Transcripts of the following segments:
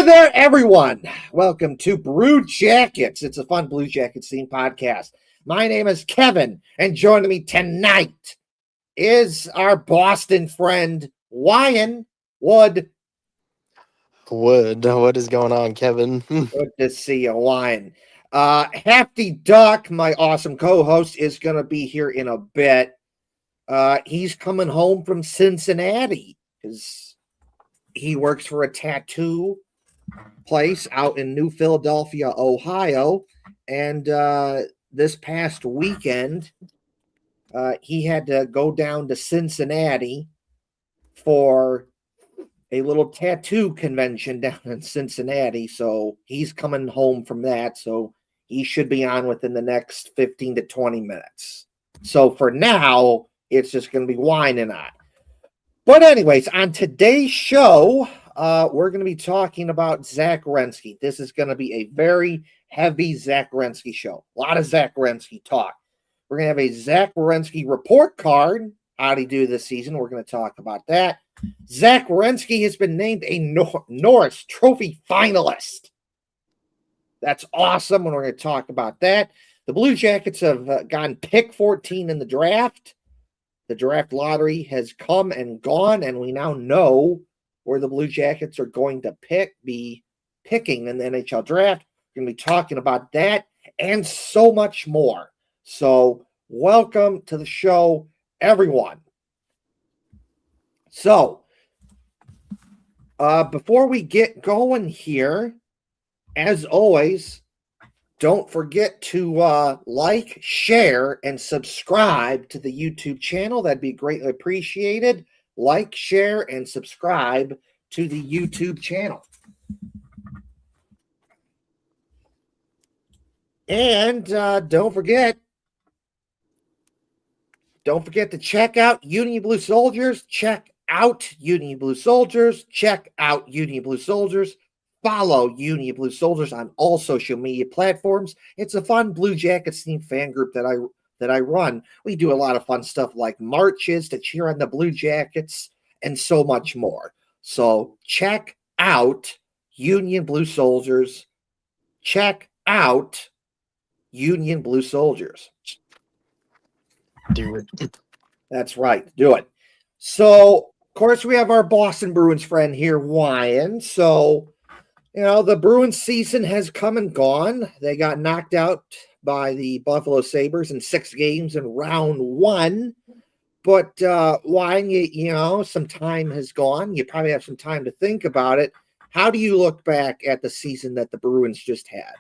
there, everyone. Welcome to Blue Jackets. It's a fun Blue Jackets themed podcast. My name is Kevin, and joining me tonight is our Boston friend, Wyan Wood. What is going on, Kevin? Good to see you, Wyan. Hefty Duck, my awesome co-host, is going to be here in a bit. He's coming home from Cincinnati because he works for a tattoo place out in New Philadelphia, Ohio. And this past weekend, he had to go down to Cincinnati for a little tattoo convention down in Cincinnati. So he's coming home from that. So he should be on within the next 15 to 20 minutes. So for now, it's just going to be whining on. But anyways, on today's show, we're going to be talking about Zach Werenenski. This is going to be a very heavy Zach Werenenski show. A lot of Zach Werenenski talk. We're going to have a Zach Werenenski report card. How did he do this season? We're going to talk about that. Zach Werenenski has been named a Norris Trophy finalist. That's awesome, and we're going to talk about that. The Blue Jackets have gone pick 14 in the draft. The draft lottery has come and gone, and we now know where the Blue Jackets are going to be picking in the NHL draft. We're going to be talking about that and so much more. So welcome to the show, everyone. So before we get going here, as always, don't forget to like, share, and subscribe to the YouTube channel. That'd be greatly appreciated. Like, share, and subscribe to the YouTube channel. And don't forget to check out Union Blue Soldiers. Check out Union Blue Soldiers. Check out Union Blue Soldiers. Follow Union Blue Soldiers on all social media platforms. It's a fun Blue Jackets themed fan group that I run. We do a lot of fun stuff like marches to cheer on the Blue Jackets and so much more. So check out Union Blue Soldiers. Check out Union Blue Soldiers. Do it. That's right. Do it. So, of course, we have our Boston Bruins friend here, Wyan. So, the Bruins season has come and gone. They got knocked out by the Buffalo Sabres in 6 games in round 1. But Wyan, some time has gone. You probably have some time to think about it. How do you look back at the season that the Bruins just had?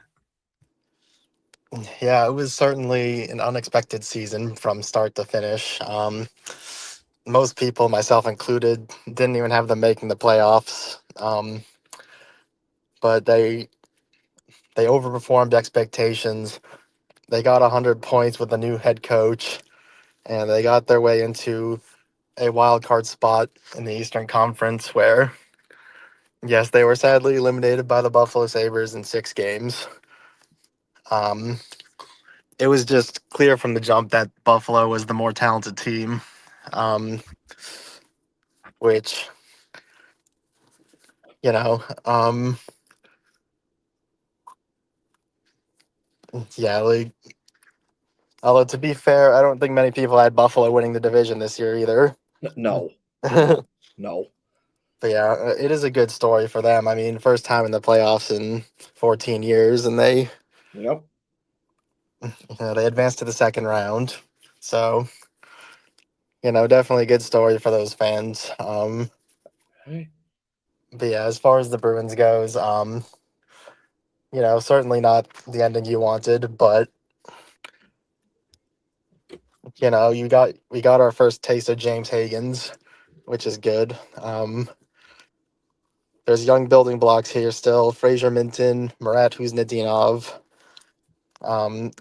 Yeah, it was certainly an unexpected season from start to finish. Most people, myself included, didn't even have them making the playoffs. But they overperformed expectations. They got 100 points with a new head coach, and they got their way into a wild card spot in the Eastern Conference where, yes, they were sadly eliminated by the Buffalo Sabres in 6 games. It was just clear from the jump that Buffalo was the more talented team, which, yeah, like, although to be fair, I don't think many people had Buffalo winning the division this year either. No. No. But yeah, it is a good story for them. I mean, first time in the playoffs in 14 years, and they advanced to the second round. So, definitely a good story for those fans. But yeah, as far as the Bruins goes, certainly not the ending you wanted, but we got our first taste of James Higgins, which is good. There's young building blocks here still. Fraser Minton, Murat Kuznetsov.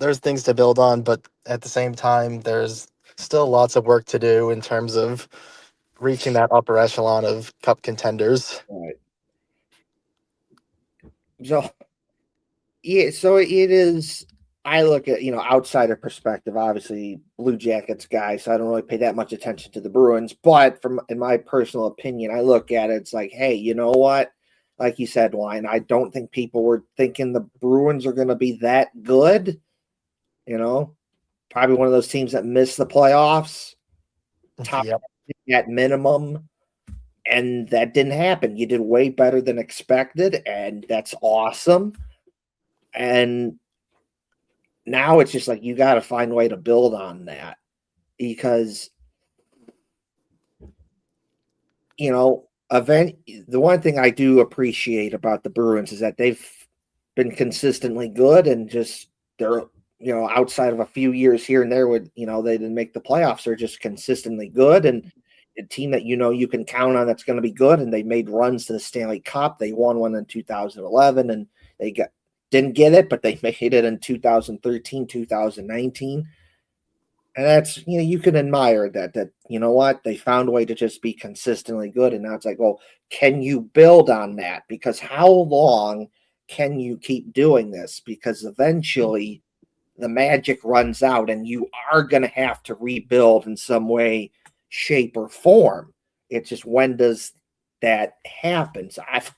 There's things to build on, but at the same time, there's still lots of work to do in terms of reaching that upper echelon of cup contenders. Right. So, yeah, so it is. I look at, outsider perspective, obviously Blue Jackets guy, so I don't really pay that much attention to the Bruins. But in my personal opinion, I look at it, it's like, hey, you know what? like you said, Wine, I don't think people were thinking the Bruins are going to be that good. Probably one of those teams that missed the playoffs, top Yep. at minimum. And that didn't happen. You did way better than expected, and that's awesome. And now it's just like you got to find a way to build on that because the one thing I do appreciate about the Bruins is that they've been consistently good and just they're outside of a few years here and there would they didn't make the playoffs. They're just consistently good and a team that you can count on that's going to be good. And they made runs to the Stanley Cup. They won one in 2011 and they didn't get it, but they made it in 2013, 2019. And that's, you can admire that what they found a way to just be consistently good. And now it's like, well, can you build on that? Because how long can you keep doing this? Because eventually the magic runs out and you are going to have to rebuild in some way, shape, or form. It's just, when does that happen? So I've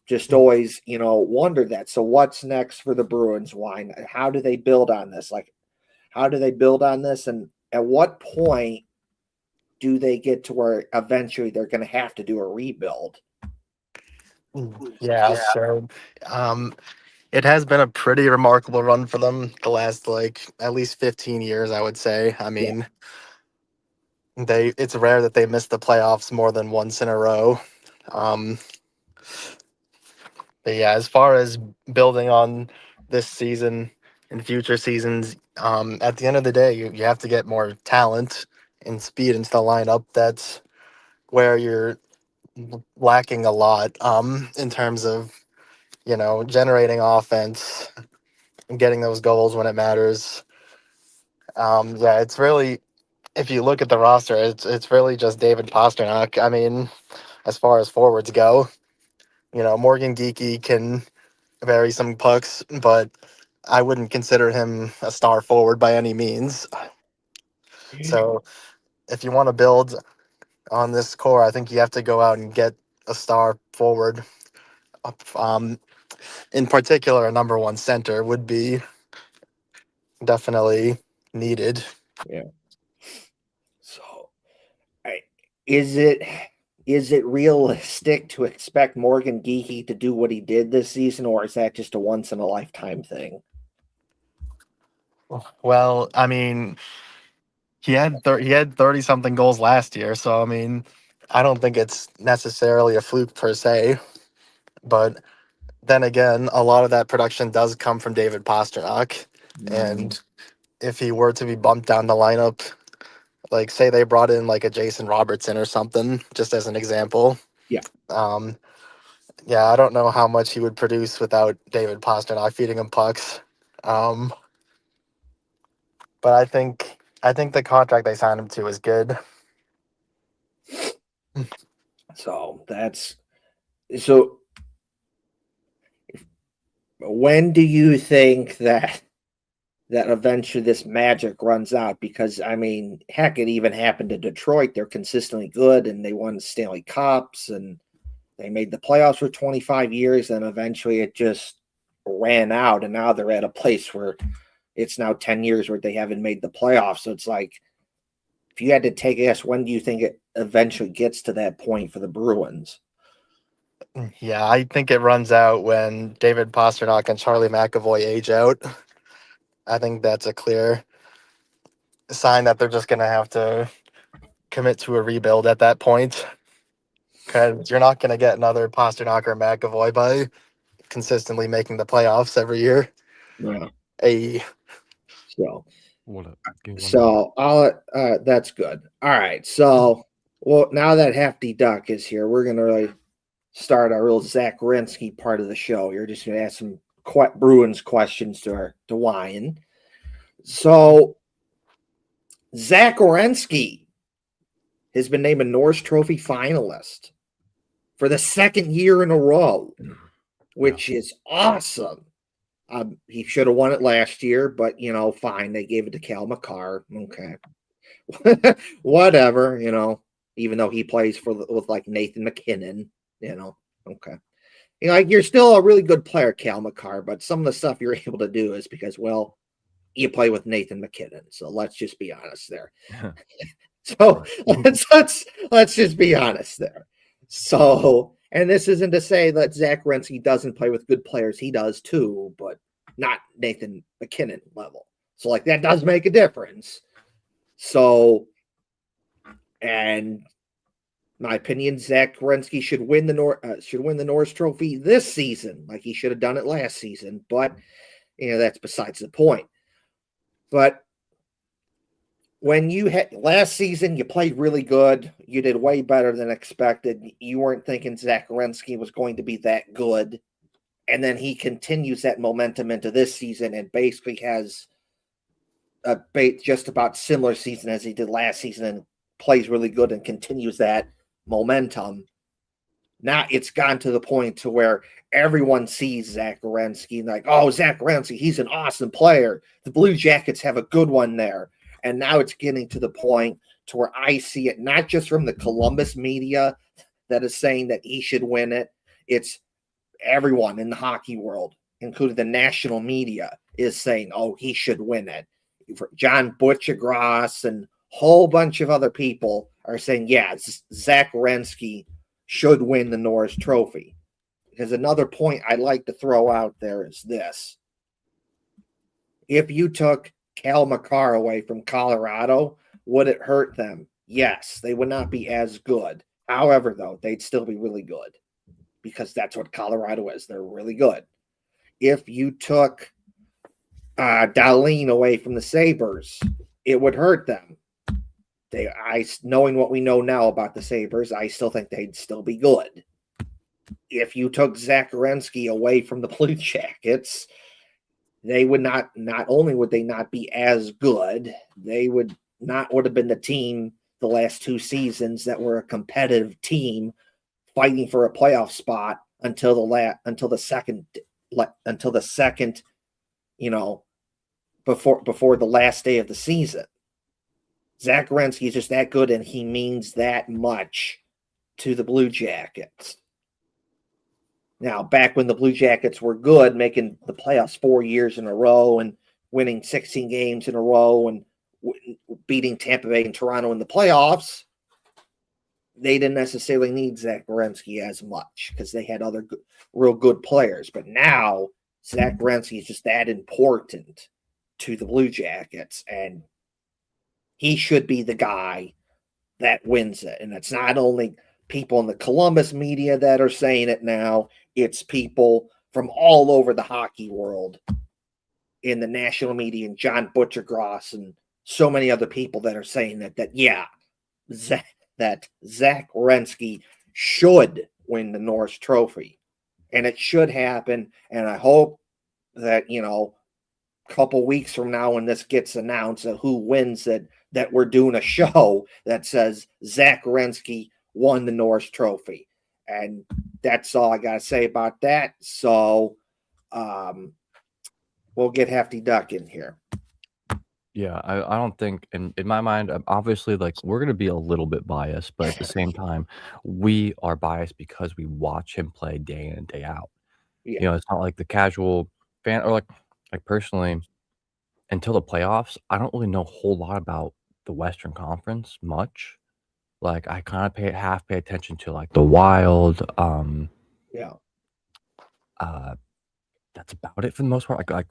just always, wondered that. So what's next for the Bruins? Wine? How do they build on this? Like, how do they build on this? And at what point do they get to where eventually they're going to have to do a rebuild? Yeah, so it has been a pretty remarkable run for them the last at least 15 years, I would say. I mean, it's rare that they miss the playoffs more than once in a row. Um, but yeah, as far as building on this season and future seasons, at the end of the day, you have to get more talent and speed into the lineup. That's where you're lacking a lot in terms of generating offense and getting those goals when it matters. Yeah, it's really, if you look at the roster, it's really just David Pastrnak. I mean, as far as forwards go, Morgan Geekie can vary some pucks, but I wouldn't consider him a star forward by any means. So if you want to build on this core, I think you have to go out and get a star forward. In particular, a number one center would be definitely needed. Yeah. So, is it realistic to expect Morgan Geekie to do what he did this season, or is that just a once in a lifetime thing? Well, I mean, he had 30 something goals last year, so I mean, I don't think it's necessarily a fluke per se, but then again, a lot of that production does come from David Pastrnak, and if he were to be bumped down the lineup, like say they brought in like a Jason Robertson or something, just as an example. Yeah. Yeah, I don't know how much he would produce without David Pastrnak feeding him pucks. But I think the contract they signed him to is good. So when do you think that eventually this magic runs out? Because I mean, heck, it even happened to Detroit. They're consistently good and they won Stanley Cups and they made the playoffs for 25 years, and eventually it just ran out, and now they're at a place where it's now 10 years where they haven't made the playoffs. So it's like, if you had to take a guess, when do you think it eventually gets to that point for the Bruins? Yeah, I think it runs out when David Pastrnak and Charlie McAvoy age out. I think that's a clear sign that they're just going to have to commit to a rebuild at that point, because you're not going to get another Pastrnak or McAvoy by consistently making the playoffs every year. Yeah. A So, What up? Give me 1 minute. so that's good. All right. So, well, now that Hefty Duck is here, we're going to really start our real Zach Werensky part of the show. You're just going to ask some Bruins questions to Wyan. So, Zach Werensky has been named a Norris Trophy finalist for the second year in a row, which is awesome. He should have won it last year, but fine. They gave it to Cal McCarr. Okay, whatever. Even though he plays with like Nathan McKinnon. Okay. Like you're still a really good player, Cal McCarr, but some of the stuff you're able to do is because, well, you play with Nathan McKinnon. So let's just be honest there. So let's just be honest there. So, and this isn't to say that Zach Werenski doesn't play with good players. He does too, but not Nathan McKinnon level. So, like that does make a difference. So, and my opinion, Zach Werenski should win the Norris Trophy this season, like he should have done it last season. But that's besides the point. But when you had last season, you played really good. You did way better than expected. You weren't thinking Zach Werenski was going to be that good. And then he continues that momentum into this season and basically has a just about similar season as he did last season and plays really good and continues that momentum. Now it's gone to the point to where everyone sees Zach Werenski like, oh, Zach Werenski, he's an awesome player. The Blue Jackets have a good one there. And now it's getting to the point to where I see it not just from the Columbus media that is saying that he should win it. It's everyone in the hockey world, including the national media, is saying, oh, he should win it. John Butchergross and a whole bunch of other people are saying, yeah, Zach Werenski should win the Norris Trophy. Because another point I'd like to throw out there is this. If you took Cal McCarr away from Colorado, would it hurt them? Yes, they would not be as good. However, though, they'd still be really good because that's what Colorado is. They're really good. If you took Dahlin away from the Sabres, it would hurt them. Knowing what we know now about the Sabres, I still think they'd still be good. If you took Zach Werenski away from the Blue Jackets, they would not only would they not be as good, they would have been the team the last two seasons that were a competitive team fighting for a playoff spot until the second, before the last day of the season. Zach Werenski is just that good, and he means that much to the Blue Jackets. Now, back when the Blue Jackets were good, making the playoffs 4 years in a row and winning 16 games in a row and beating Tampa Bay and Toronto in the playoffs, they didn't necessarily need Zach Werenski as much because they had other real good players. But now, Zach Werenski is just that important to the Blue Jackets, and he should be the guy that wins it. And it's not only people in the Columbus media that are saying it now, it's people from all over the hockey world in the national media, and John Butchergross and so many other people that are saying that Zach Werenski should win the Norris Trophy. And it should happen. And I hope that, a couple weeks from now when this gets announced of who wins it, that we're doing a show that says Zach Werenski won the Norris Trophy. And that's all I got to say about that. So we'll get Hefty Duck in here. Yeah, I don't think, in my mind, obviously, like, we're going to be a little bit biased, but at the same time, we are biased because we watch him play day in and day out. Yeah. It's not like the casual fan, or like personally, until the playoffs, I don't really know a whole lot about the Western Conference much. Like, I kind of pay attention to like the Wild. Yeah. That's about it for the most part. Like,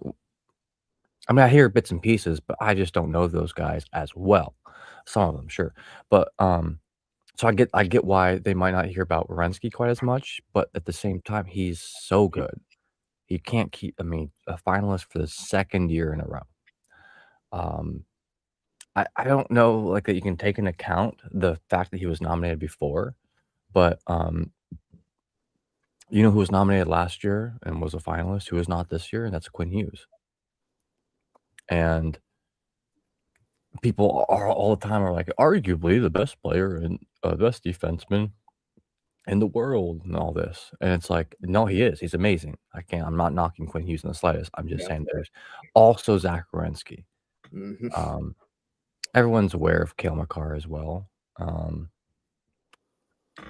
I mean, I hear bits and pieces, but I just don't know those guys as well. Some of them, sure, but so I get why they might not hear about Werenski quite as much, but at the same time, he's so good. He can't keep. I mean, a finalist for the second year in a row. I don't know, like, that you can take into account the fact that he was nominated before, but you know who was nominated last year and was a finalist, who is not this year, and that's Quinn Hughes. And people are all the time are like, arguably the best player and best defenseman in the world and all this. And it's like, no, he is. He's amazing. I'm not knocking Quinn Hughes in the slightest. I'm just saying there's also Zach Werenski. Mm-hmm. Everyone's aware of Cale Makar as well.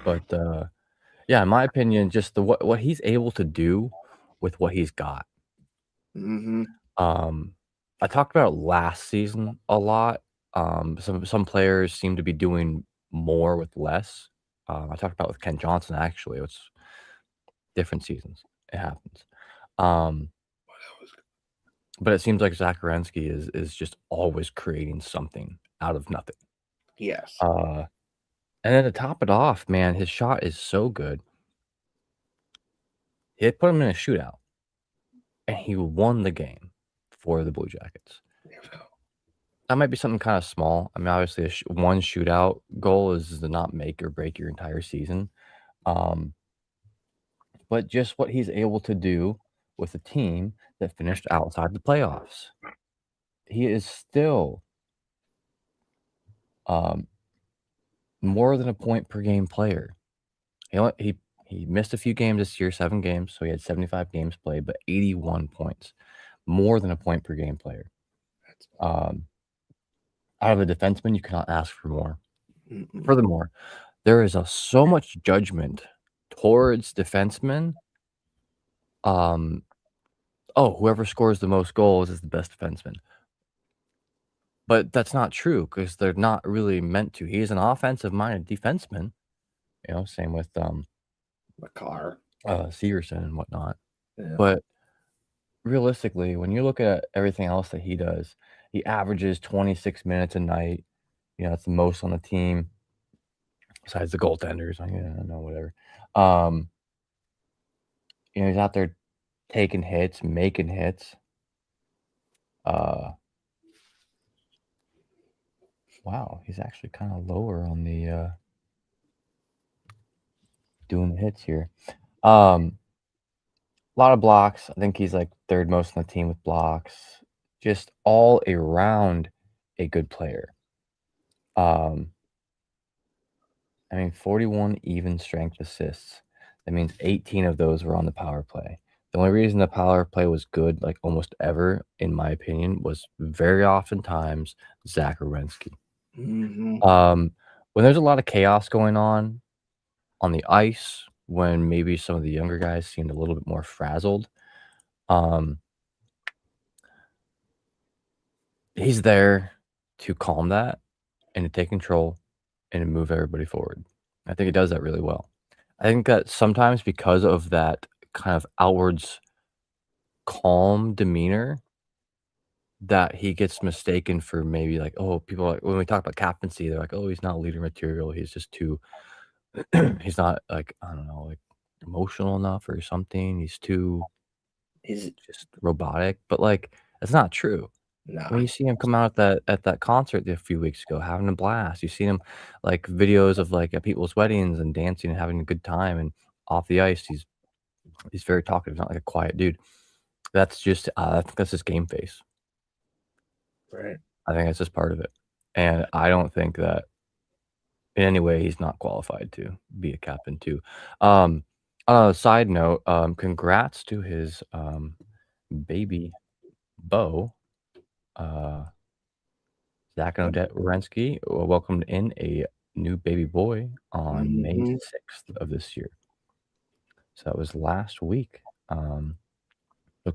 But Yeah, in my opinion, just what he's able to do with what he's got. Mm-hmm. I talked about it last season a lot. Some players seem to be doing more with less. I talked about with Ken Johnson actually. It's different seasons. It happens. Um, but it seems like Zach Werenski is just always creating something out of nothing. Yes. And then to top it off, man, his shot is so good. It put him in a shootout, and he won the game for the Blue Jackets. That might be something kind of small. I mean, obviously, one shootout goal is to not make or break your entire season. But just what he's able to do with a team that finished outside the playoffs. He is still more than a point per game player. He missed a few games this year, 7 games, so he had 75 games played, but 81 points, more than a point per game player. Out of a defenseman, you cannot ask for more. Mm-mm. Furthermore, there is so much judgment towards defensemen. Whoever scores the most goals is the best defenseman. But that's not true because they're not really meant to. He is an offensive-minded defenseman, same with Makar. Severson and whatnot. Yeah. But realistically, when you look at everything else that he does, he averages 26 minutes a night. That's the most on the team besides the goaltenders. I don't know, whatever. He's out there taking hits, making hits. Wow, he's actually kind of lower on the doing the hits here. A lot of blocks. I think he's like third most on the team with blocks. Just all around a good player. 41 even strength assists. That means 18 of those were on the power play. The only reason the power play was good, like almost ever, in my opinion, was very oftentimes Zach Werenski. Mm-hmm. When there's a lot of chaos going on the ice, when maybe some of the younger guys seemed a little bit more frazzled, he's there to calm that and to take control and to move everybody forward. I think he does that really well. I think that sometimes because of that kind of outwards calm demeanor, that he gets mistaken for maybe like, people like when we talk about captaincy, they're like, he's not leader material. He's just too, he's not like, I don't know, like emotional enough or something. He's just robotic. But like, it's not true. No. When you see him come out at that concert a few weeks ago, having a blast, you've seen him like videos of like at people's weddings and dancing and having a good time, and off the ice, he's very talkative, not like a quiet dude. That's just I think that's his game face. Right. I think that's just part of it, and I don't think that in any way he's not qualified to be a captain too. On a side note, congrats to his baby beau. Zach and Odette Werenski welcomed in a new baby boy on May 6th of this year. So that was last week. So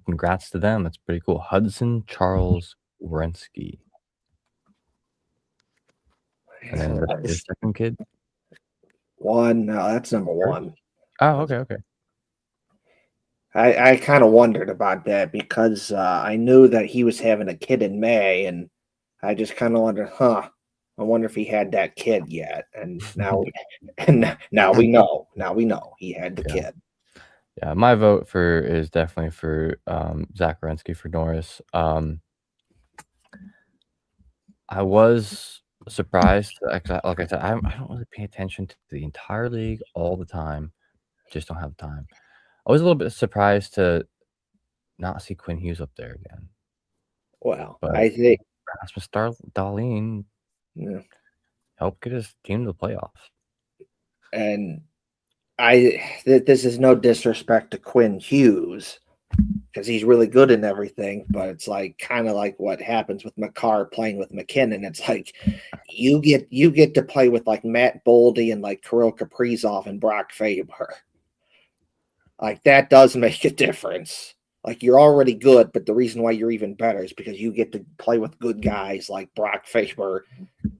congrats to them. That's pretty cool. Hudson Charles Werenski. And then that's his second kid? One. No, that's number one. Oh, okay. I kind of wondered about that because I knew that he was having a kid in May, and I just kind of wondered, I wonder if he had that kid yet. And now, now we know. Now we know he had the kid. Yeah, my vote is definitely for Zach Werenski for Norris. I was surprised. Like I said, I don't really pay attention to the entire league all the time. Just don't have time. I was a little bit surprised to not see Quinn Hughes up there again. Well, But I think Rasmus Dahlin helped get his team to the playoffs. And this is no disrespect to Quinn Hughes because he's really good in everything, but it's like kind of like what happens with Makar playing with McKinnon. It's like you get to play with like Matt Boldy and like Kirill Kaprizov and Brock Faber. Like that does make a difference. Like you're already good, but the reason why you're even better is because you get to play with good guys like Brock Faber,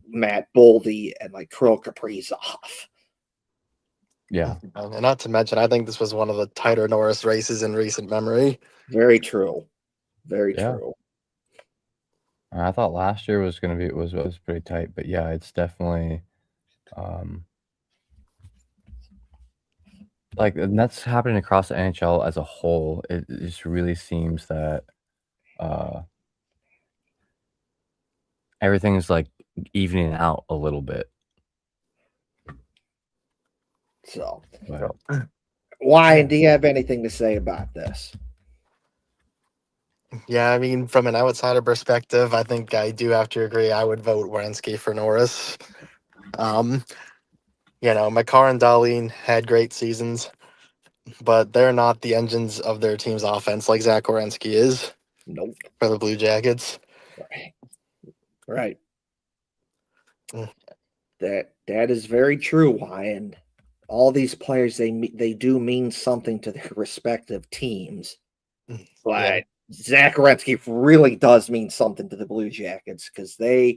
Matt Boldy, and like Kirill Kaprizov. Yeah. And not to mention, I think this was one of the tighter Norris races in recent memory. Very true. Very Yeah. true. I thought last year was gonna be was pretty tight, but yeah, it's definitely like, and that's happening across the NHL as a whole. It just really seems that everything's like evening out a little bit. So, But Wyan, do you have anything to say about this? Yeah, I mean, from an outsider perspective, I think I do have to agree. I would vote Werenski for Norris. Makar and Darlene had great seasons, but they're not the engines of their team's offense like Zach Werenski is Nope. for the Blue Jackets. Right. Mm. That is very true, Wyan. All these players, they do mean something to their respective teams, but Yeah. Zach Werenski really does mean something to the Blue Jackets because the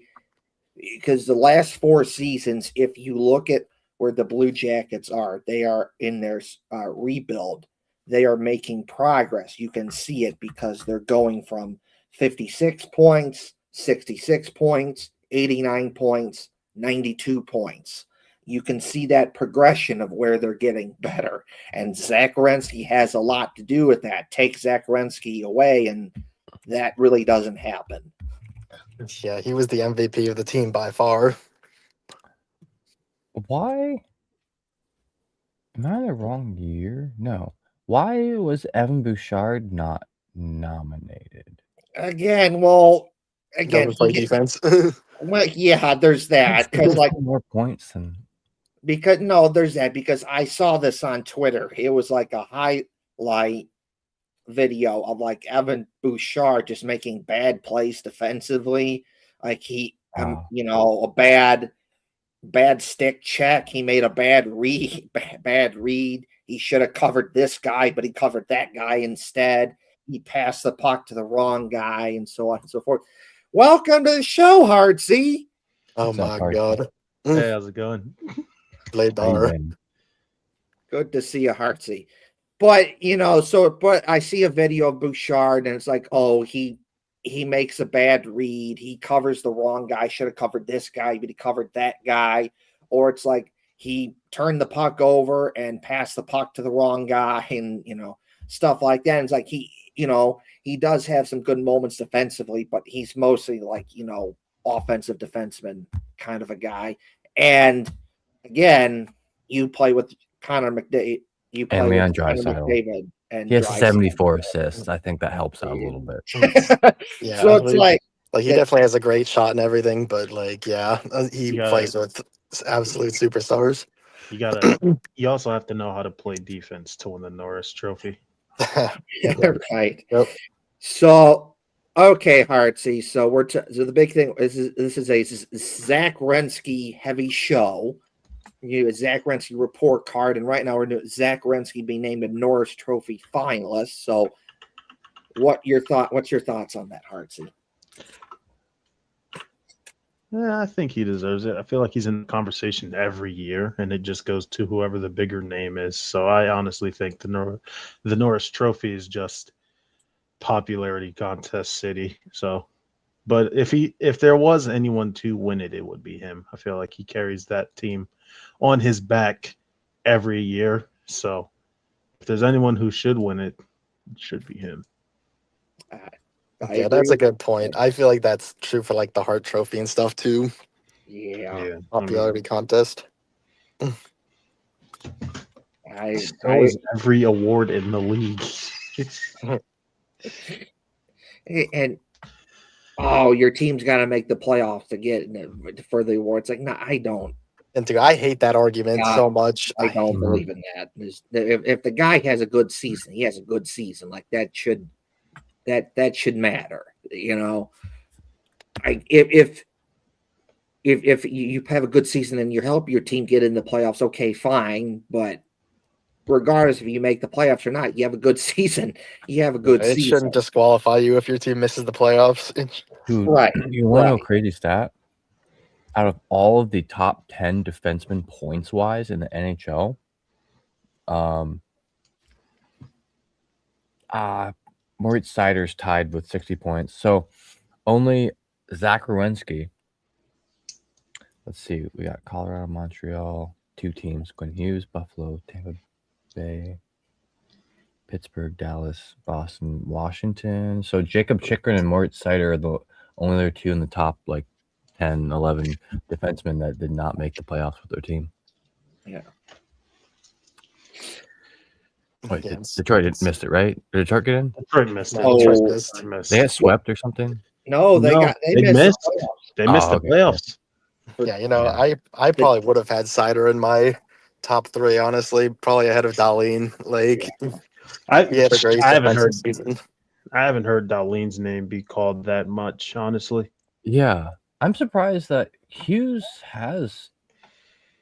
last 4 seasons, if you look at where the Blue Jackets are, they are in their rebuild. They are making progress. You can see it because they're going from 56 points, 66 points, 89 points, 92 points. You can see that progression of where they're getting better. And Zach Werenski has a lot to do with that. Take Zach Werenski away, and that really doesn't happen. Yeah, he was the MVP of the team by far. why am I in the wrong year? No. Why was Evan Bouchard not nominated? Again, Doesn't play defense. well, yeah, there's that because more points than there's that because I saw this on Twitter. It was like a highlight video of like Evan Bouchard just making bad plays defensively. Like he, a bad stick check. He made a bad read. Bad read. He should have covered this guy, but he covered that guy instead. He passed the puck to the wrong guy, and so on and so forth. Welcome to the show, Hardsey. Oh What's up, my Hardy? god. Hey, how's it going? Played How you bar. been? Good to see you, Hartsey. But but I see a video of Bouchard, and it's like, oh, he makes a bad read. He covers the wrong guy. Should have covered this guy, but he covered that guy. Or it's like he turned the puck over and passed the puck to the wrong guy, and stuff like that. And it's like he does have some good moments defensively, but he's mostly like offensive defenseman kind of a guy. And again, you play with Connor McDavid. You play And Leon with Connor Draisaitl. McDavid, and He has Draisaitl. 74 assists. I think that helps out a little bit. Yeah. So it's like he definitely has a great shot and everything, but he Yeah. plays with absolute superstars. You also have to know how to play defense to win the Norris Trophy. right. Yep. So okay, Hartsey. So so the big thing is this is a Zach Werenski heavy show. A Zach Werenski report card, and right now we're doing Zach Werenski being named a Norris Trophy finalist. So, what's your thoughts on that, Hartsey? Yeah, I think he deserves it. I feel like he's in the conversation every year, and it just goes to whoever the bigger name is. So I honestly think the Norris Trophy is just popularity contest city. So, but if there was anyone to win it, it would be him. I feel like he carries that team on his back every year. So if there's anyone who should win it, it should be him. Yeah, that's a good point. I feel like that's true for like the Hart Trophy and stuff too. Yeah. Popularity contest. So is every award in the league. And your team's got to make the playoffs to get for the awards. Like, no, I don't. And dude, I hate that argument so much. I don't believe in that. If the guy has a good season, he has a good season. Like that should matter. If you have a good season and you help your team get in the playoffs, okay, fine. But regardless if you make the playoffs or not, you have a good season. You have a good It season. shouldn't disqualify you if your team misses the playoffs. Dude, Right, you want to know a right. crazy stat? Out of all of the top 10 defensemen points wise in the NHL, Moritz Seider's tied with 60 points. So only Zach Werenski. Let's see. We got Colorado, Montreal, 2 teams: Quinn Hughes, Buffalo, Tampa Bay, Pittsburgh, Dallas, Boston, Washington. So Jacob Chikrin and Moritz Seider are the only other 2 in the top 10, 11 defensemen that did not make the playoffs with their team. Yeah. Wait, Yeah, Detroit missed it, right? Did Detroit get in? Detroit missed it. No, Oh. missed. Missed. They got swept or something? No, they missed. missed. The playoffs. They missed the okay. playoffs. Yeah, I probably would have had Seider in my top 3, honestly, probably ahead of Darlene. He had a great I haven't heard defensive season. I haven't heard Darlene's name be called that much, honestly. Yeah. I'm surprised that Hughes has,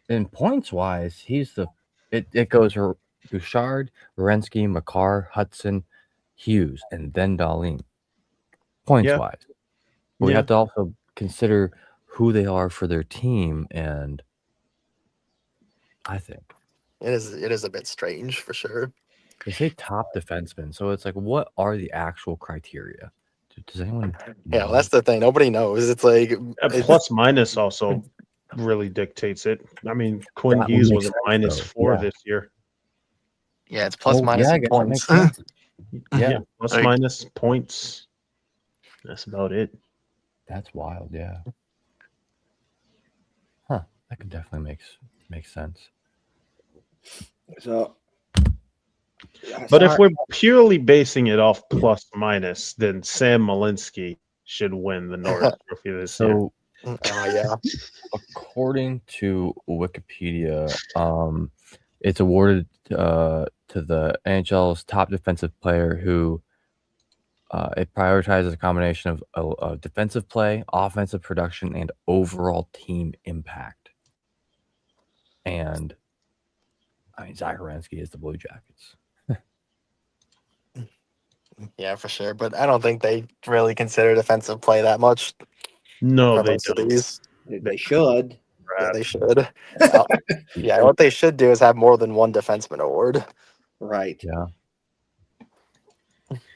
in points wise, it goes Bouchard, Werensky, Makar, Hudson, Hughes, and then Darlene. Points wise. But we have to also consider who they are for their team, and I think It is a bit strange for sure. they say top defenseman, so it's like, what are the actual criteria? Does anyone Yeah, know? that's the thing. Nobody knows. It's like Plus minus also really dictates it. I mean, Quinn That Hughes makes was a sense, though. -4 Yeah. this year. yeah, it's plus Oh, minus yeah, I in guess that makes points. sense. Yeah, Plus Like- minus points. That's about it. that's wild. Yeah. Huh. That could definitely make sense. So, But if we're purely basing it off plus minus, then Sam Malinsky should win the Norris Trophy this year. So, Yeah. according to Wikipedia, it's awarded to the NHL's top defensive player who it prioritizes a combination of defensive play, offensive production, and overall team impact. And I mean, Zach Werenski is the Blue Jackets. Yeah, for sure. But I don't think they really consider defensive play that much. No, for they most of don't. these. they should. Yeah, they should. Yeah, what they should do is have more than one defenseman award. Right. Yeah,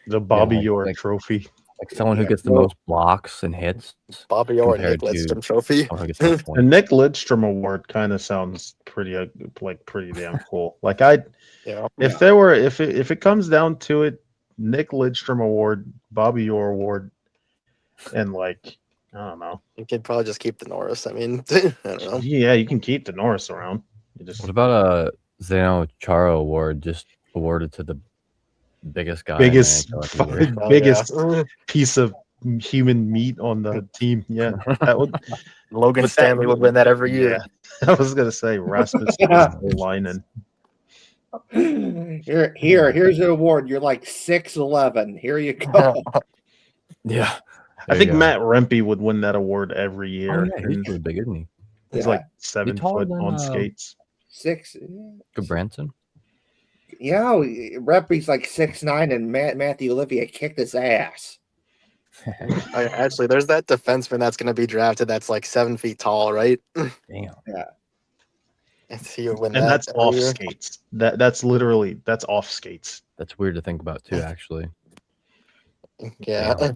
The Bobby like- Orr like- Trophy. like someone who Yeah, gets the well- most blocks and hits. Bobby Orr and Nick compared to Lidstrom trophy. someone who gets the most The points. Nick Lidstrom Award kind of sounds pretty damn cool. Yeah. If it comes down to it, Nick Lidstrom Award, Bobby Orr Award, and I don't know. You could probably just keep the Norris. I mean, I don't know. Yeah, you can keep the Norris around. You just What about a Zdeno Chara award just awarded to the biggest guy? in biggest the NHL every year? Oh, biggest yeah. piece of human meat on the team. Yeah, that would. Logan But that- Stanley would win that every year. I was gonna say Rasmus Linen. Here's an award. You're like 6'11". Here you go. Yeah. I There think you go. Matt Rempe would win that award every Oh, year. yeah, he's really big, isn't he? He's Yeah. like 7 taller foot than, on skates. 6. Good Branson. Yeah, Reppy's like 6'9", and Matthew Olivier kicked his ass. Actually, there's that defenseman that's going to be drafted that's like 7 feet tall, right? Damn. And he would win And that that's every off year. skates. That's literally off skates. That's weird to think about too, actually. Yeah. Yeah.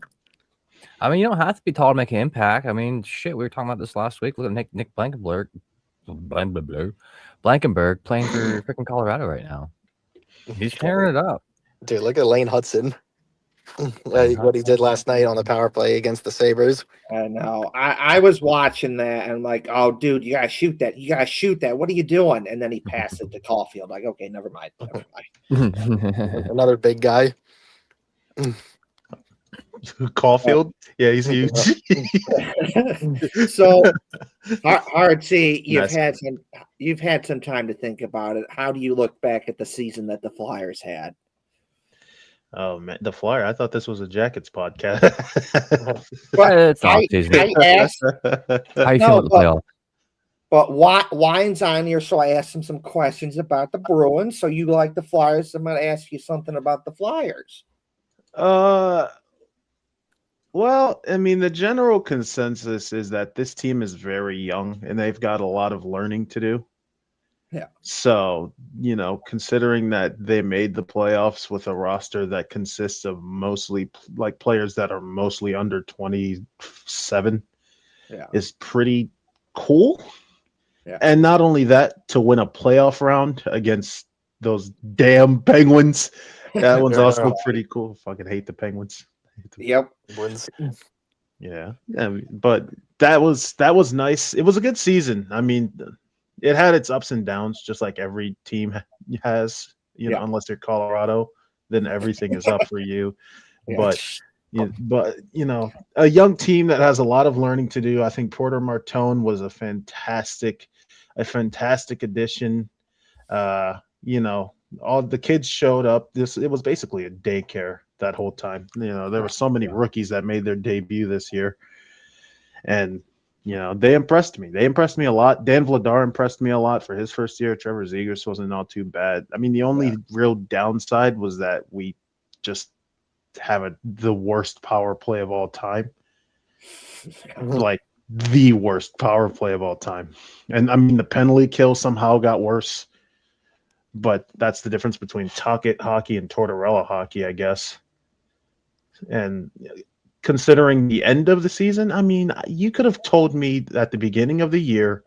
I mean, you don't have to be tall to make an impact. I mean, shit, we were talking about this last week. Look at Nick Blankenberg playing for freaking Colorado right now. He's tearing it up. Dude, look at Lane Hudson. What he did last night on the power play against the Sabres. I know. I was watching that, and I'm like, oh, dude, you gotta shoot that. You gotta shoot that. What are you doing? And then he passed it to Caulfield. Like, okay, never mind. Another big guy. Caulfield? Yeah, he's huge. So, hard. See, Nice. you've had some time to think about it. How do you look back at the season that the Flyers had? Oh man, the Flyer. I thought this was a Jackets podcast. But it's off season. I asked, How you No, feel about the playoffs? But Wine's on here, so I asked him some questions about the Bruins. So you like the Flyers? I'm going to ask you something about the Flyers. Well, I mean, the general consensus is that this team is very young and they've got a lot of learning to do. Yeah. So, considering that they made the playoffs with a roster that consists of mostly like players that are mostly under 27 is pretty cool. Yeah. And not only that, to win a playoff round against those damn Penguins, that one's also pretty cool. Fucking hate the Penguins. Yep. Wins. Yeah, but that was nice. It was a good season. I mean, it had its ups and downs, just like every team has. Unless you're Colorado, then everything is up for you. Yeah. But a young team that has a lot of learning to do. I think Porter Martone was a fantastic addition. All the kids showed up. It was basically a daycare that whole time. There were so many rookies that made their debut this year, and they impressed me. They impressed me a lot. Dan Vladar impressed me a lot for his first year. Trevor Zegras wasn't all too bad. I mean, the only real downside was that we just have the worst power play of all time, like the worst power play of all time. And I mean, the penalty kill somehow got worse. But that's the difference between Talkit hockey and Tortorella hockey, I guess. And considering the end of the season, I mean, you could have told me at the beginning of the year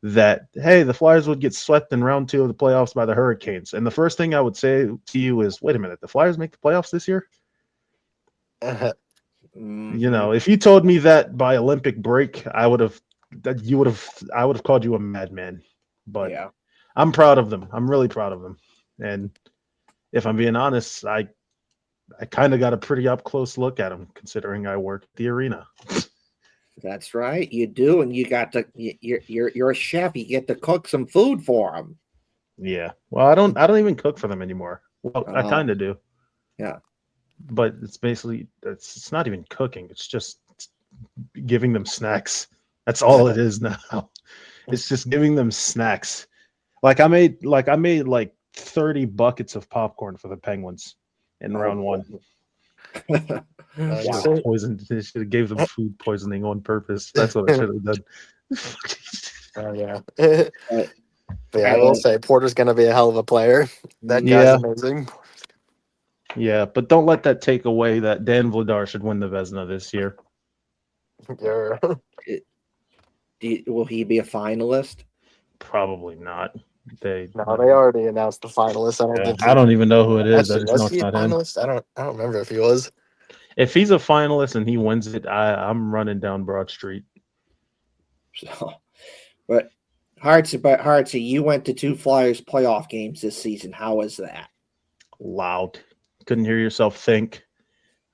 that, hey, the Flyers would get swept in round 2 of the playoffs by the Hurricanes. And the first thing I would say to you is, wait a minute, the Flyers make the playoffs this year? If you told me that by Olympic break, I would have called you a madman. But I'm proud of them. I'm really proud of them. And if I'm being honest, I kind of got a pretty up close look at them, considering I work at the arena. That's right, you do, and you're a chef. You get to cook some food for them. Yeah. Well, I don't even cook for them anymore. Well, I kind of do. Yeah. But it's basically it's not even cooking. It's just giving them snacks. That's all it is now. It's just giving them snacks. I made 30 buckets of popcorn for the Penguins in round 1. Poisoned. They should have gave them food poisoning on purpose. That's what I should have done. Oh yeah. But yeah, I will say Porter's gonna be a hell of a player. That guy's amazing. Yeah, but don't let that take away that Dan Vladar should win the Vezina this year. Yeah. Will he be a finalist? Probably not. They already announced the finalists. I don't even know who it is. Actually, I just know was he it's a not him. finalist? I don't remember if he was. If he's a finalist and he wins it, I'm running down Broad Street. So, but Hartsy, you went to 2 Flyers playoff games this season. How was that? Loud. Couldn't hear yourself think.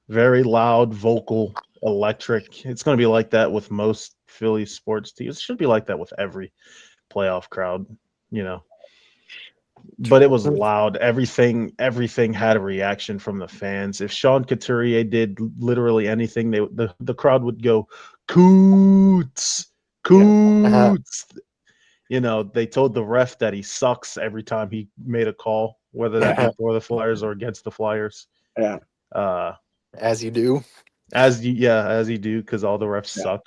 Very loud, vocal, electric. It's going to be like that with most Philly sports teams. It should be like that with every playoff crowd, But it was loud. Everything had a reaction from the fans. If Sean Couturier did literally anything, the crowd would go, Coots, Coots. They told the ref that he sucks every time he made a call, whether that be for the Flyers or against the Flyers. Yeah. As you do. As you do, because all the refs suck.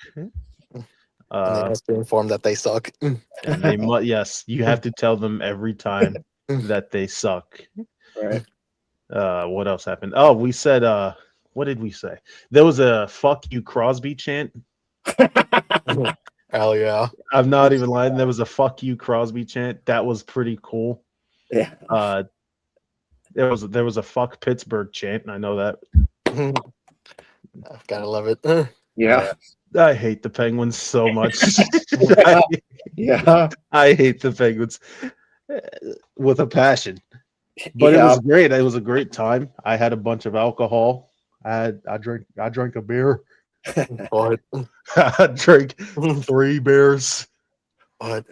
And they must be informed that they suck. And they must. Yes, you have to tell them every time that they suck. Right. What else happened? Oh, we said. What did we say? There was a "fuck you, Crosby" chant. Hell yeah! I'm not even lying. There was a "fuck you, Crosby" chant. That was pretty cool. Yeah. There was a "fuck Pittsburgh" chant, and I know that. I've gotta love it. Yeah. I hate the Penguins so much. Yeah. I hate the Penguins with a passion. But it was great. It was a great time. I had a bunch of alcohol. I drank a beer. What? I drank 3 beers. What?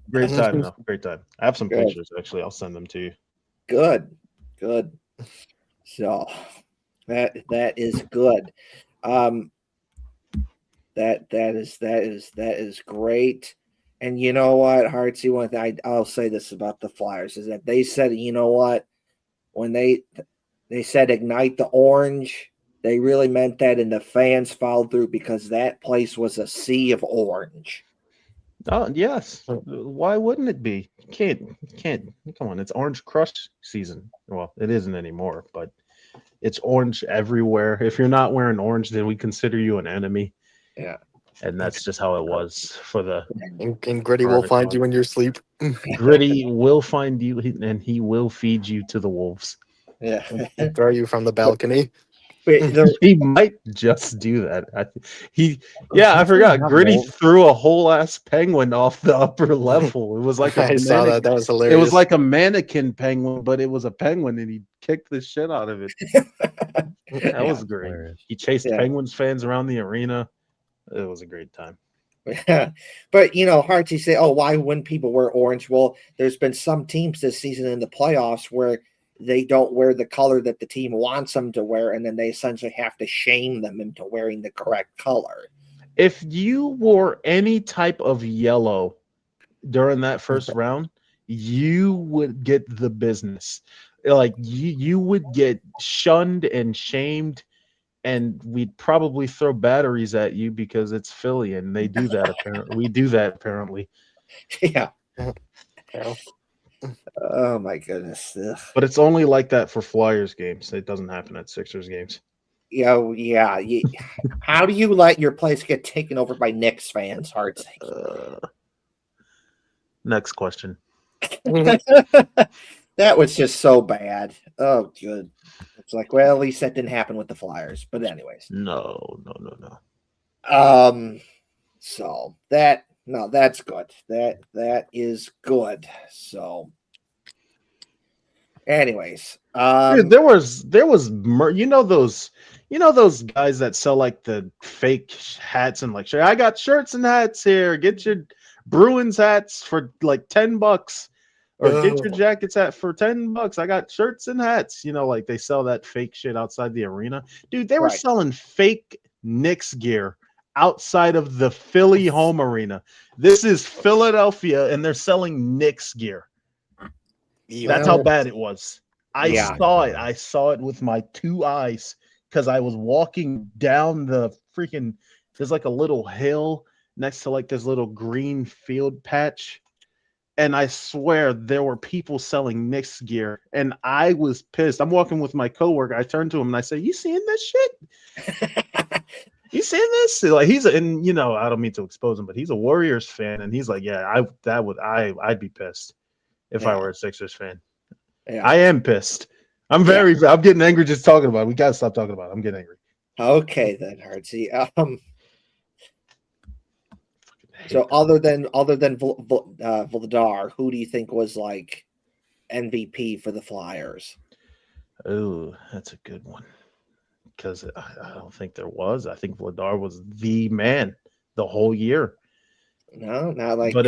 Great time, though. Great time. I have some Good. pictures, actually. I'll send them to you. Good. So that is good. That is great. And you know what, Hartsy, one thing I'll say this about the Flyers is that they said, you know what, when they said ignite the orange, they really meant that, and the fans followed through because that place was a sea of orange. Oh yes. Why wouldn't it be? You can't. Come on, it's Orange Crush season. Well, it isn't anymore, but it's orange everywhere. If you're not wearing orange, then we consider you an enemy, Yeah. and that's just how it was for the And Gritty will find you in your sleep. Gritty will find you, and he will feed you to the wolves. Yeah. And throw you from the balcony. But He might just do that. I forgot. Not Gritty wolves. threw a whole ass penguin off the upper level. It was like a I saw that. That was It hilarious. was like a mannequin penguin, but it was a penguin, and he kicked the shit out of it. That was great. hilarious. He chased Yeah. Penguins fans around the arena. It was a great time. but you know, Hartsy say, "Oh, why wouldn't people wear orange?" Well, there's been some teams this season in the playoffs where they don't wear the color that the team wants them to wear, and then they essentially have to shame them into wearing the correct color. If you wore any type of yellow during that first round, you would get the business. Like you would get shunned and shamed, and we'd probably throw batteries at you because it's Philly, and they do that apparently. We do that apparently. Yeah. Yeah. Oh my goodness. Ugh. But it's only like that for Flyers games. It doesn't happen at Sixers games. Yeah. How do you let your place get taken over by Knicks fans, Hartsy? Next question. That was just so bad. Oh, good. It's like, well, at least that didn't happen with the Flyers. But anyways, No. so that's good. That is good. So, anyways, Dude, there was those guys that sell like the fake hats and like, I got shirts and hats here. Get your Bruins hats for like $10, or get your jackets for $10. I got shirts and hats. Like they sell that fake shit outside the arena. Dude, they were Right. selling fake Knicks gear outside of the Philly home arena. This is Philadelphia, and they're selling Knicks gear. That's how bad it was. I saw it. I saw it with my two eyes because I was walking down the freaking. There's like a little hill next to like this little green field patch, and I swear there were people selling Knicks gear, and I was pissed. I'm walking with my coworker. I turned to him and I said, "You seeing this shit? You seeing this?" Like and I don't mean to expose him, but he's a Warriors fan, and he's like, "Yeah, I'd be pissed if I were a Sixers fan." Yeah. I am pissed. I'm getting angry just talking about it. We gotta stop talking about it. I'm getting angry. Okay, then, Hartsy. So other than Vladar, who do you think was like MVP for the Flyers? Oh, that's a good one. Because I don't think there was. I think Vladar was the man the whole year. No, not like. But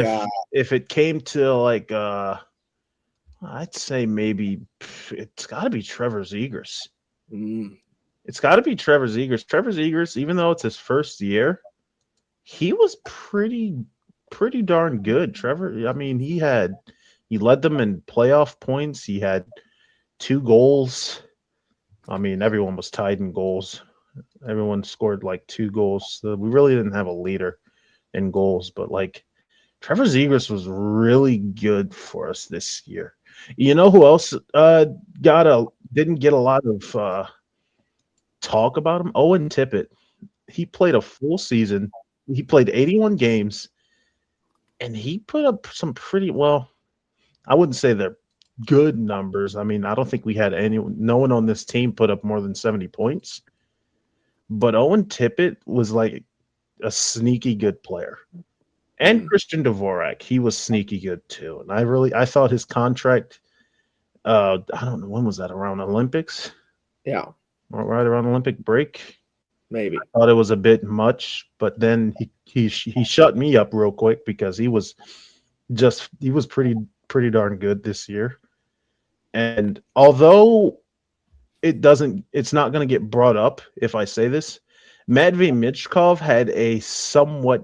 if it came to like, I'd say maybe it's got to be Trevor Zegras. It's got to be Trevor Zegras. Trevor Zegras, even though it's his first year, he was pretty darn good. Trevor, I mean, he led them in playoff points. He had 2 goals. I mean, everyone was tied in goals. Everyone scored like 2 goals. So we really didn't have a leader in goals, but like Trevor Zegras was really good for us this year. You know who else didn't get a lot of talk about him? Owen Tippett. He played a full season. He played 81 games, and he put up some pretty well. I wouldn't say they're good numbers. I mean, I don't think we had no one on this team put up more than 70 points. But Owen Tippett was like a sneaky good player. And Christian Dvorak, he was sneaky good too. And I thought his contract, I don't know, when was that, around Olympics? Yeah. Right around Olympic break. Maybe. I thought it was a bit much, but then he shut me up real quick because he was pretty darn good this year. And although it's not going to get brought up if I say this, Matvey Michkov had a somewhat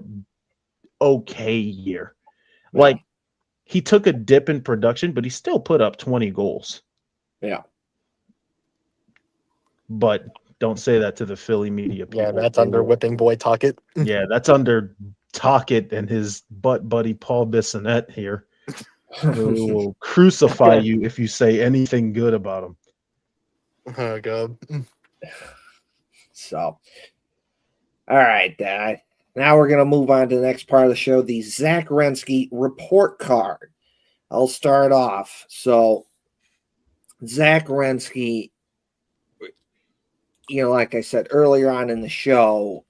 okay year. Yeah. Like, he took a dip in production, but he still put up 20 goals. Yeah. But don't say that to the Philly media people. Yeah, that's They under will- whipping boy Tuckett. Yeah, that's under Tockett and his butt buddy Paul Bissonnette here, who will crucify you if you say anything good about him. Oh god. So, all right, now we're gonna move on to the next part of the show, the Zach Werenski report card. I'll start off. So, Zach Werenski, like I said earlier on in the show,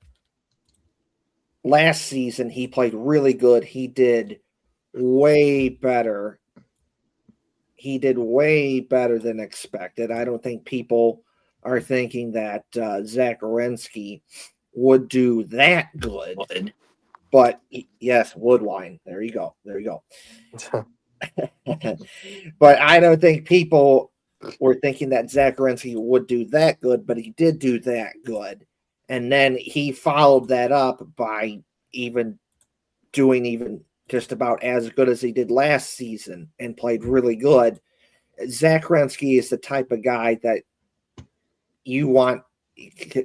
last season he played really good. He did way better. He did way better than expected. I don't think people are thinking that Zach Werenski would do that good. But yes, Woodwine. There you go. But I don't think people were thinking that Zach Werenski would do that good, but he did do that good. And then he followed that up by doing just about as good as he did last season and played really good. Zach Werenski is the type of guy that you want,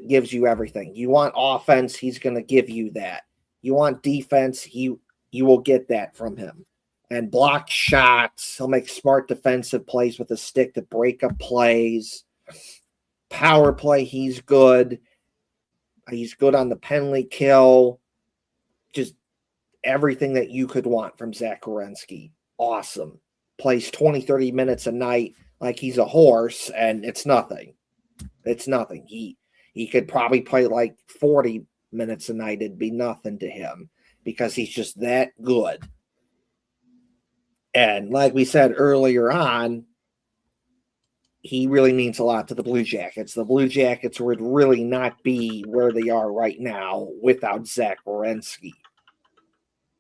gives you everything. You want offense, he's going to give you that. You want defense, you will get that from him. And block shots, he'll make smart defensive plays with a stick to break up plays. Power play, he's good. He's good on the penalty kill. Just everything that you could want from Zach Werenski. Awesome. Plays 20, 30 minutes a night like he's a horse, and it's nothing. It's nothing. He could probably play like 40 minutes a night. It'd be nothing to him because he's just that good. And like we said earlier on, he really means a lot to the Blue Jackets. The Blue Jackets would really not be where they are right now without Zach Werenski.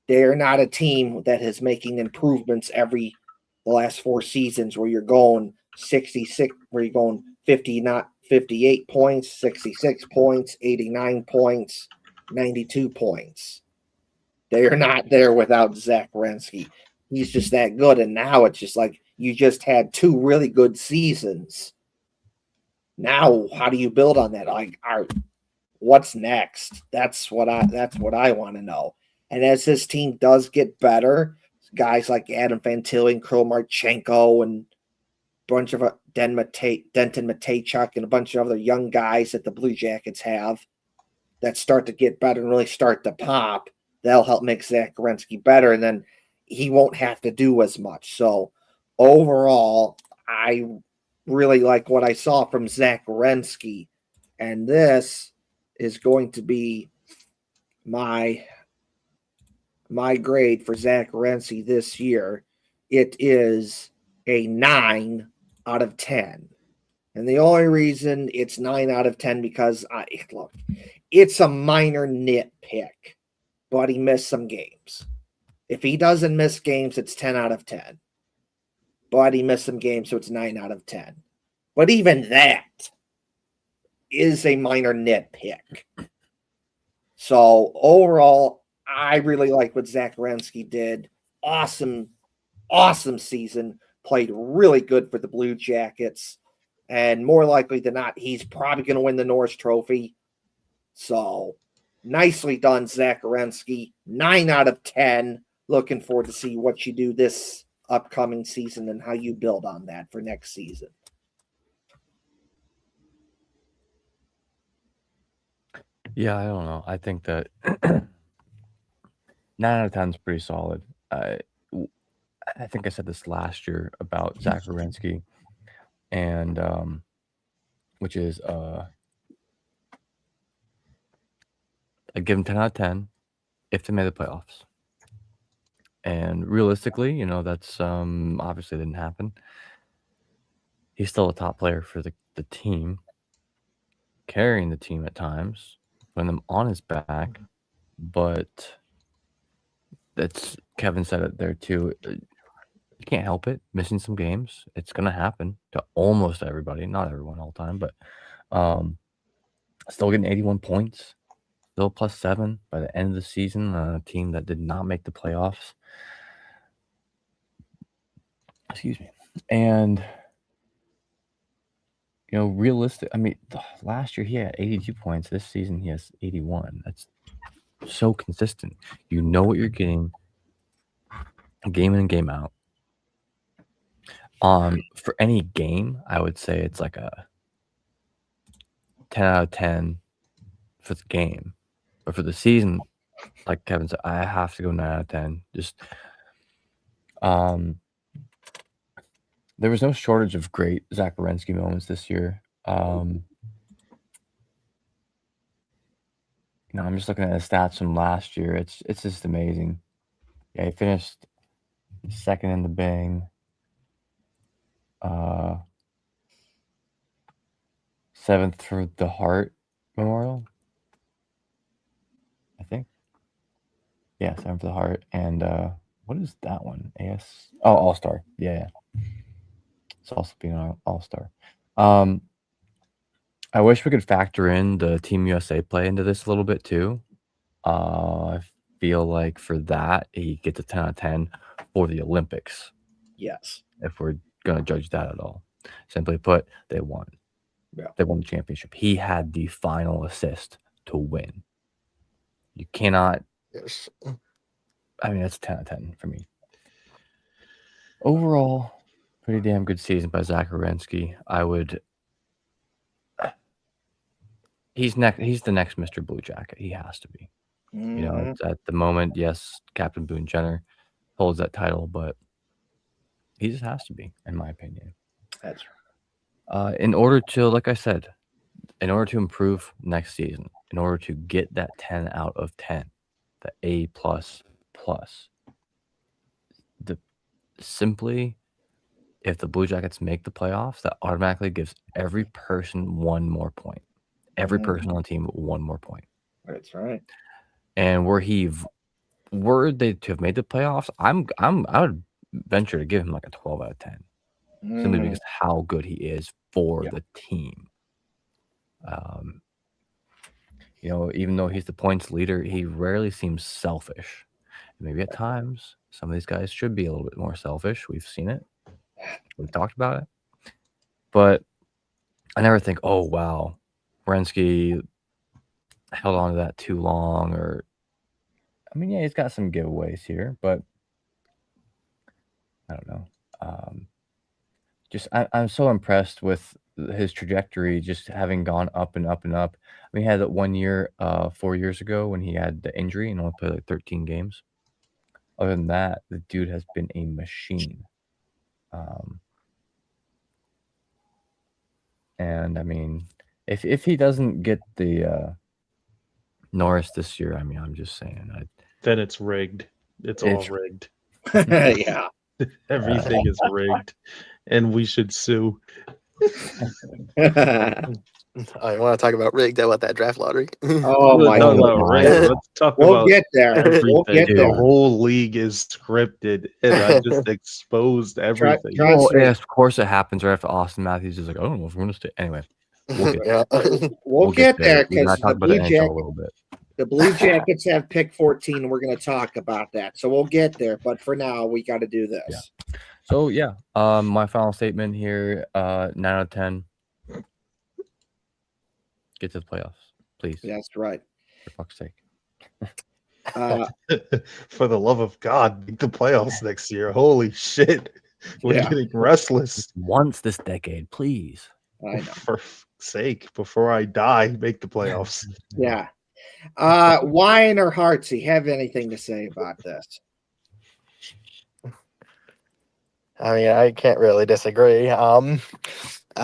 They're not a team that is making improvements the last 4 seasons where you're going 66, where you're going 50, not 58 points, 66 points, 89 points, 92 points. They are not there without Zach Werenski. He's just that good. And now it's just like you just had 2 really good seasons. Now, how do you build on that? Like, what's next? That's what I want to know. And as this team does get better, guys like Adam Fantilli and Kirill Marchenko and a bunch of Denton Matejchuk and a bunch of other young guys that the Blue Jackets have that start to get better and really start to pop, that'll help make Zach Werenski better. And then he won't have to do as much. So overall, I really like what I saw from Zach Werenski. And this is going to be my grade for Zach Werenski this year. It is a 9 out of 10. And the only reason it's 9 out of 10 because look, it's a minor nitpick, but he missed some games. If he doesn't miss games, it's 10 out of 10. But he missed some games, so it's 9 out of 10. But even that is a minor nitpick. So overall, I really like what Zach Werenski did. Awesome season. Played really good for the Blue Jackets. And more likely than not, he's probably going to win the Norris Trophy. So nicely done, Zach Werenski. 9 out of 10. Looking forward to see what you do this upcoming season and how you build on that for next season. Yeah, I don't know. I think that 9 out of 10 is pretty solid. I think I said this last year about Zach Werenski, and which is I give him 10 out of 10 if they made the playoffs. And realistically, that's obviously didn't happen. He's still a top player for the team, carrying the team at times, putting them on his back. But that's Kevin said it there too. You can't help it. Missing some games, it's gonna happen to almost everybody. Not everyone all the time, but still getting 81 points still +7 by the end of the season on a team that did not make the playoffs. Excuse me. And, realistic. I mean, last year he had 82 points. This season he has 81. That's so consistent. You know what you're getting game in and game out. For any game, I would say it's like a 10 out of 10 for the game. But for the season, like Kevin said, I have to go 9 out of 10. Just there was no shortage of great Zach Werenski moments this year. I'm just looking at his stats from last year. It's just amazing. Yeah, he finished second in the Bing. 7th for the Hart Memorial, I think. Yeah, 7th for the Hart. And what is that one? All-Star. Yeah. It's also being an All-Star. I wish we could factor in the Team USA play into this a little bit too. I feel like for that, he gets a 10 out of 10 for the Olympics. Yes. If we're going to judge that at all. Simply put, they won. Yeah. They won the championship. He had the final assist to win. You cannot. Yes. I mean, that's 10 out of 10 for me. Overall, pretty damn good season by Zach Werenski. He's the next Mr. Blue Jacket. He has to be. It's at the moment, yes, Captain Boone Jenner holds that title, but he just has to be, in my opinion. That's right. In order to, like I said, in order to improve next season, in order to get that 10 out of 10, the A++, simply, if the Blue Jackets make the playoffs, that automatically gives every person one more point. Every person on the team one more point. That's right. And were they to have made the playoffs, I would venture to give him like a 12 out of 10. Simply because how good he is for the team. Even though he's the points leader, he rarely seems selfish. Maybe at times, some of these guys should be a little bit more selfish. We've seen it. We've talked about it. But I never think, oh, wow, Werenski held on to that too long. He's got some giveaways here, but I don't know. I'm so impressed with his trajectory, just having gone up and up and up. He had that 1 year, 4 years ago when he had the injury and only played like 13 games. Other than that, the dude has been a machine. And if he doesn't get the Norris this year, I'm just saying. Then it's rigged. It's all rigged. Yeah. Everything is rigged, and we should sue. I want to talk about rigged. About that draft lottery. Oh my God! God. Let's talk We'll about get there. We'll get the there. whole league is scripted, and I just exposed everything. Well, yes, of course it happens right after Austin Matthews is like, I don't know if we're going to stay. Anyway, we'll get there. We'll get there We're because going to talk about the NHL a little bit. The Blue Jackets have pick 14. We're going to talk about that. So we'll get there. But for now, we got to do this. Yeah. So, my final statement here, 9 out of 10. Get to the playoffs, please. That's right. For fuck's sake. For the love of God, make the playoffs next year. Holy shit. We're getting restless. Once this decade, please. I know. For fuck's sake, before I die, make the playoffs. Yeah. Wine or Heartsy, have anything to say about this? I can't really disagree. I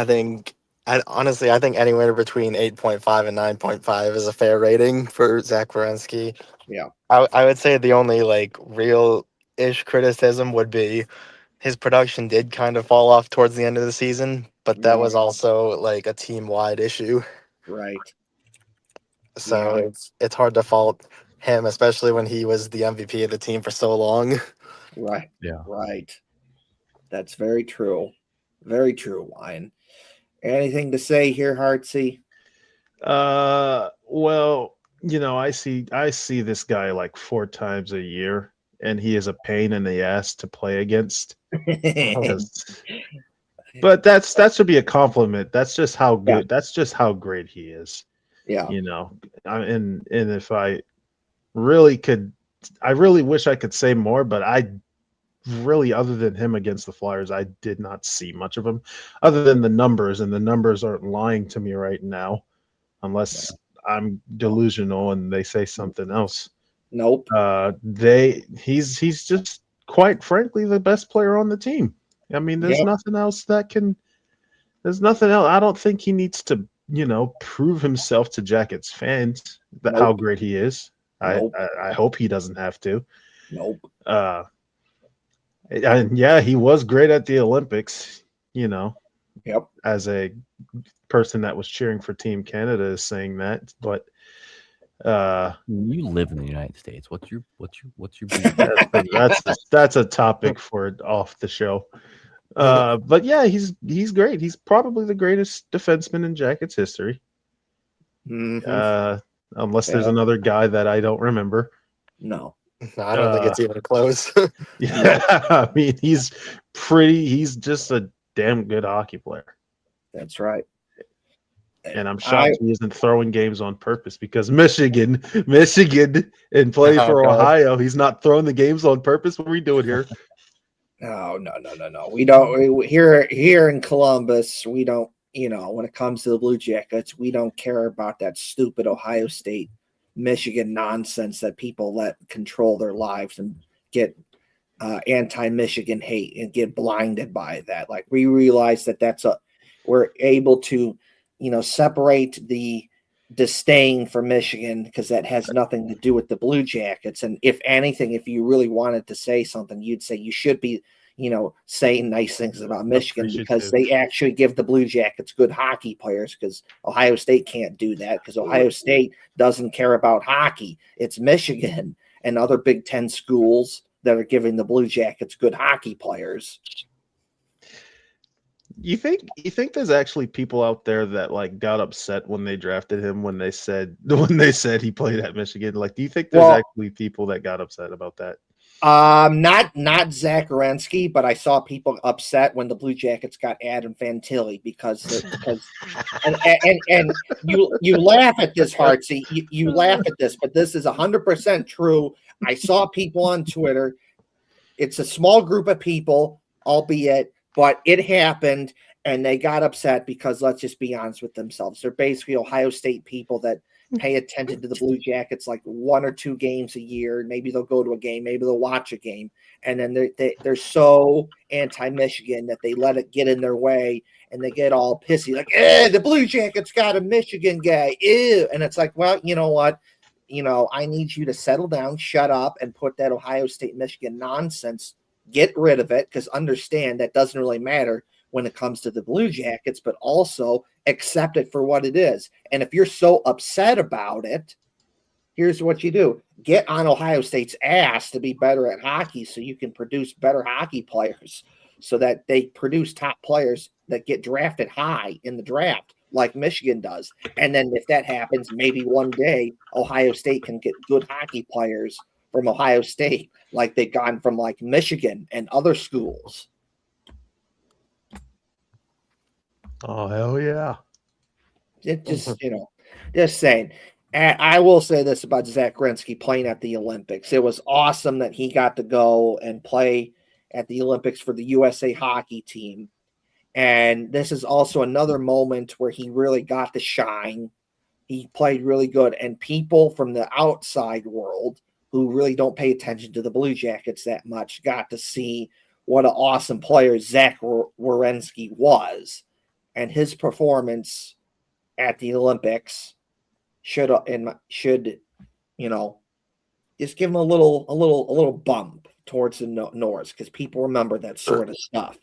think anywhere between 8.5 and 9.5 is a fair rating for Zach Werenski. Yeah. I would say the only real-ish criticism would be his production did kind of fall off towards the end of the season, but that was also a team-wide issue. Right. So it's hard to fault him, especially when he was the MVP of the team for so long. Right. Yeah. Right. That's very true. Very true, Wine. Anything to say here, Heartsy? Well, I see this guy like 4 times a year, and he is a pain in the ass to play against. 'Cause- but that should be a compliment. That's just how good. Yeah. That's just how great he is. Yeah. And if I really could, I really wish I could say more, but I really, other than him against the Flyers, I did not see much of him, other than the numbers, and the numbers aren't lying to me right now, unless I'm delusional and they say something else. Nope. He's just quite frankly the best player on the team. I mean, there's Yep. nothing else that can. There's nothing else. I don't think he needs to, prove himself to Jackets fans that how Nope. great he is. Nope. I hope he doesn't have to. Nope. And yeah, he was great at the Olympics. Yep. As a person that was cheering for Team Canada is saying that, but You live in the United States. What's your that's a topic for off the show. But yeah, he's great. He's probably the greatest defenseman in Jackets history. Mhm. Unless there's Yeah. another guy that I don't remember. No. I don't think it's even close. Yeah, I mean he's just a damn good hockey player. That's right. And I'm shocked he isn't throwing games on purpose because Michigan, and playing Oh, for God. Ohio, he's not throwing the games on purpose. What are we doing here? No. We don't here in Columbus. We don't. When it comes to the Blue Jackets, we don't care about that stupid Ohio State, Michigan nonsense that people let control their lives and get anti-Michigan hate and get blinded by that. Like we realize that we're able to, separate the disdain for Michigan because that has nothing to do with the Blue Jackets. And if anything, if you really wanted to say something, you'd say you should be, saying nice things about Michigan because they actually give the Blue Jackets good hockey players because Ohio State can't do that because Ohio State doesn't care about hockey. It's Michigan and other Big Ten schools that are giving the Blue Jackets good hockey players. You think there's actually people out there that like got upset when they drafted him when they said he played at Michigan? Like, do you think there's actually people that got upset about that? Not Zach Werensky, but I saw people upset when the Blue Jackets got Adam Fantilli because and you laugh at this, Hartsey. You laugh at this, but this is 100% true. I saw people on Twitter. It's a small group of people, albeit, but it happened, and they got upset because let's just be honest with themselves. They're basically Ohio State people that pay attention to the Blue Jackets like 1 or 2 games a year. Maybe they'll go to a game, maybe they'll watch a game, and then they're so anti-Michigan that they let it get in their way, and they get all pissy, like, the Blue Jackets got a Michigan guy, ew. And it's like, well, you know what? I need you to settle down, shut up, and put that Ohio State, Michigan nonsense, get rid of it, because understand that doesn't really matter when it comes to the Blue Jackets, but also accept it for what it is. And if you're so upset about it, here's what you do. Get on Ohio State's ass to be better at hockey so you can produce better hockey players so that they produce top players that get drafted high in the draft like Michigan does. And then if that happens, maybe one day Ohio State can get good hockey players from Ohio State like they've gotten from like Michigan and other schools. Oh, hell yeah. It just, just saying. And I will say this about Zach Werensky playing at the Olympics. It was awesome that he got to go and play at the Olympics for the USA hockey team. And this is also another moment where he really got to shine. He played really good. And people from the outside world who really don't pay attention to the Blue Jackets that much got to see what an awesome player Zach Werensky was. And his performance at the Olympics should just give him a little bump towards the Norris because people remember that sort of stuff.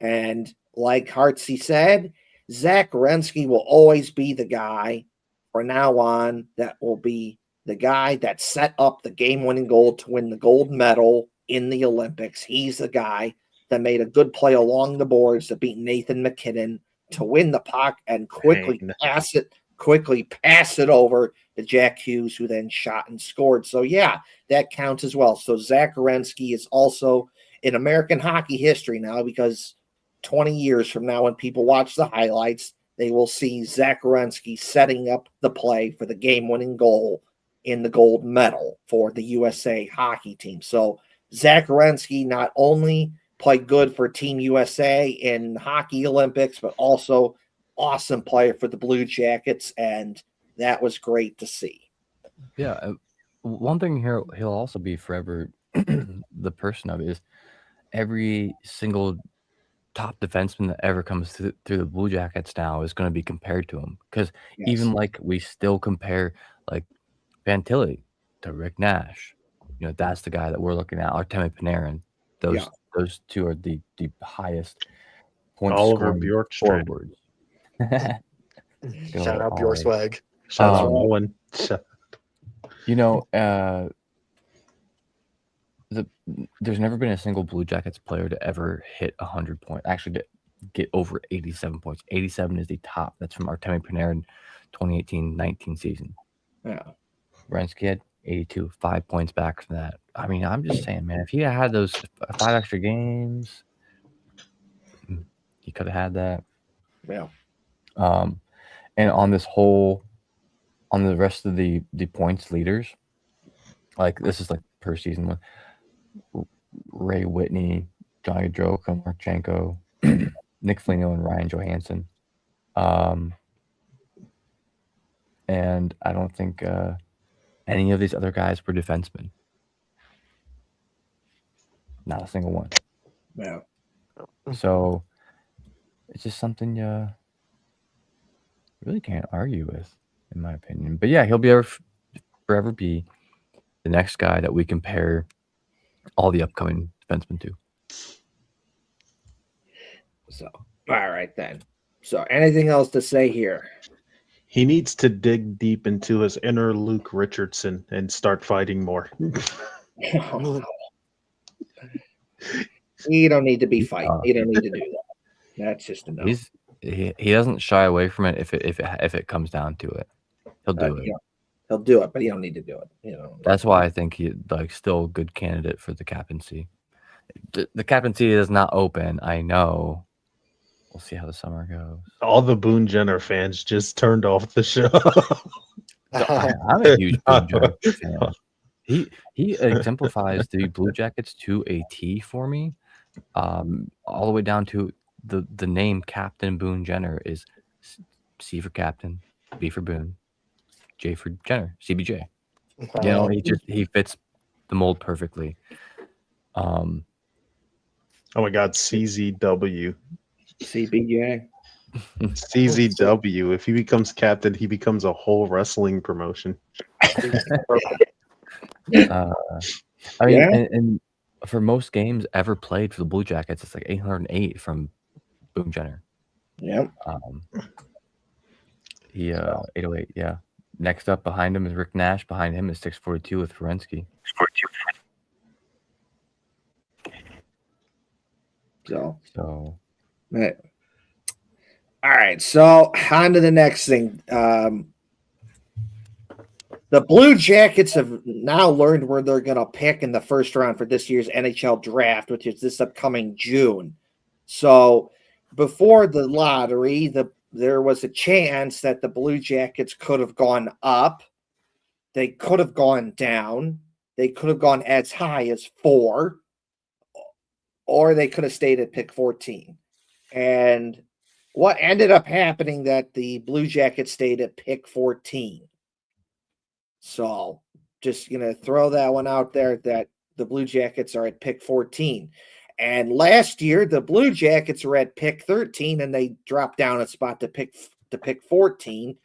And like Hartsey said, Zach Werensky will always be the guy from now on that will be the guy that set up the game-winning goal to win the gold medal in the Olympics. He's the guy that made a good play along the boards to beat Nathan McKinnon to win the puck and quickly pass it quickly passed it over to Jack Hughes, who then shot and scored. So, yeah, that counts as well. So, Zach Werenski is also in American hockey history now, because 20 years from now, when people watch the highlights, they will see Zach Werenski setting up the play for the game-winning goal in the gold medal for the USA hockey team. So, Zach Werenski not only played good for Team USA in Hockey Olympics, but also awesome player for the Blue Jackets, and that was great to see. Yeah, one thing here he'll also be forever the person of is every single top defenseman that ever comes through the Blue Jackets now is going to be compared to him, because even like we still compare like Fantilli to Rick Nash. You know, that's the guy that we're looking at. Artemi Panarin. Those two are the highest point Oliver scoring Bjorkstrand. forwards. Shout out Bjork swag. Shout out Owen. You know, there's never been a single Blue Jackets player to ever hit 100 points. Actually, get over 87 points. 87 is the top. That's from Artemi Panarin 2018-19 season. Yeah. Werenski had 82, 5 points back from that. I mean, I'm just saying, man, if he had those 5 extra games, he could have had that. Yeah. And on the rest of the points leaders, like this is like per season one. Ray Whitney, Johnny Gaudreau, Marchenko, Nick Foligno, and Ryan Johansson. And I don't think any of these other guys were defensemen. Not a single one. Yeah. So it's just something you really can't argue with, in my opinion. But yeah, he'll be forever be the next guy that we compare all the upcoming defensemen to. So, all right then. So, anything else to say here? He needs to dig deep into his inner Luke Richardson and start fighting more. You don't need to be fighting. You don't need to do that. That's just enough. He doesn't shy away from it if it comes down to it. He'll do it. Yeah, he'll do it, but you don't need to do it. You know. That's why I think he's like still a good candidate for the captaincy. The captaincy is not open. I know. We'll see how the summer goes. All the Boone Jenner fans just turned off the show. I'm a huge Boone Jenner fan. He exemplifies the Blue Jackets to a T for me. All the way down to the name Captain Boone Jenner is C for Captain, B for Boone, J for Jenner, CBJ. You know, he fits the mold perfectly. Oh my God, CZW. CBJ. CZW. If he becomes captain, he becomes a whole wrestling promotion. I mean, and for most games ever played for the Blue Jackets, it's like 808 from Boone Jenner. Yep. 808. Yeah. Next up behind him is Rick Nash. Behind him is 642 with Werenski. So. Right. All right. So on to the next thing. The Blue Jackets have now learned where they're going to pick in the first round for this year's NHL draft, which is this upcoming June. So before the lottery, there was a chance that the Blue Jackets could have gone up. They could have gone down. They could have gone as high as 4, or they could have stayed at pick 14. And what ended up happening that the Blue Jackets stayed at pick 14. So just going to throw that one out there that the Blue Jackets are at pick 14. And last year, the Blue Jackets were at pick 13, and they dropped down a spot to pick 14,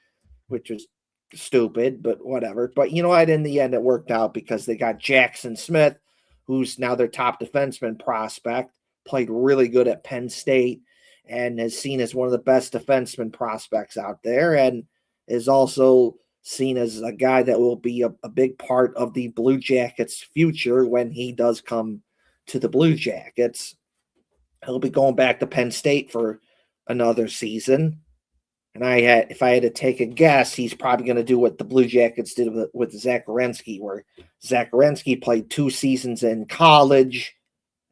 which was stupid, but whatever. But you know what? In the end, it worked out because they got Jackson Smith, who's now their top defenseman prospect, played really good at Penn State, and is seen as one of the best defenseman prospects out there, and is also seen as a guy that will be a big part of the Blue Jackets' future when he does come to the Blue Jackets. He'll be going back to Penn State for another season. And if I had to take a guess, he's probably going to do what the Blue Jackets did with Zach Werenensky, where Zach Werenensky played 2 seasons in college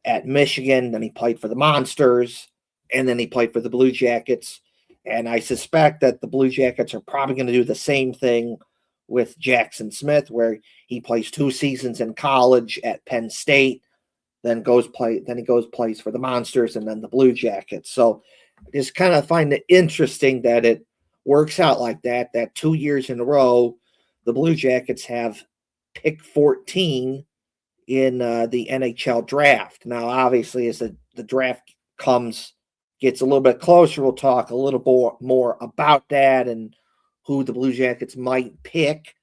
at Michigan, then he played for the Monsters, and then he played for the Blue Jackets. And I suspect that the Blue Jackets are probably going to do the same thing with Jackson Smith, where he plays 2 seasons in college at Penn State, then he goes plays for the Monsters and then the Blue Jackets. So I just kind of find it interesting that it works out like that 2 years in a row, the Blue Jackets have pick 14 in the NHL draft. Now, obviously, as the draft gets a little bit closer, we'll talk a little more about that and who the Blue Jackets might pick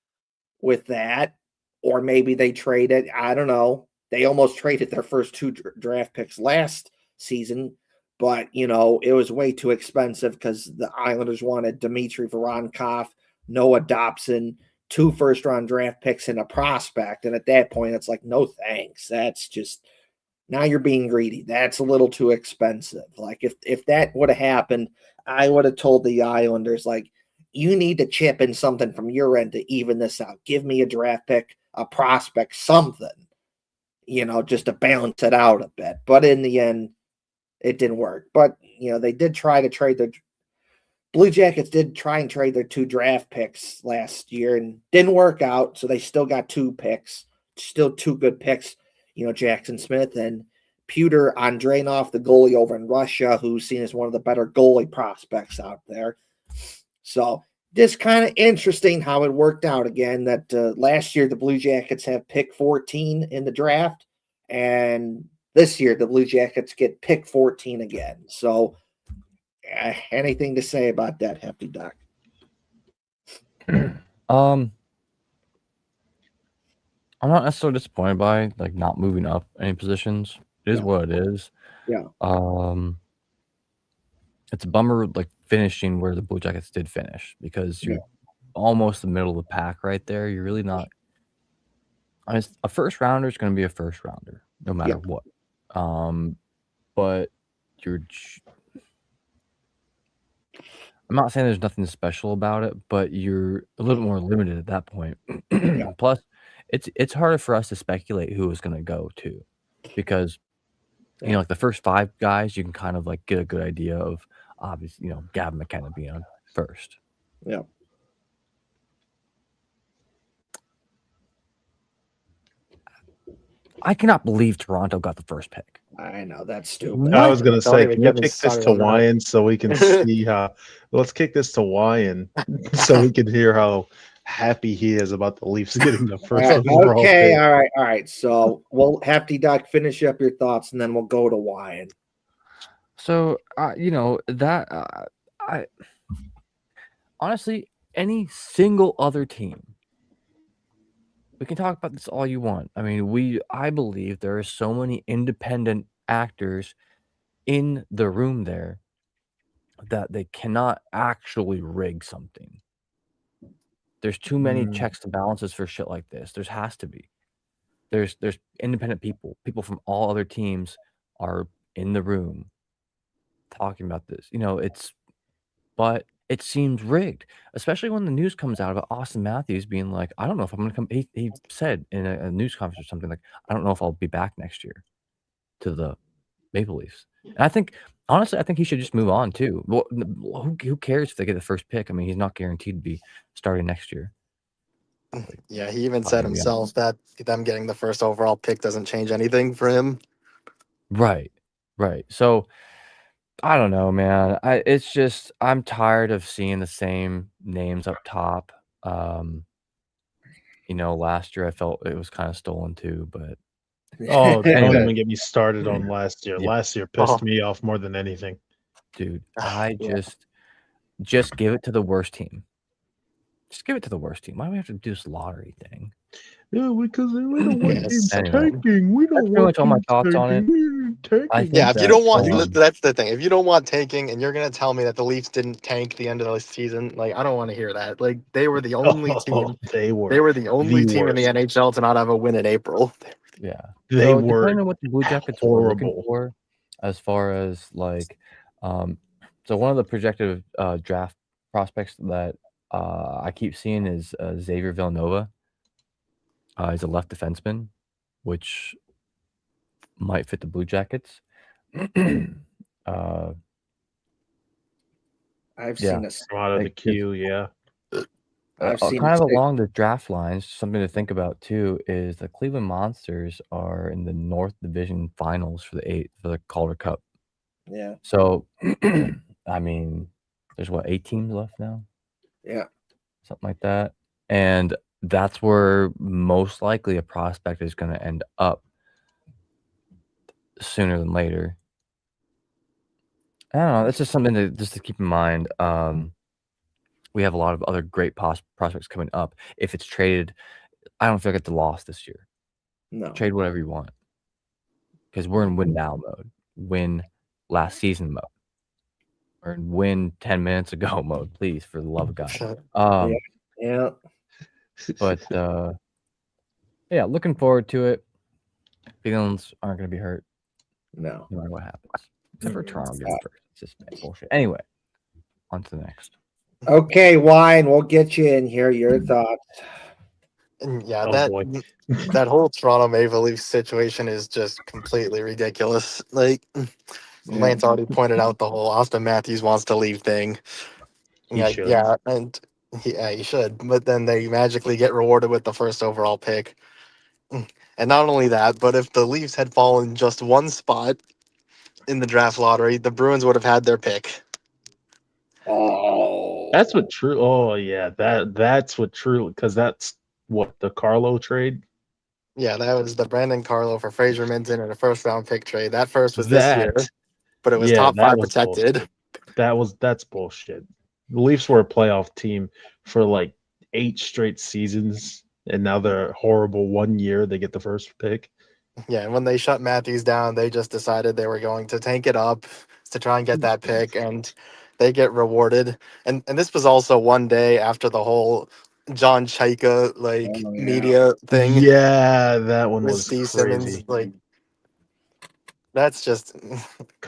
with that, or maybe they trade it. I don't know. They almost traded their first 2 draft picks last season, but, it was way too expensive because the Islanders wanted Dmitry Voronkov, Noah Dobson, 2 first-round draft picks, and a prospect. And at that point, it's like, no thanks. That's just, now you're being greedy. That's a little too expensive. Like, if that would have happened, I would have told the Islanders, like, you need to chip in something from your end to even this out. Give me a draft pick, a prospect, something, just to balance it out a bit. But in the end, it didn't work. But, they did try to trade the Blue Jackets did try and trade their 2 draft picks last year and didn't work out. So they still got 2 picks, still 2 good picks, Jackson Smith and Pyotr Andreanov, the goalie over in Russia, who's seen as one of the better goalie prospects out there. So just kind of interesting how it worked out again that last year the Blue Jackets have pick 14 in the draft, and this year the Blue Jackets get pick 14 again. So anything to say about that, Hefty Doc? I'm not necessarily disappointed by not moving up any positions. It is what it is. Yeah. It's a bummer finishing where the Blue Jackets did finish because you're almost the middle of the pack right there. You're really not. I mean, a first rounder is going to be a first rounder no matter what. But I'm not saying there's nothing special about it, but you're a little bit more limited at that point. Plus, it's harder for us to speculate who is going to go too, because the first 5 guys you can kind of get a good idea of. Obviously, Gavin McKenna being on first. Yeah. I cannot believe Toronto got the first pick. I know, that's stupid. I was going to say, can you kick this to Wyan so we can see how? Let's kick this to Wyan so we can hear how happy he is about the Leafs getting the first overall pick. All right. So we'll Hefty Doc finish up your thoughts, and then we'll go to Wyan. So I honestly, any single other team. We can talk about this all you want. I mean, I believe there are so many independent actors in the room there that they cannot actually rig something. There's too many checks and balances for shit like this. There has to be. There's independent people. People from all other teams are in the room talking about this. But it seems rigged, especially when the news comes out about Austin Matthews being like, I don't know if I'm going to come. He said in a news conference or something like, I don't know if I'll be back next year to the Maple Leafs. And honestly, I think he should just move on too. Well, who cares if they get the first pick? I mean, he's not guaranteed to be starting next year. Yeah, he even said himself that them getting the first overall pick doesn't change anything for him. Right. So I don't know, man. It's just I'm tired of seeing the same names up top. Last year I felt it was kind of stolen too, but don't even get me started on last year. Last year pissed me off more than anything. Dude, I just give it to the worst team. Just give it to the worst team. Why do we have to do this lottery thing? Yeah, because we don't want teams tanking. We don't want all my thoughts on it. Yeah, if you don't want, that's the thing. If you don't want tanking, and you're gonna tell me that the Leafs didn't tank the end of the season, I don't want to hear that. They were the only team. They were the only team in the NHL to not have a win in April. Yeah, they were depending on what the Blue Jackets were looking for, as far as so one of the projected draft prospects that I keep seeing is Xavier Villanova. He's a left defenseman, which might fit the Blue Jackets. I've Yeah. seen a Come out of the Like, queue, yeah. I've seen kind of a stick- along the draft lines, something to think about too is the Cleveland Monsters are in the North Division Finals for the Calder Cup. Yeah, So, I mean, there's 8 teams left now, yeah. something like that, and that's where most likely a prospect is going to end up sooner than later. I don't know. That's just something to keep in mind. We have a lot of other great prospects coming up. If it's traded, I don't feel like it's a loss this year. No. Trade whatever you want because we're in win now mode, win last season mode, or in win 10 minutes ago mode. Please, for the love of God. Yeah. But yeah, looking forward to it. Feelings aren't going to be hurt No. no matter what happens, except for Toronto getting first. It's just bullshit. Anyway, on to the next. Okay, Wine, we'll get you in here. Your thoughts. And yeah, Oh, boy. that whole Toronto Maple Leafs situation is just completely ridiculous. Like Lance already pointed out, the whole Austin Matthews wants to leave thing. He should. Yeah, and he should. But then they magically get rewarded with the first overall pick. And not only that, but if the Leafs had fallen just one spot in the draft lottery, the Bruins would have had their pick. Oh, That's what true. Oh yeah, that's what true, because that's what the Carlo trade. Yeah, that was the Brandon Carlo for Fraser Minton and a first round pick trade. That first was this year, but it was top 5 was protected. bullshit. That's bullshit. The Leafs were a playoff team for like 8 straight seasons, and now they're horrible 1 year. They get the first pick. Yeah, and when they shut Matthews down, they just decided they were going to tank it up to try and get that pick, and they get rewarded. And this was also one day after the whole John Chaika media thing. Yeah, that one with was Steve crazy. Simmons. That's just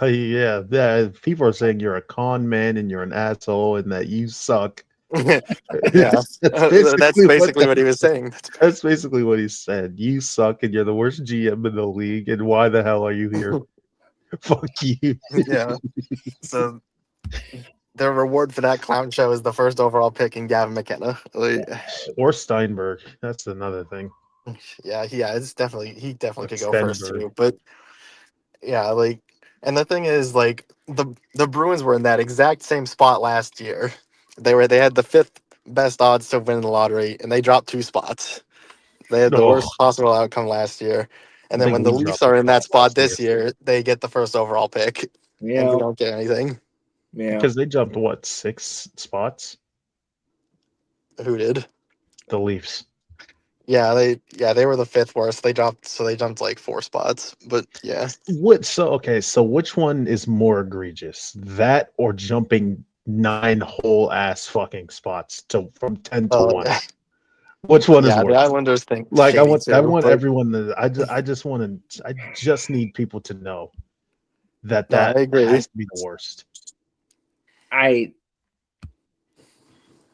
Yeah, people are saying you're a con man and you're an asshole and that you suck. yeah. That's That's basically what he was saying. That's basically what he said. You suck and you're the worst GM in the league, and why the hell are you here? Fuck you. Yeah. So their reward for that clown show is the first overall pick in Gavin McKenna. Or Steinberg. That's another thing. Yeah, it's definitely he definitely could go Stenberg. first too. But yeah, and the thing is, the Bruins were in that exact same spot last year. They had the 5th best odds to win the lottery, and they dropped 2 spots. They had the worst possible outcome last year. And then think when the we Leafs dropped are a in that spot spot this year, they get the first overall pick, and we yeah, don't get anything. yeah. Because they jumped, what, 6 spots? Who did? The Leafs. Yeah, they were the 5th worst. They jumped like 4 spots. But yeah. So which one is more egregious? That or jumping 9 whole ass fucking spots from 10 to 1? Yeah. Which one is Yeah, worse? the Islanders think Like I want but everyone to I just need people to know that I agree. has to be the worst.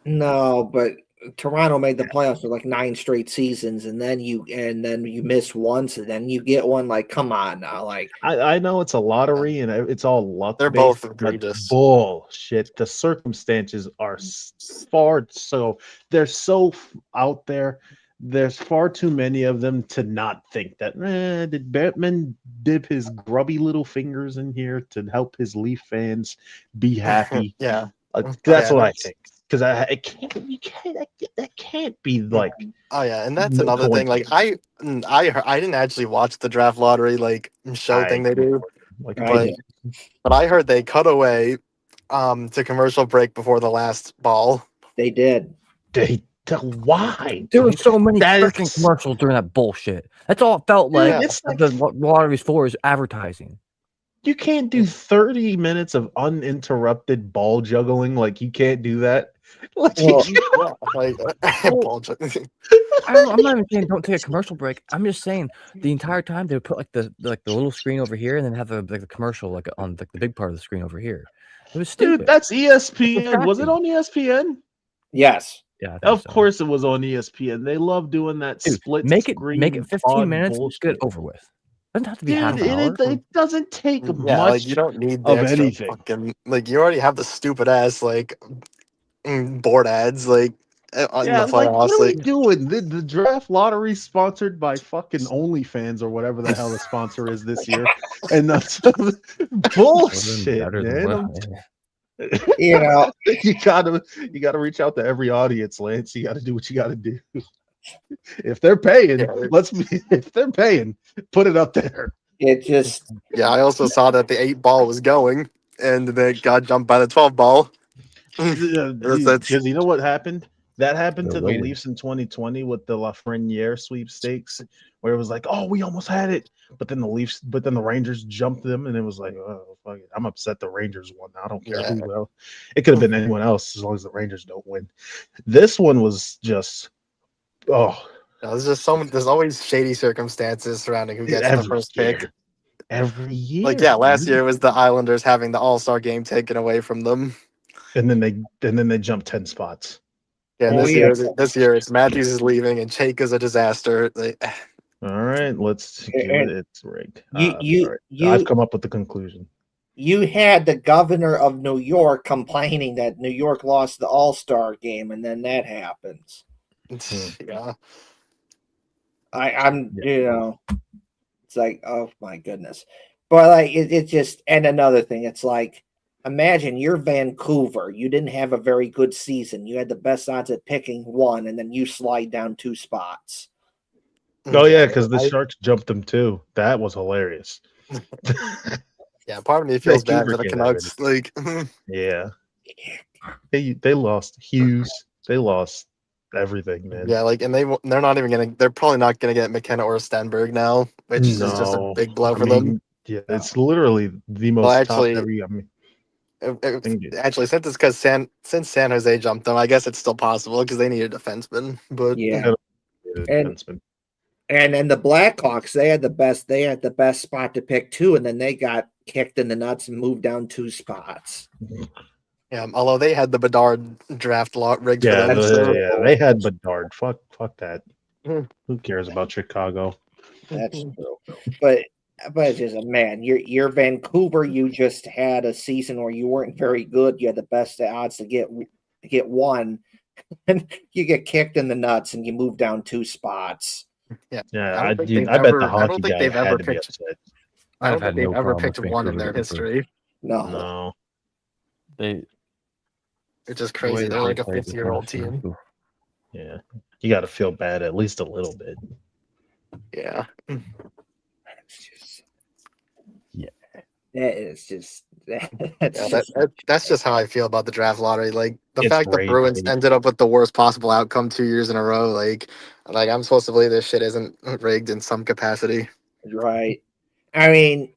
No, but Toronto made the playoffs for like 9 straight seasons, and then you miss once, and then you get one. Like, come on now, like I know it's a lottery and it's all luck. They're both egregious. Bullshit. The circumstances are they're so out there. There's far too many of them to not think that. Did Batman dip his grubby little fingers in here to help his Leaf fans be happy? Yeah, that's what I think. Because that can't be like. Oh yeah, and that's another thing. Like I didn't actually watch the draft lottery show thing they do, but I heard they cut away to commercial break before the last ball. They did. Why? There were so many freaking commercials during that bullshit. That's all it felt like. Yeah. It's like the lottery's for is advertising. You can't do 30 minutes of uninterrupted ball juggling. Like you can't do that. Ball juggling. I'm not even saying don't take a commercial break. I'm just saying the entire time they would put the little screen over here and then have the commercial on the big part of the screen over here. It was stupid. Dude, that's ESPN. Was it Distracting. on ESPN? Yes. Yeah, I think Of so. course it was on ESPN. They love doing that Dude, split make it screen 15 pod minutes and just get it bullshit. over with. Doesn't have to be Dude, half an hour. it doesn't take Yeah, like you much don't need the of extra anything. fucking like you already have the stupid ass like board ads like in Yeah, the like what playoffs. are we Like doing? The draft lottery sponsored by fucking OnlyFans or whatever the hell the sponsor is this year, and that's bullshit, Better than man. what- You know, You gotta reach out to every audience, Lance. You gotta do what you gotta do. If they're paying, Yeah. if they're paying, put it up there. it just yeah, I also saw that the 8 ball was going and they got jumped by the 12 ball. Because you know what happened? That happened They're to waiting. the Leafs in 2020 with the Lafreniere sweepstakes, where it was like, "Oh, we almost had it," but then the Rangers jumped them, and it was like, "Oh, fuck it. I'm upset the Rangers won. I don't care Yeah. who will. It could have been anyone else as long as the Rangers don't win." This one was just, oh, There's just there's always shady circumstances surrounding who gets the every first year, pick. every year. Like yeah, last dude. year was the Islanders having the All-Star game taken away from them. and then they jumped 10 spots. Yeah, and Oh, this yeah. year it's Matthews is leaving and Chake is a disaster. All right, let's give And it's rigged. you All right. you I've come up with the conclusion. you had the governor of New York complaining that New York lost the All-Star game, and then that happens. Yeah. I'm Yeah. you know, it's like, oh my goodness. But like it just, and another thing, it's like, imagine you're Vancouver. You didn't have a very good season. You had the best odds at picking one, and then you slide down 2 spots. Oh yeah, because the I- Sharks jumped them too. That was hilarious. yeah, part of me feels bad Vancouver for the can't have Canucks. Like Yeah, they lost Hughes. They lost everything, man. yeah, like and they're not even gonna they're probably not gonna get McKenna or Stenberg now, which is just a No, big blow I for them. mean, yeah, it's literally the most actually- top heavy. I mean, Actually, since it's because since San Jose jumped them, I guess it's still possible because they need a defenseman. But Yeah. And- defenseman. And then the Blackhawks, they had the best spot to pick 2, and then they got kicked in the nuts and moved down 2 spots. yeah, although they had the Bedard draft lot rigged Yeah, for them. So they had Bedard. Fuck that. Mhm. Who cares about Chicago? That's true. But it's just, man, you're Vancouver. You just had a season where you weren't very good. You had the best odds to get one, and you get kicked in the nuts, and you move down 2 spots. Yeah, I don't think I bet the I hockey don't think guy they've had ever to be picked. upset. I don't I've had think they've no ever problem with picked one in Vancouver their ever. history. No. No, They It's just crazy. They're like a played the 50-year-old Canucks, team. yeah, you got to feel bad at least a little bit. Yeah. It's just, Yeah. that is just Yeah, that's that's just how I feel about the draft lottery. Like the It's fact the rigged, Bruins dude. ended up with the worst possible outcome 2 years in a row. Like I'm supposed to believe this shit isn't rigged in some capacity. right. I mean,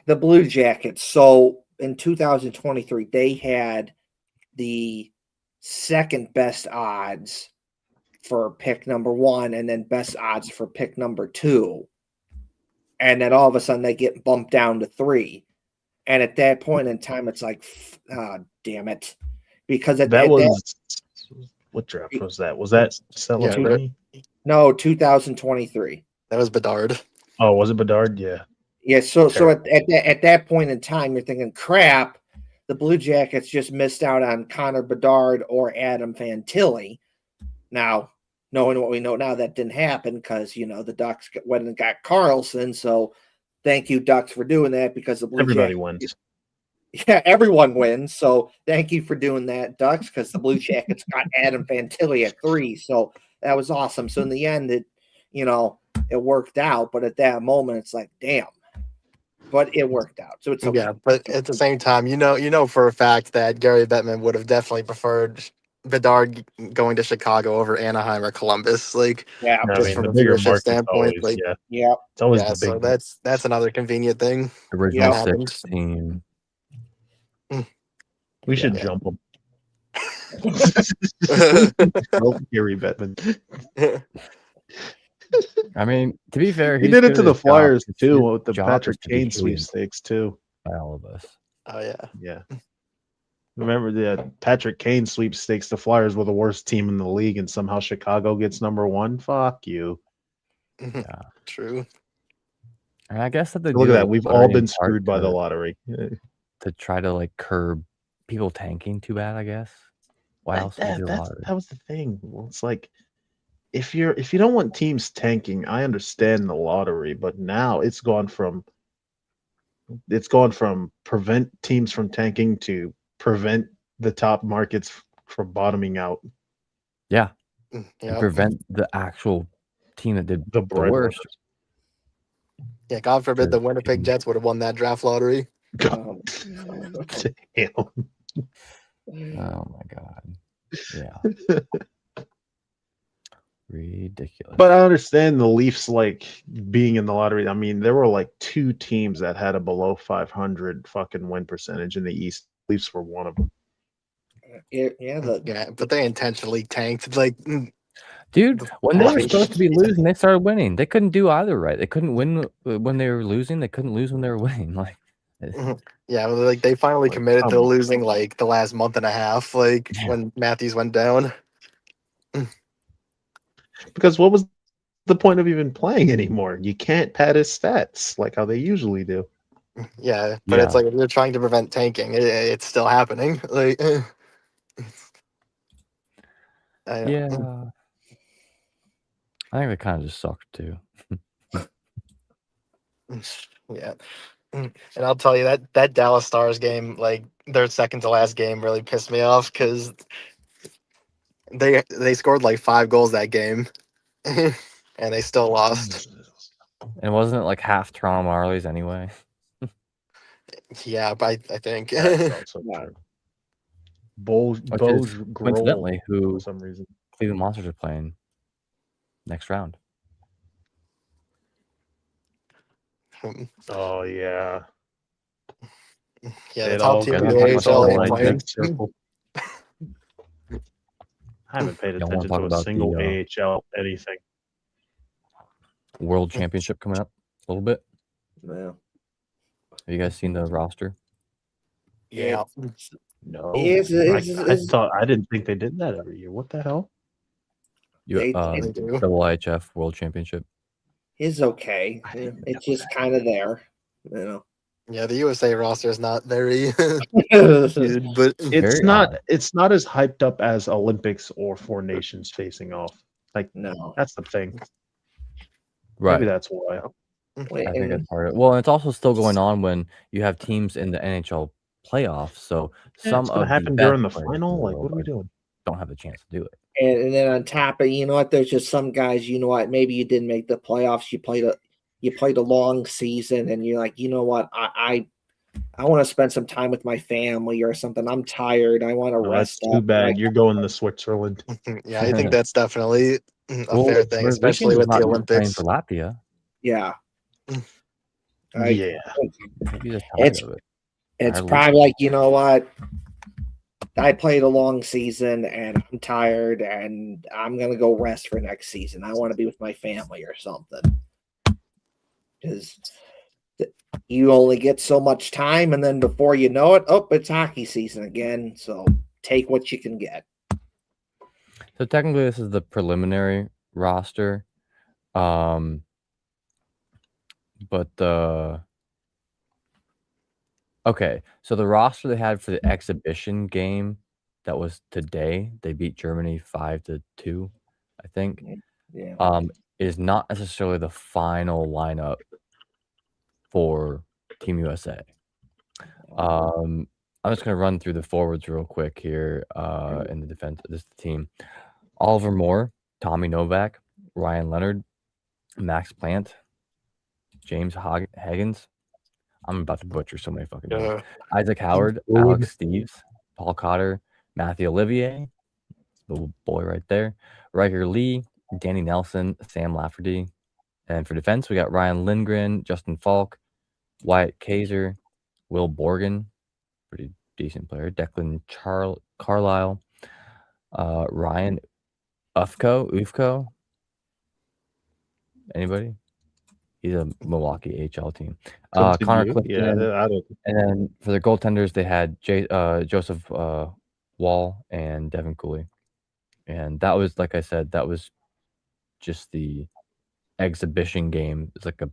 the Blue Jackets. So in 2023, they had the second best odds for pick number 1, and then best odds for pick number 2. And then all of a sudden they get bumped down to 3. And at that point in time, it's like, damn it. Because That was what draft was that? Was that Celestini? no, 2023. That was Bedard. Oh, was it Bedard? Yeah. Yeah, so at that point in time, you're thinking, crap, the Blue Jackets just missed out on Connor Bedard or Adam Fantilli. Now, knowing what we know now, that didn't happen because, the Ducks went and got Carlson. So thank you, Ducks, for doing that, because the Blue Everybody Jackets, wins. yeah, everyone wins. So thank you for doing that, Ducks, because the Blue Jackets got Adam Fantilli at 3. So that was awesome. So in the end, it worked out. But at that moment, it's like, damn. But it worked out. So it's okay. Yeah, but at the same time, you know for a fact that Gary Bettman would have definitely preferred Bedard going to Chicago over Anaheim or Columbus. Like Yeah. I just mean, from the a bigger viewership market, standpoint, always, like Yeah. it's always yeah, the so big. that's another convenient thing. original Yeah. 6 team. We should Yeah. jump him. Gary Bettman. I mean, to be fair, He he's did it good to at the his job. Flyers His too with the job Patrick is to be Kane hated sweepstakes too. by all of us. Oh yeah. Yeah. Remember the Patrick Kane sweepstakes? The Flyers were the worst team in the league, and somehow Chicago gets number one. Fuck you. Yeah. True. And I guess that they Look do at that. the We've all lottery in been part screwed by the lottery. to try to like curb people tanking too bad, I guess. Why else would you do the lottery? That was the thing. Well, it's like if you don't want teams tanking, I understand the lottery, but now it's gone from prevent teams from tanking to prevent the top markets from bottoming out. Yeah. Yeah. And prevent the actual team that did The the worst. Yeah. God forbid the Winnipeg Jets would have won that draft lottery. Um, Damn. Oh my god. Yeah. Ridiculous. But I understand the Leafs like being in the lottery. I mean, there were like 2 teams that had a below 500 fucking win percentage in the East. Leafs were one of them. Yeah, but they intentionally tanked. Like, dude, when they were Why? supposed to be losing, they started winning. They couldn't do either right. They couldn't win when they were losing. They couldn't lose when they were winning. Like, yeah, like they finally Like, committed to come on. losing like the last month and a half. Like when Matthews went down. Because what was the point of even playing anymore? You can't pad his stats like how they usually do. Yeah, but it's Yeah. like if you're trying to prevent tanking, it's still happening. Like, yeah. I think they kind of just sucked too. yeah. And I'll tell you that Dallas Stars game, like their second to last game, really pissed me off because they scored like 5 goals that game, and they still lost. And wasn't it like half Toronto Marlies anyway? Yeah, but I think. That's also true. Which is coincidentally who for some reason. Cleveland Monsters are playing next round. Oh yeah. Yeah, the It top all team in goes the back to AHL the ain't like playing. circle. I haven't paid Y'all wanna attention talk to a about single the, AHL anything. World Championship coming up a little bit. yeah. Have you guys seen the roster? Yeah. No, I I didn't think they did that every year. What the hell? They do. Double IHF World Championship. is okay. It's just kind of there, you know. Yeah, the USA roster is not very Yeah, good, but Very odd. It's not as hyped up as Olympics or 4 nations facing off. Like no. that's the thing. Right. Maybe that's why. I think that's part of it. Well, and it's also still going on when you have teams in the NHL playoffs. So some It's gonna of the happen best during the players in final. the Like, world what are we doing? don't have the chance to do it. And then on top of, you know what, there's just some guys, you know what, maybe you didn't make the playoffs. You played a long season, and you're like, you know what, I want to spend some time with my family or something. I'm tired. I want to rest That's too up. bad. Like, You're going to Switzerland. yeah, I think that's definitely a fair thing, Weekend especially is with not the even playing Olympics. for Latvia. yeah. Yeah. Maybe just tired of it. It's Tired of probably like, you know what, I played a long season and I'm tired and I'm going to go rest for next season. I want to be with my family or something. Because you only get so much time, and then before you know it, it's hockey season again. So take what you can get. So technically, this is the preliminary roster. Okay, so the roster they had for the exhibition game that was today, they beat Germany 5-2, I think. Yeah. Is not necessarily the final lineup for Team USA. I'm just gonna run through the forwards real quick here. In the defense, this team: Oliver Moore, Tommy Novak, Ryan Leonard, Max Plant, James Higgins. I'm about to butcher so many fucking names. Isaac Howard, Alex Steves, Paul Cotter, Matthew Olivier, little boy right there, Riker Lee, Danny Nelson, Sam Lafferty. And for defense, we got Ryan Lindgren, Justin Falk, Wyatt Kaiser, Will Borgen, pretty decent player, Declan Carlisle, Ryan Ufko. Anybody? He's a Milwaukee AHL team. So did Connor you? Clifton, Yeah, I don't. and then for their goaltenders, they had Joseph Wall and Devin Cooley. And that was, like I said, that was just the exhibition game. It's like a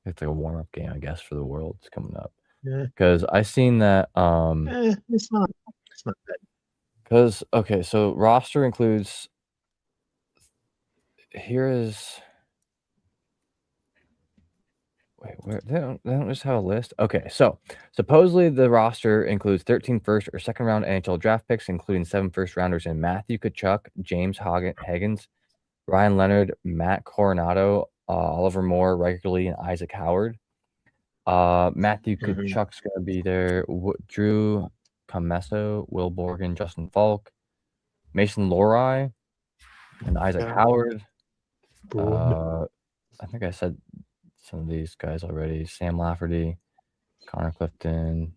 it's like a warm-up game, I guess, for the Worlds coming up. Yeah, Because I seen that it's not bad. because okay, so roster includes here is wait, where they don't just have a list? Okay, so supposedly the roster includes 13 first or second round NHL draft picks, including 7 first rounders in Matthew Tkachuk, James Higgins, Ryan Leonard, Matt Coronado, Oliver Moore, Riker Lee, and Isaac Howard. Matthew Tkachuk's gonna be there. Drew Commesso, Will Borgen, Justin Falk, Mason Lohrei, and Isaac Howard. I think I said some of these guys already. Sam Lafferty, Connor Clifton,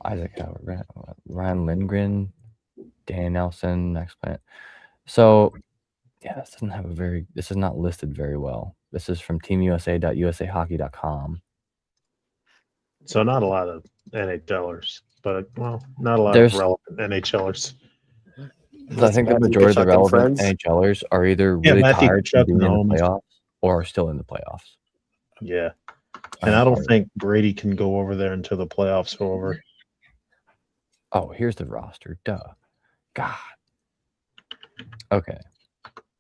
Isaac Howard, Ryan Lindgren, Dan Nelson, Max Plant. So yeah, this is not listed very well. This is from teamusa.usahockey.com. So not a lot of NHLers, but not a lot There's- of relevant NHLers. I think the majority of the relevant NHLers are either really Matthew tired from Tkachuk, being in the Mahomes. playoffs or are still in the playoffs. Yeah, and I don't think Brady can go over there until the playoffs are over. Oh, here's the roster. Duh. God. Okay.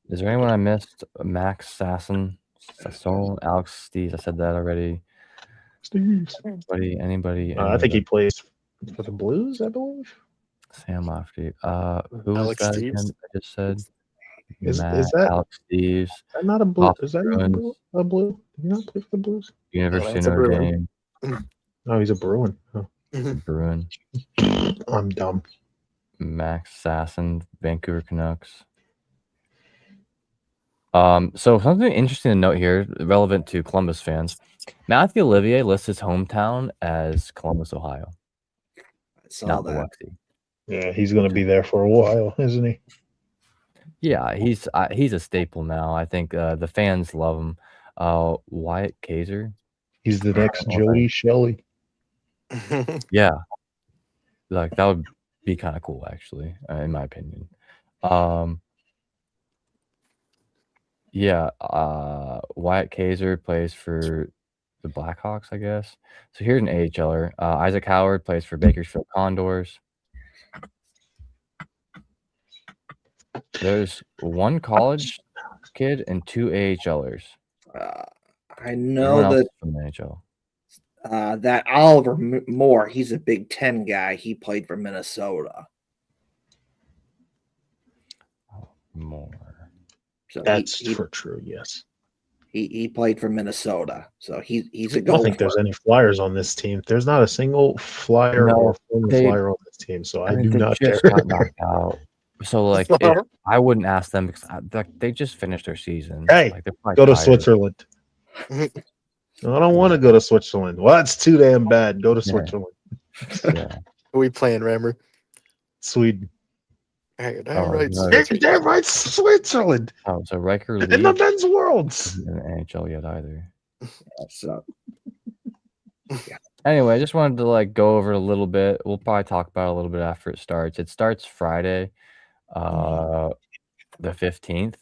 Is there anyone I missed? Max Sasson, Alex Steves. I said that already. Anybody? I think he plays for the Blues, I believe. Sam Lafferty. Who was Alex that Steves? again? I just said. Is that Alex Steves? Is that not a Blue? Hoff Is that Bruins. not a Blue? Did he not play for the Blues? University that's of a Notre Bruin. Dame. Oh, he's a Bruin. Oh, Bruin. I'm dumb. Max Sasson, Vancouver Canucks. So something interesting to note here, relevant to Columbus fans. Matthew Olivier lists his hometown as Columbus, Ohio. I saw Not that. Biloxi. Yeah, he's going to be there for a while, isn't he? Yeah, he's a staple now. I think the fans love him. Wyatt Kaiser. He's the next Jody Shelley. Yeah, like that would be kind of cool, actually, in my opinion. Yeah, Wyatt Kaiser plays for the Blackhawks, I guess. So here's an AHLer. Isaac Howard plays for Bakersfield Condors. There's one college kid and 2 AHLers. I know that from the NHL. That Oliver Moore, he's a Big Ten guy. He played for Minnesota. Moore. So That's for true, yes. He played for Minnesota. So he's a I don't think there's any Flyers on this team. There's not a single Flyer or former Flyer on this team, so I do not care. Got knocked out. So, like, I wouldn't ask them because they just finished their season. Hey, like, go to Switzerland. I don't want to go to Switzerland. Well, that's too damn bad. Go to Switzerland. Yeah. Who are we playing, Rammer? Sweden. Hey, damn right. no. Damn right, Switzerland. Oh, so Riker Lee In the men's worlds. isn't in the NHL yet either. So Anyway, I just wanted to like go over it a little bit. We'll probably talk about it a little bit after it starts. It starts Friday, the 15th.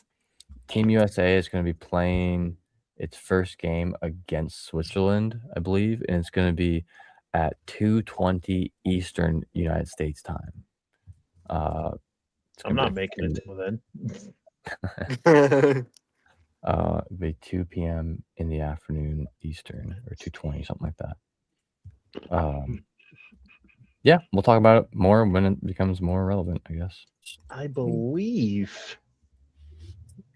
Team USA is going to be playing its first game against Switzerland, I believe, and it's going to be at 2:20 Eastern United States time. I'm not making it till then. It'll be 2 p.m. in the afternoon Eastern, or 2:20, something like that. Yeah, we'll talk about it more when it becomes more relevant, I guess. I believe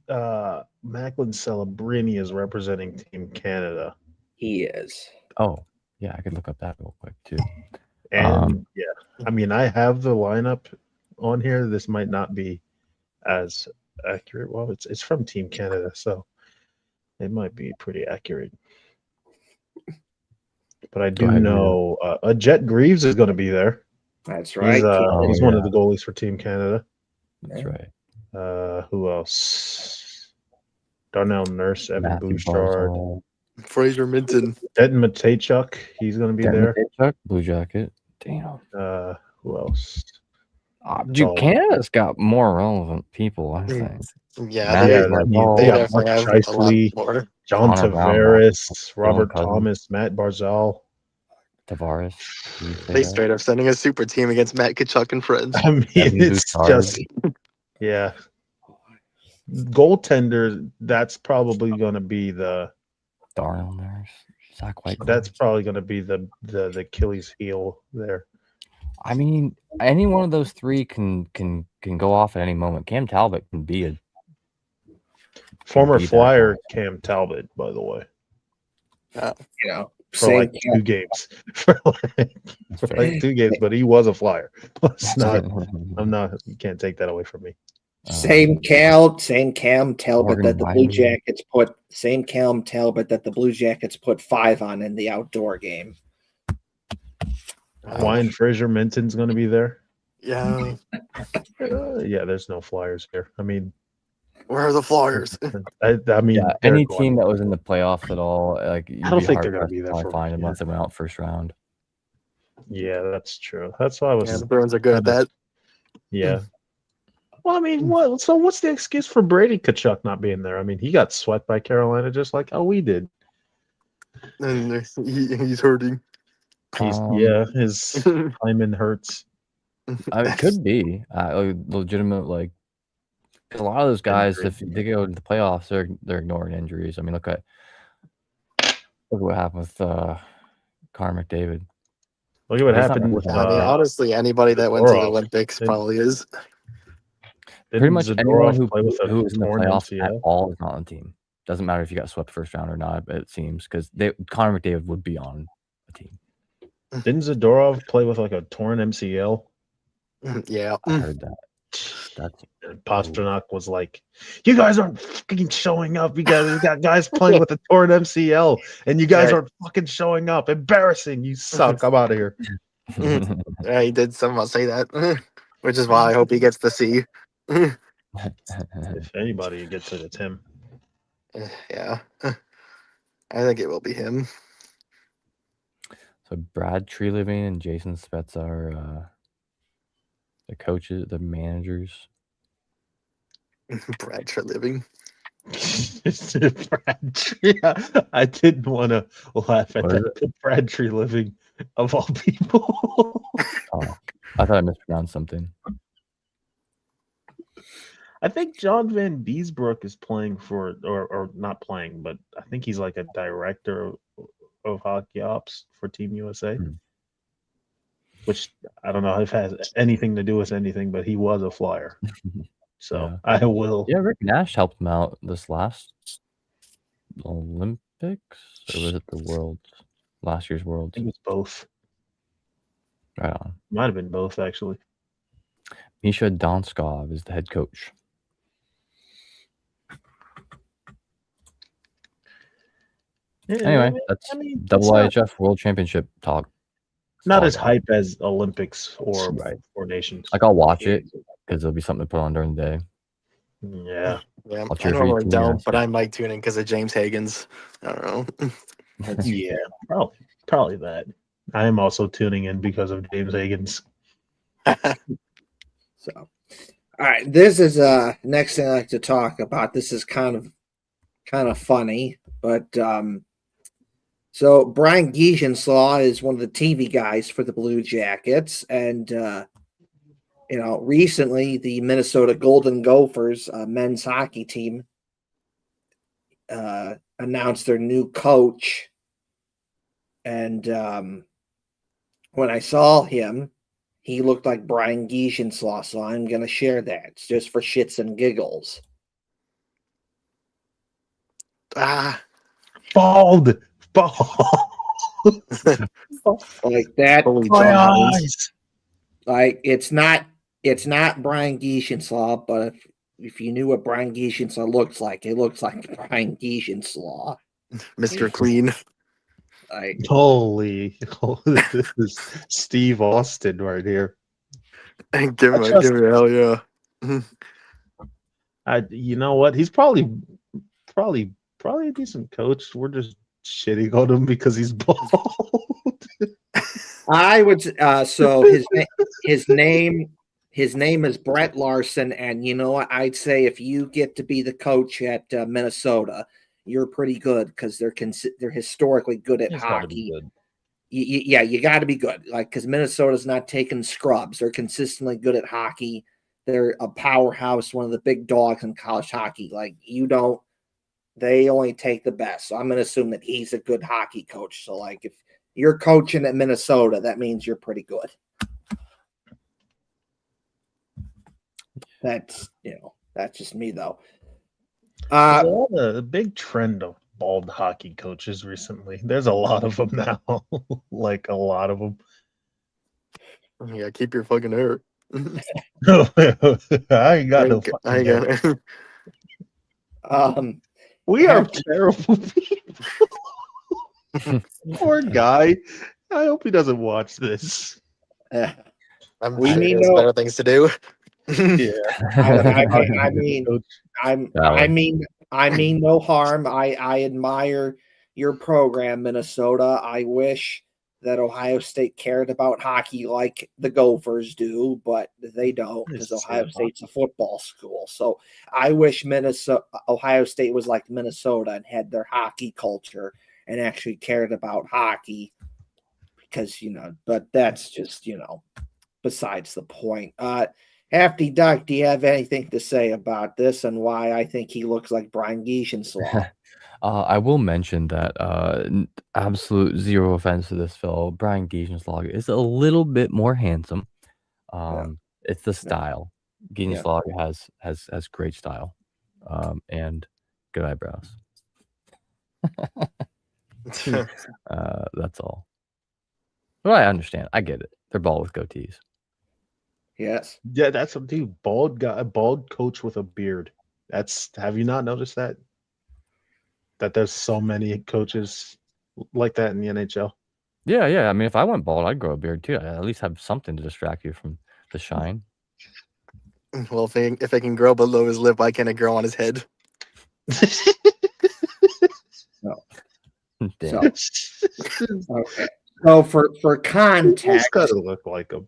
Macklin Celebrini is representing Team Canada. he is. Oh, yeah, I could look up that real quick too. And I mean, I have the lineup on here. This might not be as accurate. Well, it's from Team Canada, so it might be pretty accurate. But I do know Jet Greaves is going to be there. That's right. He's one of the goalies for Team Canada. That's right. Who else? Darnell Nurse, Evan Matthew Bouchard, Barzal, Fraser Minton. Denton Matejchuk. He's going to be Denton there. Matejchuk, Blue Jacket. Damn. Who else? Dude, all- Canada's got more relevant people, I think. Yeah, Matthew they, I mean, Barzal, they they got definitely Mark have a lot Scheifele, more. John Connor Brown, Tavares, Dylan Robert Cousins. Thomas, Matt Barzal. Tavares. Did you say They that? straight up sending a super team against Matt Kachuk and friends. I mean, Evan it's Bouchard. just, yeah. Goaltender, that's probably going to be the Darnell Nurse. Zach White. that's probably going to be the Achilles heel there. I mean, any one of those three can go off at any moment. Cam Talbot can be a Former be that Flyer guy. Cam Talbot, by the way, You know, for same like 2 games, for like 2 games, but he was a Flyer. It's not. I'm not. You can't take that away from me. Same Cam Talbot Morgan that the Blue Riley. Jackets put 5 on in the outdoor game. Ryan Fraser Minton's going to be there. Yeah. Yeah, there's no Flyers here. I mean, Where are the Flyers? I mean, Yeah, they're any going- team that was in the playoffs at all, like I don't think they're going to be there for find them yeah. unless they went out first round. Yeah, that's true. That's why I was. Yeah, the Bruins are good at that. Yeah. Well, I mean, what? So, what's the excuse for Brady Kachuk not being there? I mean, he got swept by Carolina just like how we did. And he's hurting. His hymen hurts. It could be legitimate. Like 'cause a lot of those guys, if they go to the playoffs, they're ignoring injuries. I mean, look at what happened with Connor McDavid. Look at what He's not happened. with I mean, honestly, anybody that went to the Olympics probably is. Pretty much anyone who is in the torn playoffs at MCL? all is not on the team. Doesn't matter if you got swept first round or not. It seems because Connor McDavid would be on a team. Didn't Zadorov play with like a torn MCL? Yeah. I heard that. That's And Pasternak was like, "You guys aren't fucking showing up. You got guys playing with a torn MCL, and you guys aren't fucking showing up. Embarrassing. You suck. I'm out of here." Yeah, he did somehow say that, which is why I hope he gets to see. If anybody gets it, it's him. Yeah. I think it will be him. So Brad Treliving and Jason Spetz are the coaches, the managers. Brad Treliving. I didn't want to laugh at What is that. But Brad Treliving, of all people. Oh, I thought I mispronounced something. I think John Van Beesbrook is playing for, or not playing, but I think he's like a director of hockey ops for Team USA, which I don't know if it has anything to do with anything, but he was a Flyer. So Yeah. I will. Yeah, Rick Nash helped him out this last Olympics, or was it the Worlds? Last year's I Worlds. think it was both. Right on. Might have been both, actually. Misha Donskov is the head coach. Anyway, that's double IHF World Championship talk. Not as hype as Olympics or Right. Four Nations. Like I'll watch it because there'll be something to put on during the day. Yeah. Yeah, I'll I cheer for you normally too, don't, yes. but I might tune in because of James Hagen's. I don't know. Yeah, probably that. I am also tuning in because of James Hagen's. So, all right, this is next thing I like to talk about. This is kind of funny, but so Brian Giesenslaw is one of the TV guys for the Blue Jackets, and recently the Minnesota Golden Gophers men's hockey team announced their new coach, and when I saw him, he looked like Brian Giesenslaw, so I'm going to share that. It's just for shits and giggles. Bald. Like that. Holy My John eyes. Like it's not Brian Giesenslaw, but if you knew what Brian Giesenslaw looks like, it looks like Brian Giesenslaw. Mr. Clean. Like, Holy. This is Steve Austin right here. give him a hell yeah. You know what? He's probably probably a decent coach. We're just shitting on him because he's bald. I would so his name is Brett Larson, and you know what? I'd say if you get to be the coach at Minnesota, you're pretty good because they're historically good at He's gotta be hockey. good. Yeah, you got to be good. Like, because Minnesota's not taking scrubs. They're consistently good at hockey. They're a powerhouse, one of the big dogs in college hockey. Like, they only take the best. So I'm going to assume that he's a good hockey coach. So, like, if you're coaching at Minnesota, that means you're pretty good. That's just me, though. A big trend of bald hockey coaches recently. There's a lot of them now. Like a lot of them. Yeah, keep your fucking hair. I ain't got no fucking I hair. got it. We are terrible people. Poor guy. I hope he doesn't watch this. I'm We sure need there's no- better things to do. Yeah. I mean no harm. I admire your program, Minnesota. I wish that Ohio State cared about hockey like the Gophers do, but they don't because Ohio State's a football school. So I wish Ohio State was like Minnesota and had their hockey culture and actually cared about hockey because, but that's just, besides the point. Hefty Duck, do you have anything to say about this and why I think he looks like Brian Gieschenslaw? I will mention that absolute zero offense to this fellow, Brian Gieschenslager is a little bit more handsome. It's the style. Gieschenslager has great style, and good eyebrows. That's all. Well, I understand. I get it. They're bald with goatees. Yes. Yeah, that's a dude. Bald guy, bald coach with a beard. Have you not noticed that? That there's so many coaches like that in the NHL. Yeah. I mean, if I went bald, I'd grow a beard too. I'd at least have something to distract you from the shine. Well, if I can grow below his lip, why can't it grow on his head? No. Damn. Okay. So for context, It's gotta look like him.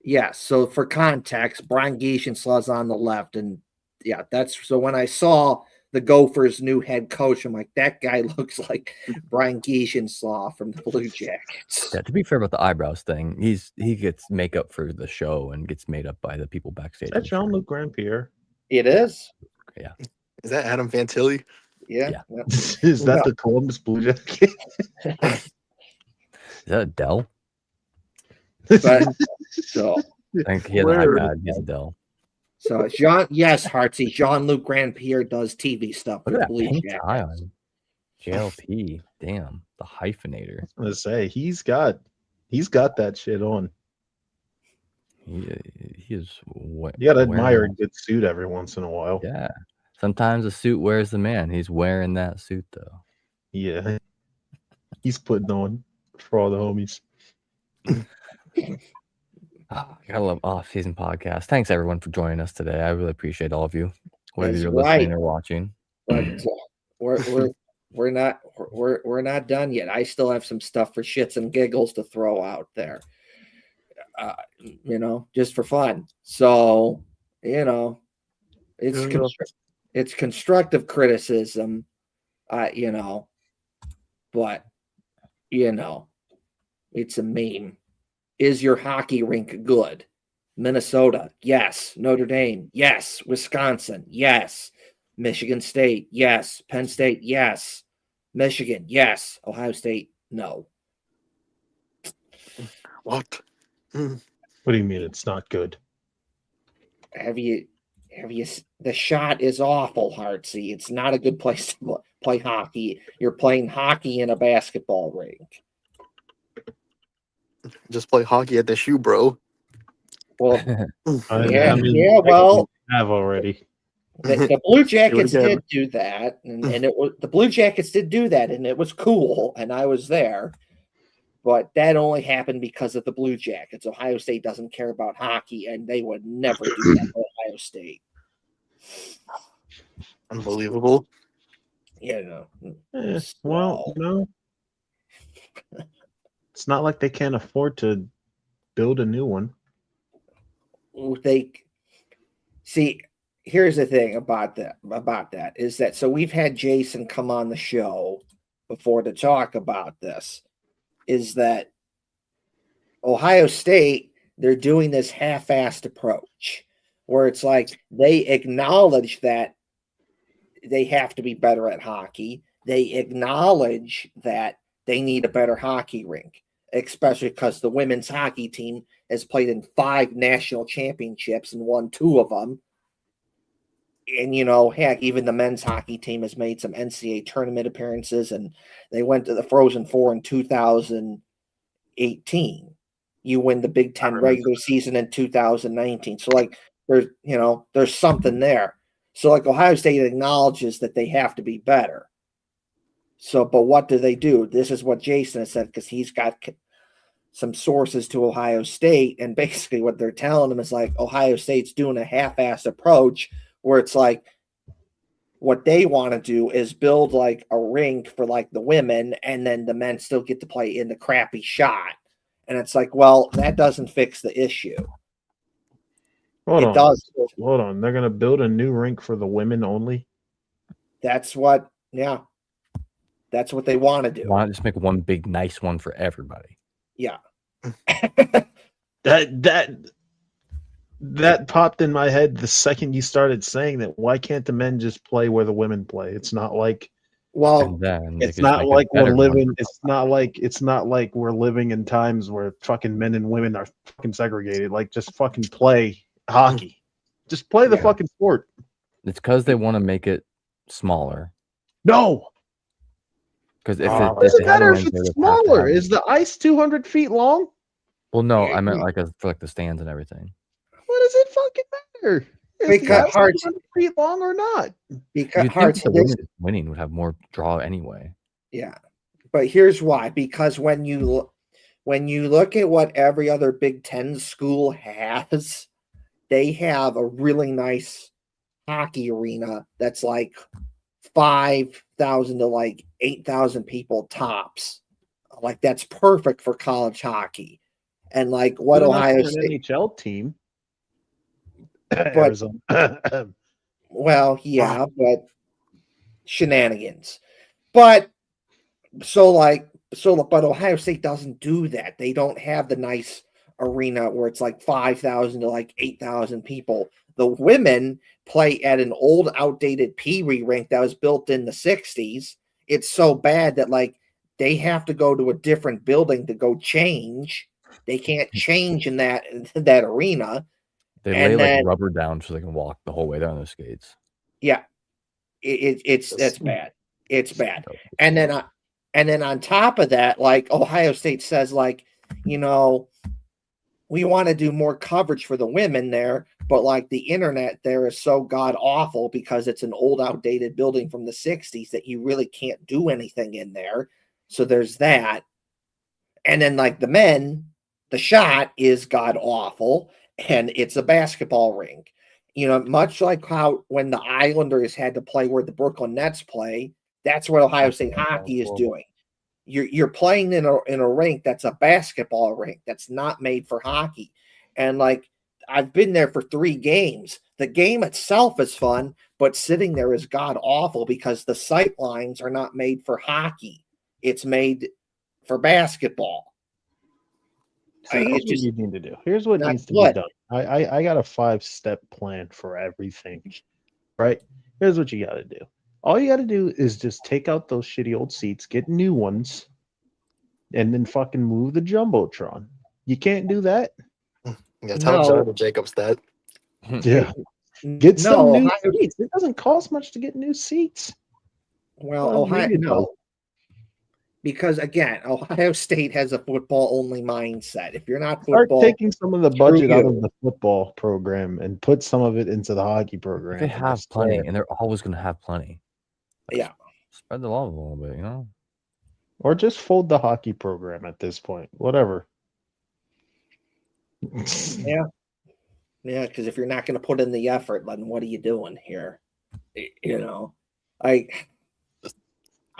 Yeah, so for context, Brian Gieschenslaw's on the left, and yeah, that's so when I saw the Gophers' new head coach, I'm like, that guy looks like Brian Gieschenslaw from the Blue Jackets. Yeah, to be fair about the eyebrows thing, he gets makeup for the show and gets made up by the people backstage. Is that Jean-Luc Grandpierre? It is. Yeah. Is that Adam Fantilli? Yeah. Is that the Columbus Blue Jacket? Is that Adele? But so I think he has an iPad. He's Adele. So Heartsy, Jean-Luc Grandpierre does TV stuff Look for at the that Blue pink Jackets. tie on JLP. Damn, the hyphenator. I was gonna say he's got that shit on. He is. You gotta admire a good suit every once in a while. Yeah. Sometimes a suit wears the man. He's wearing that suit though. Yeah. He's putting on for all the homies. I love off-season podcast. Thanks everyone for joining us today. I really appreciate all of you, whether That's you're right. listening or watching. But we're not done yet. I still have some stuff for shits and giggles to throw out there. Just for fun. So, it's constructive criticism, but it's a meme. Is your hockey rink good? Minnesota, yes. Notre Dame, yes. Wisconsin, yes. Michigan State, yes. Penn State, yes. Michigan, yes. Ohio State, no. What? What do you mean it's not good? Have you? The shot is awful, Heartsy. It's not a good place to play hockey. You're playing hockey in a basketball rink. Just play hockey at the shoe, bro. Well, well, have already. The Blue Jackets did do that, and the Blue Jackets did do that, and it was cool, and I was there. But that only happened because of the Blue Jackets. Ohio State doesn't care about hockey, and they would never do that to Ohio State. Unbelievable. you know. Well, So, you know, it's not like they can't afford to build a new one. they see. Here's the thing about that. Is that so? We've had Jason come on the show before to talk about this. Is that Ohio State? They're doing this half-assed approach where it's like they acknowledge that they have to be better at hockey. They acknowledge that they need a better hockey rink, especially because the women's hockey team has played in 5 national championships and won 2 of them. And, heck, even the men's hockey team has made some NCAA tournament appearances, and they went to the Frozen Four in 2018. You win the Big Ten regular season in 2019. So, there's something there. So, Ohio State acknowledges that they have to be better. So, but what do? This is what Jason has said, because he's got some sources to Ohio State, and basically what they're telling him is Ohio State's doing a half-assed approach where it's what they want to do is build a rink for the women, and then the men still get to play in the crappy shot. And it's well, that doesn't fix the issue. Hold on. Does. Hold on. They're going to build a new rink for the women only? That's what they want to do. Why not just make one big nice one for everybody? Yeah. That popped in my head the second you started saying that. Why can't the men just play where the women play? It's not like it's not like we're living. It's not like we're living in times where fucking men and women are fucking segregated. Just fucking play hockey. Just play the fucking sport. It's because they want to make it smaller. No. Because it doesn't matter if it's smaller. Is the ice 200 feet long? Well, no, I meant for the stands and everything. What does it fucking matter? Because Hearts 200 feet long or not? Because Hearts winning would have more draw anyway. Yeah, but here's why. Because when you look at what every other Big Ten school has, they have a really nice hockey arena that's 5,000 to 8,000 people tops. That's perfect for college hockey. And what Ohio State NHL team. But well, yeah, but shenanigans. But but Ohio State doesn't do that. They don't have the nice arena where it's 5,000 to 8,000 people. The women play at an old, outdated Pee Wee rink that was built in the 60s. It's so bad that they have to go to a different building to go change. They can't change in that arena. They lay rubber down so they can walk the whole way down the skates. Yeah, that's bad. It's bad. And then on top of that, Ohio State says, we want to do more coverage for the women there, but the internet there is so god awful because it's an old, outdated building from the 60s that you really can't do anything in there. So there's that. And then the men, the shot is god awful. And it's a basketball rink, much like how when the Islanders had to play where the Brooklyn Nets play, that's what Ohio State hockey is doing. You're playing in a rink that's a basketball rink that's not made for hockey. And I've been there for 3 games. The game itself is fun, but sitting there is god awful because the sight lines are not made for hockey. It's made for basketball. So here's what you need to do. Here's what needs to be done. I got a 5-step plan for everything, right? Here's what you got to do. All you got to do is just take out those shitty old seats, get new ones, and then fucking move the Jumbotron. You can't do that? Yeah, tell Jonathan Jacobs that. Yeah. Get some new seats. It doesn't cost much to get new seats. Well, Ohio, because again, Ohio State has a football-only mindset. If you're not football, start taking some of the budget out of the football program and put some of it into the hockey program. They have plenty, and they're always going to have plenty. Yeah, spread the love a little bit, or just fold the hockey program at this point. Whatever. Yeah, because if you're not going to put in the effort, then what are you doing here?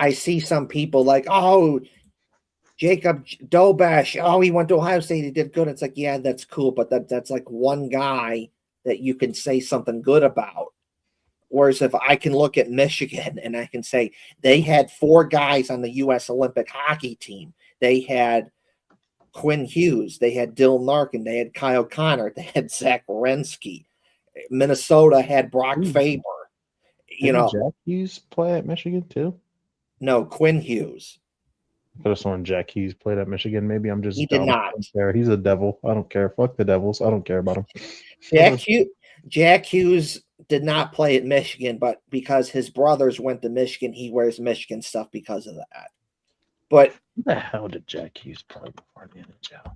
I see some people like, oh, Jacob Dobesh, oh, he went to Ohio State, he did good. It's like, yeah, that's cool, but that's like one guy that you can say something good about. Whereas if I can look at Michigan and I can say they had 4 guys on the U.S. Olympic hockey team. They had Quinn Hughes, they had Dylan Larkin, they had Kyle Connor, they had Zach Werensky. Minnesota had Brock Faber. Didn't Jack Hughes play at Michigan too? No, Quinn Hughes. I could have sworn Jack Hughes played at Michigan. Maybe I'm just He dumb. did not. I don't care. He's a devil. I don't care. Fuck the Devils. I don't care about him. Jack Hughes did not play at Michigan, but because his brothers went to Michigan, he wears Michigan stuff because of that. But Where the hell did Jack Hughes play before the NHL?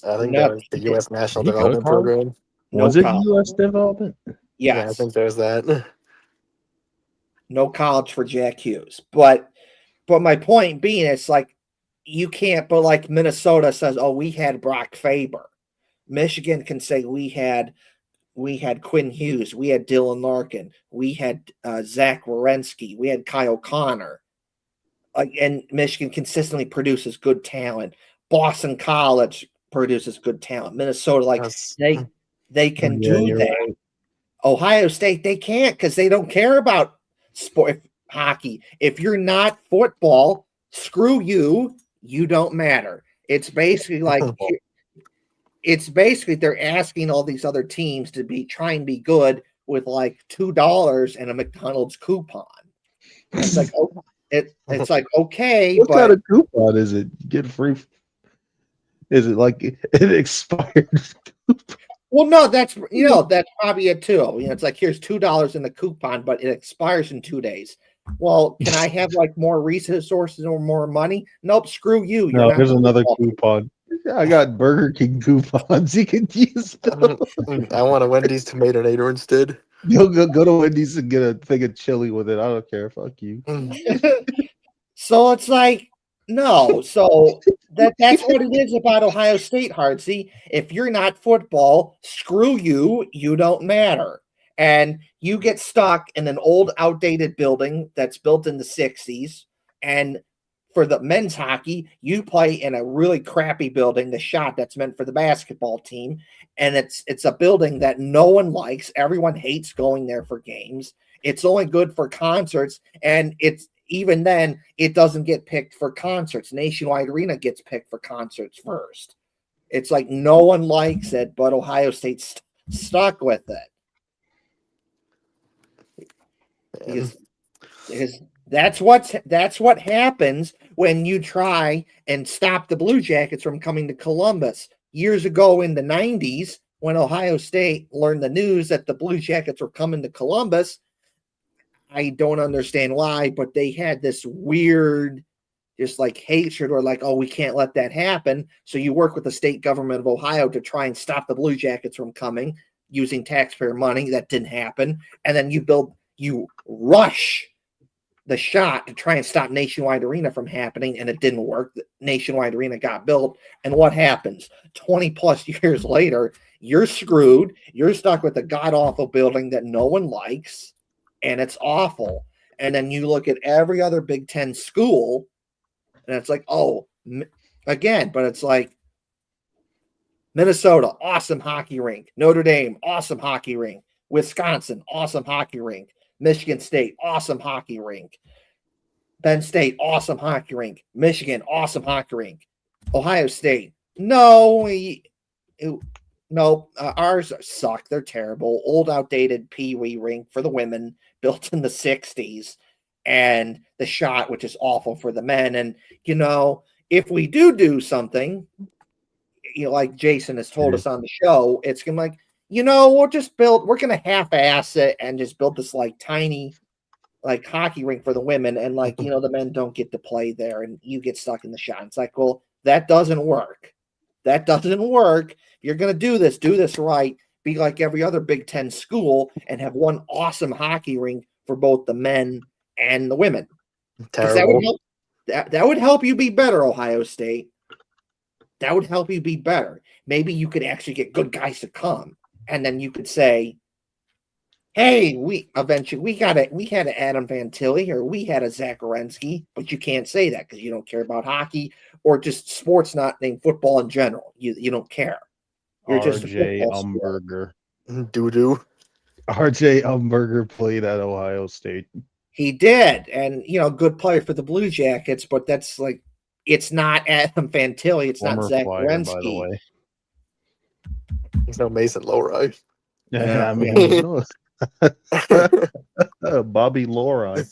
I think that was the U.S. National Did he go to Development college? Program. Was no it college. U.S. development? Yes. Yeah, I think there's that. No college for Jack Hughes. But my point being, it's like you can't, but like Minnesota says, oh, we had Brock Faber. Michigan can say we had Quinn Hughes, we had Dylan Larkin, we had Zach Werensky, we had Kyle Connor. And Michigan consistently produces good talent. Boston College produces good talent. Minnesota, like they can do that. Right. Ohio State, they can't because they don't care about sport hockey. If you're not football, screw you. You don't matter. It's basically like they're asking all these other teams to try and be good with like $2 and a McDonald's coupon. It's like it's like okay, what but kind of coupon is it? You get free? Is it like it expired? Well, no, that's probably it too. It's like here's $2 in the coupon, but it expires in 2 days. Well, can I have like more resources or more money? Nope, screw you. No, here's another coupon. I got Burger King coupons. You can use them. I want a Wendy's Tomatonator instead. Go to Wendy's and get a thing of chili with it. I don't care. Fuck you. So it's like, no. So that's what it is about Ohio State, Hardsey. If you're not football, screw you. You don't matter. And you get stuck in an old, outdated building that's built in the 60s. And for the men's hockey, you play in a really crappy building, the shot that's meant for the basketball team. And it's a building that no one likes. Everyone hates going there for games. It's only good for concerts. And even then, it doesn't get picked for concerts. Nationwide Arena gets picked for concerts first. It's like no one likes it, but Ohio State's stuck with it. Because that's what happens when you try and stop the Blue Jackets from coming to Columbus. Years ago in the 90s, when Ohio State learned the news that the Blue Jackets were coming to Columbus, I don't understand why, but they had this weird just like hatred or like, oh, we can't let that happen. So you work with the state government of Ohio to try and stop the Blue Jackets from coming using taxpayer money. That didn't happen. And then you rush the shot to try and stop Nationwide Arena from happening, and it didn't work. Nationwide Arena got built, and what happens? 20 plus years later, you're screwed. You're stuck with a god-awful building that no one likes, and it's awful. And then you look at every other Big Ten school, and it's like, oh, again, but it's like Minnesota, awesome hockey rink. Notre Dame, awesome hockey rink. Wisconsin, awesome hockey rink. Michigan State, awesome hockey rink. Penn State, awesome hockey rink. Michigan, awesome hockey rink. Ohio State, ours suck. They're terrible. Old, outdated Pee-wee rink for the women, built in the 60s. And the shot, which is awful for the men. And, if we do something, like Jason has told us on the show, it's going to we're going to half-ass it and just build this like tiny like hockey rink for the women. And like, the men don't get to play there and you get stuck in the shot. It's like, well, that doesn't work. That doesn't work. If you're going to do this right. Be like every other Big Ten school and have one awesome hockey rink for both the men and the women. Terrible. That would help you be better, Ohio State. That would help you be better. Maybe you could actually get good guys to come. And then you could say, Hey, we eventually we had a Adam Fantilli or we had a Zach Werensky, but you can't say that because you don't care about hockey or just sports not named football in general. You don't care. You're just a R.J. football sport. Umberger. Doo-doo. R.J. Umberger played at Ohio State. He did, and good player for the Blue Jackets, but that's like it's not Adam Fantilli, it's not Former Zach Flyer, by the Werensky. way. He's no Mason Lowry. Yeah, I mean, no. Bobby Lowry.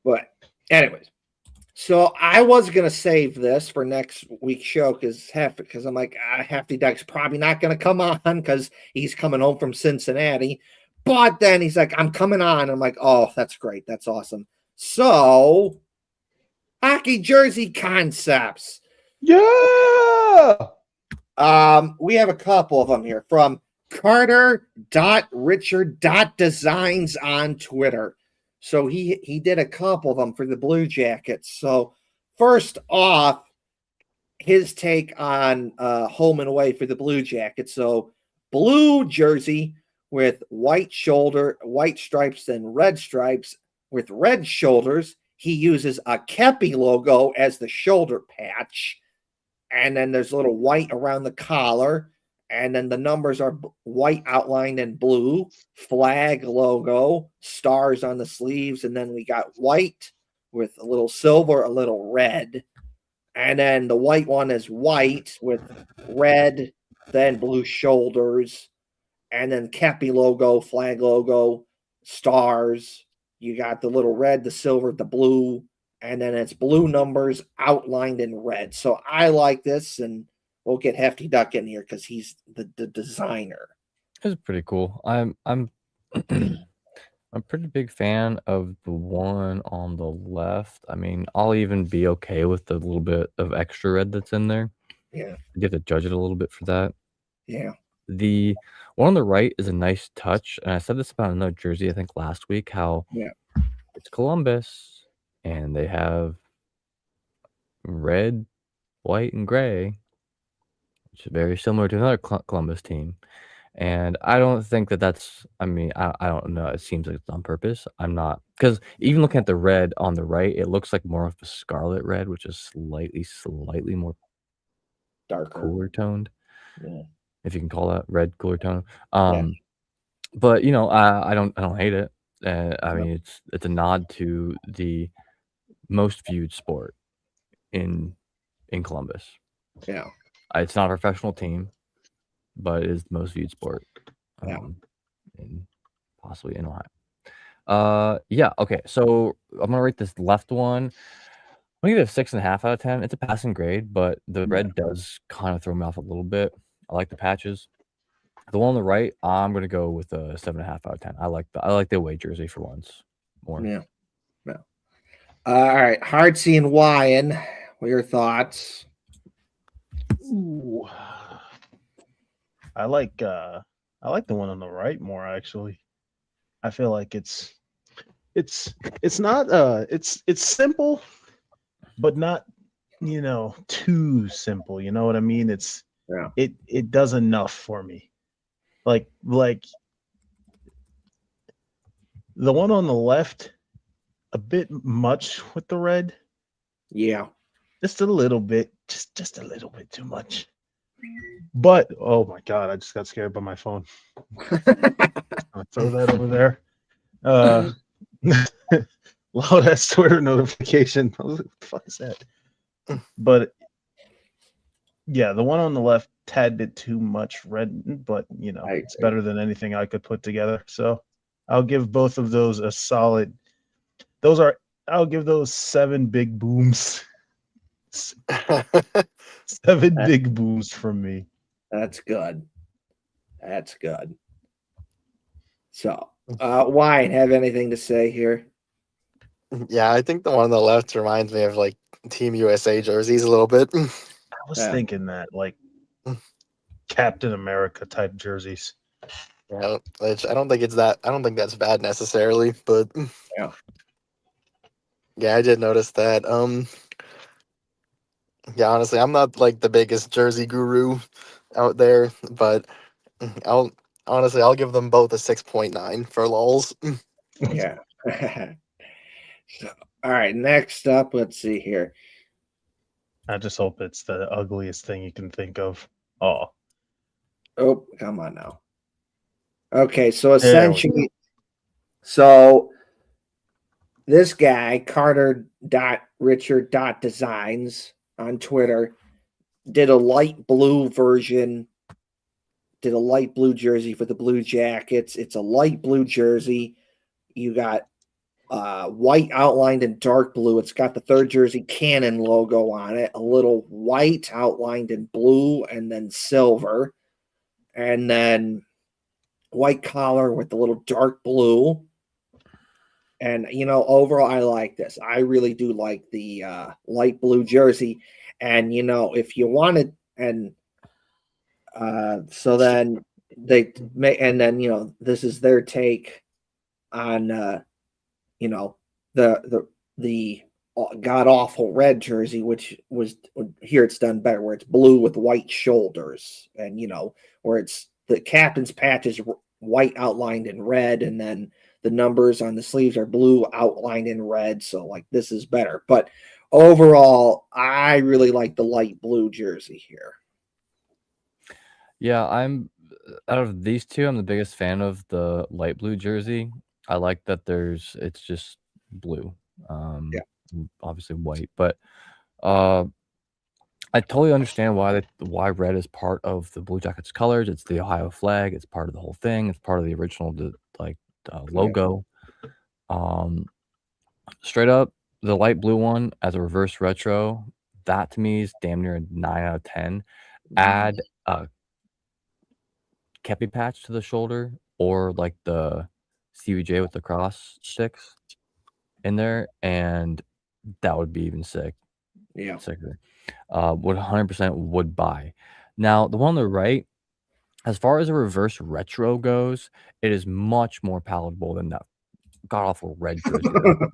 But anyways, so I was gonna save this for next week's show because I'm like Hefty Duck's probably not gonna come on because he's coming home from Cincinnati. But then he's like, I'm coming on. I'm like, oh, that's great. That's awesome. So, hockey jersey concepts. Yeah. We have a couple of them here from Carter.Richard.Designs on Twitter. So he did a couple of them for the Blue Jackets. So first off, his take on home and away for the Blue Jackets. So blue jersey with white stripes and red stripes with red shoulders. He uses a Kepi logo as the shoulder patch. And then there's a little white around the collar. And then the numbers are white outlined in blue, flag logo, stars on the sleeves. And then we got white with a little silver, a little red. And then the white one is white with red, then blue shoulders. And then Kepi logo, flag logo, stars. You got the little red, the silver, the blue. And then it's blue numbers outlined in red. So I like this, and we'll get Hefty Duck in here because he's the designer. It's pretty cool. I'm I'm a pretty big fan of the one on the left. I mean, I'll even be okay with the little bit of extra red that's in there. Yeah. You have to judge it a little bit for that. Yeah. The one on the right is a nice touch, and I said this about another jersey, I think last week, how it's Columbus, and they have red, white, and gray, which is very similar to another Columbus team. And I don't think that's, I mean, I don't know. It seems like it's on purpose. I'm not, because even looking at the red on the right, it looks like more of a scarlet red, which is slightly more Darker. cooler toned. Yeah. If you can call that red cooler tone. But I don't hate it. I mean, it's a nod to the most viewed sport in Columbus. Yeah. It's not a professional team, but it is the most viewed sport. And possibly in Ohio. Yeah, okay. So I'm gonna rate this left one. I'm gonna give it a 6.5 out of 10. It's a passing grade, but the red does kind of throw me off a little bit. I like the patches. The one on the right, I'm gonna go with a 7.5 out of 10. I like the away jersey for once more. Yeah. All right, Hardsey and Wyan, what are your thoughts? Ooh. I like the one on the right more actually. I feel like it's not it's simple, but not too simple. You know what I mean? It does enough for me. Like the one on the left, a bit much with the red. Yeah. Just a little bit, just a little bit too much. But oh my god, I just got scared by my phone. I'll throw that over there. Loud ass Twitter notification. What the fuck is that? But yeah, the one on the left, tad bit too much red, but it's better than anything I could put together. So I'll give both of those a solid. I'll give those 7 big booms. 7 big booms from me. That's good. So, Wyan, have anything to say here? Yeah, I think the one on the left reminds me of like Team USA jerseys a little bit. I was thinking that, like Captain America type jerseys. Yeah, which I don't think that's bad necessarily, but yeah, I did notice that. Yeah, honestly, I'm not like the biggest jersey guru out there, but Honestly, I'll give them both a 6.9 for lulz. Yeah. So, all right, next up, let's see here. I just hope it's the ugliest thing you can think of. Oh, Oh, come on now. Okay, so There we essentially, so this guy, Carter.Richard.Designs on Twitter, did a light blue version, did a light blue jersey for the Blue Jackets. It's a light blue jersey. You got white outlined in dark blue. It's got the third jersey cannon logo on it, a little white outlined in blue, and then silver, and then white collar with the little dark blue. And overall, I like this. I really do like the light blue jersey. And if you wanted, and so then they may, and then this is their take on the god awful red jersey, which was here it's done better, where it's blue with white shoulders, and where it's the captain's patch is white outlined in red, and then the numbers on the sleeves are blue outlined in red. So like this is better, but overall, I really like the light blue jersey here. Yeah, I'm out of these two, I'm the biggest fan of the light blue jersey. I like that it's just blue. Yeah. Obviously white, but I totally understand why red is part of the Blue Jackets colors. It's the Ohio flag. It's part of the whole thing. It's part of the original logo. Straight up, the light blue one as a reverse retro, that to me is damn near a 9 out of 10. Add a kepi patch to the shoulder, or like the CBJ with the cross sticks in there, and that would be even sicker. Would 100% would buy. Now, the one on the right, as far as a reverse retro goes, it is much more palatable than that god awful red jersey that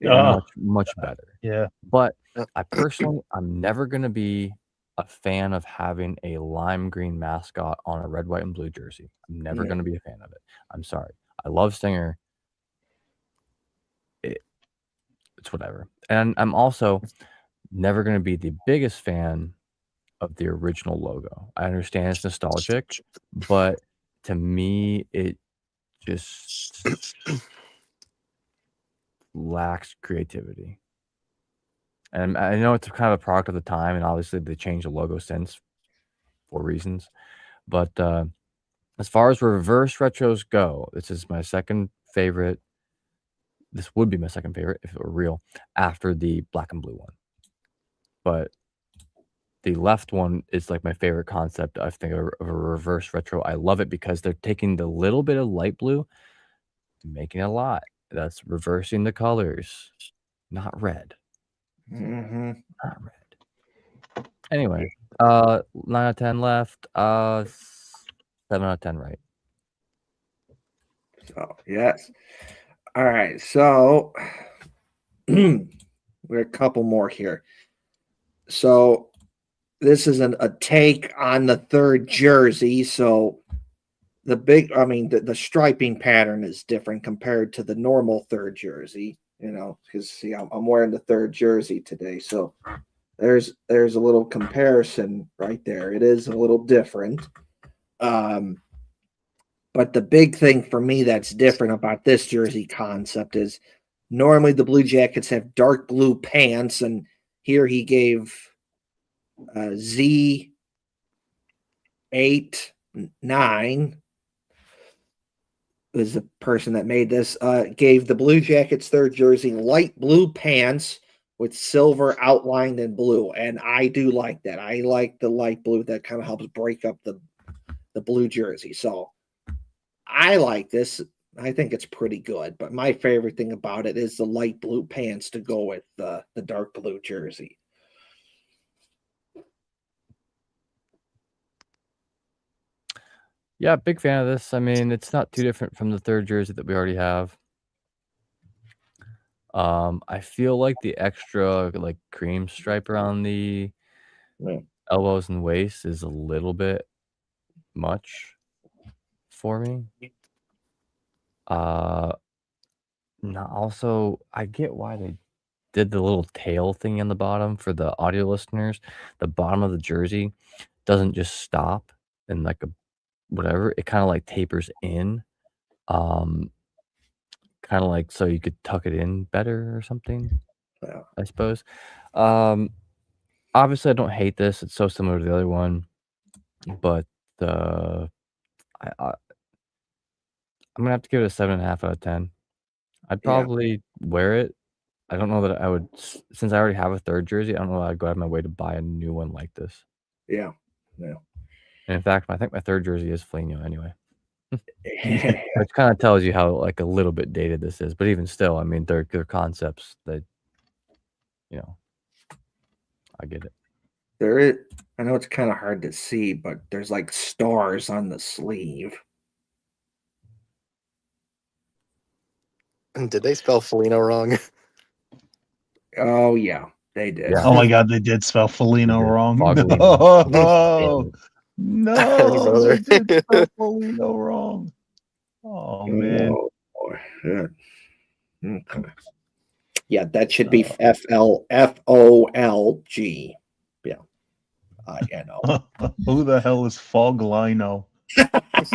they have. Much better. yeah. But I'm never gonna be a fan of having a lime green mascot on a red, white, and blue jersey. I'm never Yeah. gonna be a fan of it. I'm sorry. I love Stinger. It's whatever. And I'm also never gonna be the biggest fan of the original logo. I understand it's nostalgic, but to me, it just lacks creativity. And I know it's kind of a product of the time, and obviously they changed the logo since for reasons. But as far as reverse retros go, this is my second favorite. This would be my second favorite if it were real, after the black and blue one. But the left one is like my favorite concept, I think, of a reverse retro. I love it because they're taking the little bit of light blue, making a lot. That's reversing the colors, not red. Mm-hmm. Not red. Anyway, 9 out of 10 left. 7 out of 10 right. So yes. All right. So we're a couple more here. So this is a take on the third jersey. So the striping pattern is different compared to the normal third jersey, because see, I'm wearing the third jersey today. So there's a little comparison right there. It is a little different. But the big thing for me that's different about this jersey concept is normally the Blue Jackets have dark blue pants, and here he gave Z89 is the person that made this, gave the Blue Jackets third jersey light blue pants with silver outlined in blue. And I do like that. I like the light blue that kind of helps break up the blue jersey. So I like this. I think it's pretty good. But my favorite thing about it is the light blue pants to go with the dark blue jersey. Yeah, big fan of this. I mean, it's not too different from the third jersey that we already have. I feel like the extra like cream stripe around the elbows and waist is a little bit much. for me. No, also I get why they did the little tail thing in the bottom for the audio listeners. The bottom of the jersey doesn't just stop and like a whatever. It kind of like tapers in. Um, kind of like so you could tuck it in better or something. Yeah. I suppose. Obviously I don't hate this. It's so similar to the other one, but I'm gonna have to give it a 7.5 out of 10. I'd Yeah. probably wear it. I don't know that I would, since I already have a third jersey. I don't know that I'd go out of my way to buy a new one like this. Yeah. Yeah. And in fact, I think my third jersey is Foligno anyway. Which kind of tells you how like a little bit dated this is, but even still, I mean, they're concepts that, you know, I get it. There is. I know it's kind of hard to see, but there's like stars on the sleeve. Did they spell Foligno wrong? Oh yeah, they did. Yeah. Oh my God, they did spell Foligno did. wrong. Foglino. No, Brother. they did spell Foligno wrong. Oh man. Oh, boy. Yeah. Okay. Yeah, that should be FOLG. Yeah. I know. Who the hell is Foglino? That's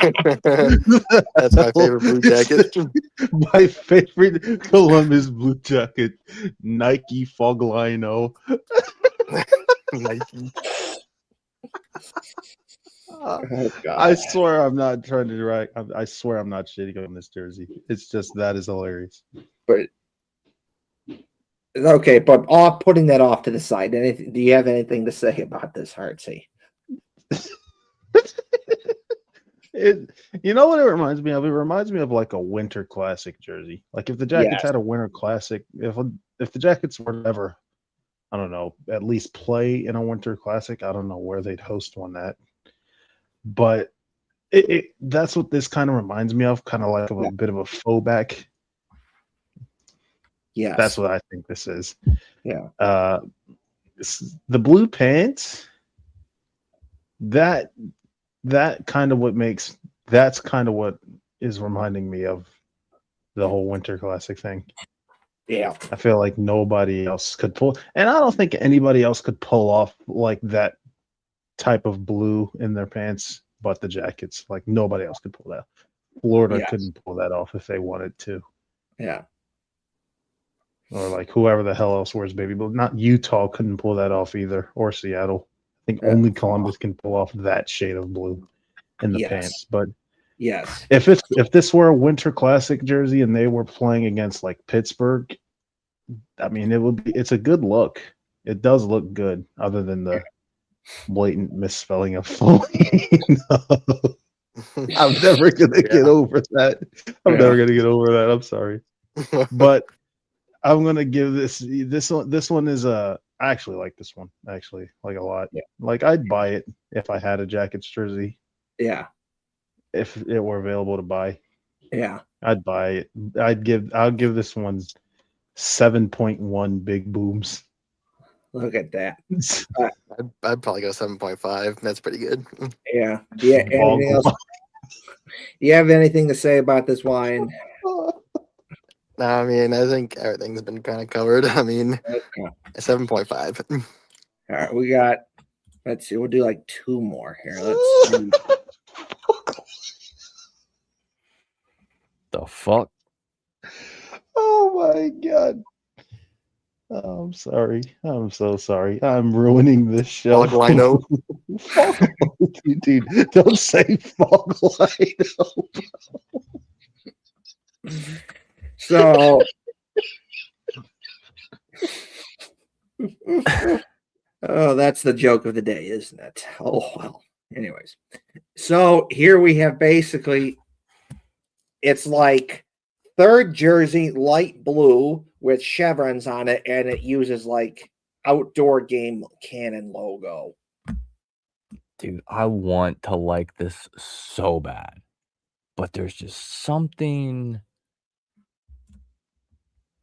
my favorite Blue Jacket. My favorite Columbus Blue Jacket, Nike Foglino. Nike. Oh, God. I swear I'm not trying to write. I swear I'm not shitting on this jersey. It's just that is hilarious. But okay, but putting that off to the side. Do you have anything to say about this, Hartsey? You know what it reminds me of? It reminds me of like a Winter Classic jersey. Like if the Jackets Yes. had a Winter Classic, if the Jackets were ever, I don't know, at least play in a Winter Classic, I don't know where they'd host one at. But that's what this kind of reminds me of, kind of like a bit of a faux-back. Yes. That's what I think this is. Yeah. The blue pants, that's kind of what is reminding me of the whole Winter Classic thing. Yeah. I feel like nobody else could pull, and I don't think anybody else could pull off like that type of blue in their pants but the Jackets. Like nobody else could pull that. Florida couldn't pull that off if they wanted to. Yeah. Or like whoever the hell else wears baby blue. Not Utah couldn't pull that off either, or Seattle. I think only Columbus can pull off that shade of blue in the pants. But yes, if this were a Winter Classic jersey and they were playing against like Pittsburgh, I mean it's a good look. It does look good, other than the blatant misspelling of Foligno. I'm never gonna get over that. Never gonna get over that. I'm sorry, but I'm gonna give this one is I actually like this one. I actually like a lot. Yeah. Like I'd buy it if I had a Jackets jersey. Yeah. If it were available to buy. Yeah. I'd buy it. I'll give this one 7.1 big booms. Look at that. I'd probably go 7.5. That's pretty good. Yeah. Yeah. Anything else? You have anything to say about this wine? No, I mean, I think everything's been kind of covered. I mean, 7.5. All right, we got. Let's see. We'll do like 2 more here. Let's see. The fuck? Oh my God. Oh, I'm sorry. I'm so sorry. I'm ruining this show. Foglino. Dude, don't say Foglino. So, oh, that's the joke of the day, isn't it? Oh, well. Anyways, so here we have basically, it's like third jersey, light blue with chevrons on it, and it uses like outdoor game cannon logo. Dude, I want to like this so bad, but there's just something.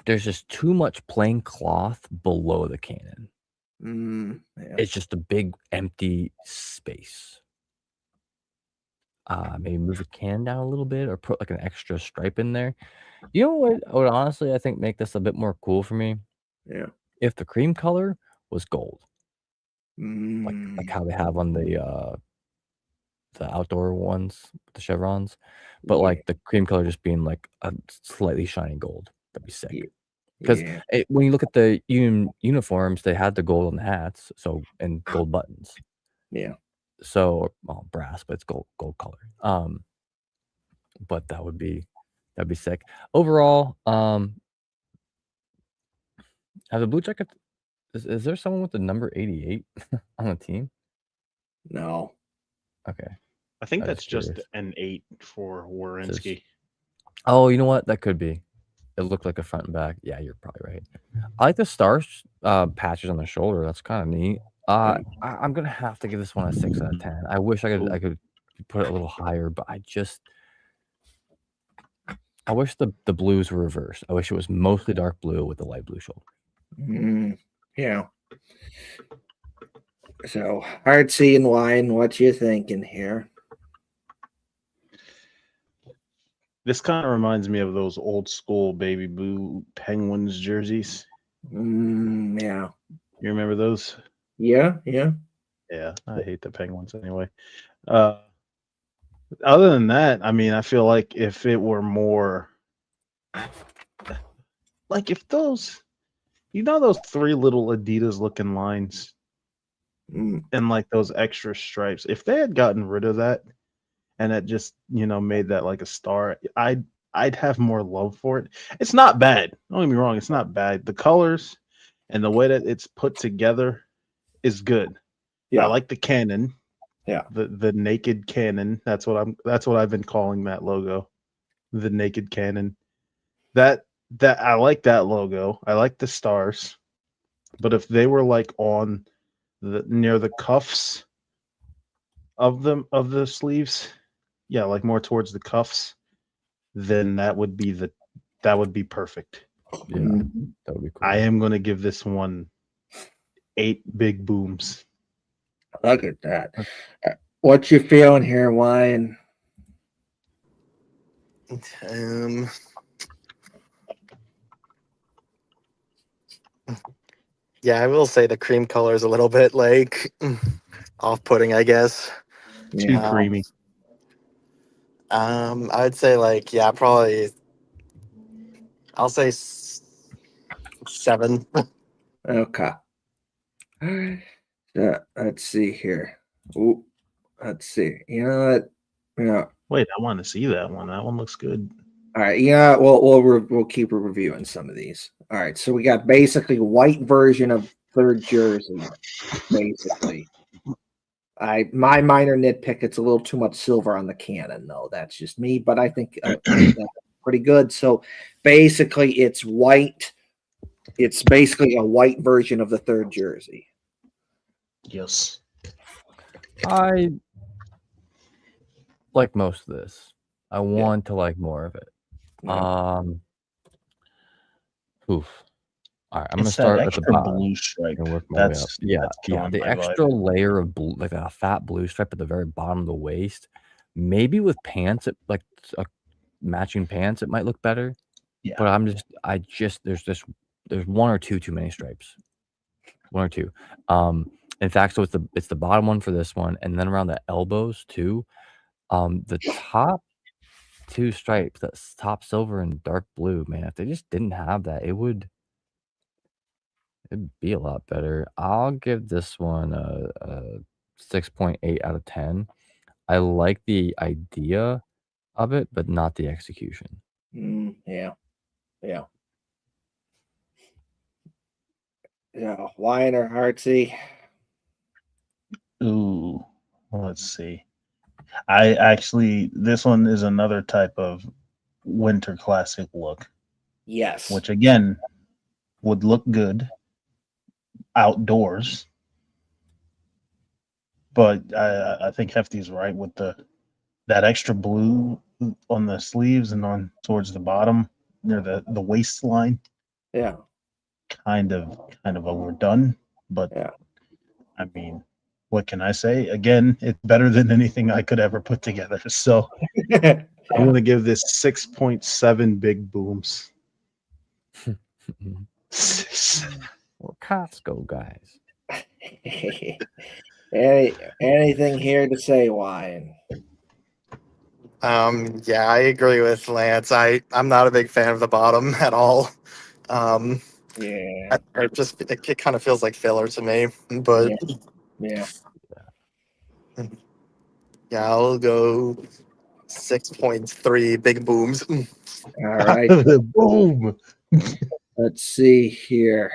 There's just too much plain cloth below the cannon. Yeah. It's just a big empty space. maybe move the can down a little bit or put like an extra stripe in there. You know what would honestly I think make this a bit more cool for me? Yeah. If the cream color was gold, like Mm, how they have on the outdoor ones, the chevrons, but yeah. like the cream color just being like a slightly shiny gold. That'd be sick. Yeah. Because Yeah. when you look at the uniforms, they had the gold on the hats, so and gold buttons. Yeah. So, well, brass, but it's gold color. But that'd be sick. Overall, have the Blue Jackets is there someone with the number 88 on the team? No. Okay. I think I was that's just curious. an 8 for Werensky. Oh, you know what? That could be. It looked like a front and back. Yeah, you're probably right. I like the stars patches on the shoulder. That's kind of neat. Yeah. I'm gonna have to give this one a 6 out of 10. I wish I Ooh. could put it a little higher, but I wish the blues were reversed. I wish it was mostly dark blue with the light blue shoulder. Yeah. So, hard seeing wine. What you thinking here? This kind of reminds me of those old school baby blue Penguins jerseys. Yeah. You remember those? Yeah. Yeah. Yeah, I hate the Penguins anyway. Other than that, I mean, I feel like if it were more like if those, those three little Adidas looking lines Mm, and like those extra stripes, if they had gotten rid of that and it just, made that like a star, I'd have more love for it. It's not bad. Don't get me wrong, it's not bad. The colors and the way that it's put together is good. I yeah. like the cannon. Yeah. The naked cannon. That's what I've been calling that logo. The naked cannon. That I like that logo. I like the stars. But if they were like on the near the cuffs of the sleeves, yeah, like more towards the cuffs, then that would be perfect. Yeah, Mhm. that would be cool. I am going to give this one 8 big booms. Look at that. What you feeling here, wine? Yeah, I will say the cream color is a little bit like off-putting, I guess. Too Yeah. creamy. I would say like probably I'll say 7. Okay. Let's see here. Ooh, let's see. You know what? Yeah. Wait, I want to see that one. That one looks good. All right. Yeah. We'll keep reviewing some of these. All right. So we got basically white version of third jersey. Basically, my minor nitpick. It's a little too much silver on the cannon, though. That's just me. But I think that's pretty good. So basically, it's white. It's basically a white version of the third jersey. Yes. I like most of this. I want to like more of it. Yeah. Oof. All right, I'm gonna It's that start at the extra bottom blue stripe. and work my way up. That's Yeah, killing the my extra vibe. layer of blue, like a fat blue stripe at the very bottom of the waist. Maybe with pants, like matching pants, it might look better. Yeah. But there's one or two too many stripes. One or two. In fact, so it's the bottom one for this one, and then around the elbows too. The top two stripes, that's top silver and dark blue, man. If they just didn't have that, it'd be a lot better. I'll give this one a 6.8 out of 10. I like the idea of it, but not the execution. Yeah. Wine or Heartsy? Ooh. Let's see. I actually, this one is another type of winter classic look, Yes. which again would look good outdoors. But I think Hefty's right with that extra blue on the sleeves and on towards the bottom near the waistline. Yeah. Kind of overdone, but Yeah. I mean, what can I say? Again, it's better than anything I could ever put together. So I'm going to give this 6.7 big booms. We're Costco guys. Anything here to say, Wyan? Yeah, I agree with Lance. I'm not a big fan of the bottom at all. Yeah, It kind of feels like filler to me. But yeah. yeah, I'll go 6.3 big booms. All right. Boom. Let's see here.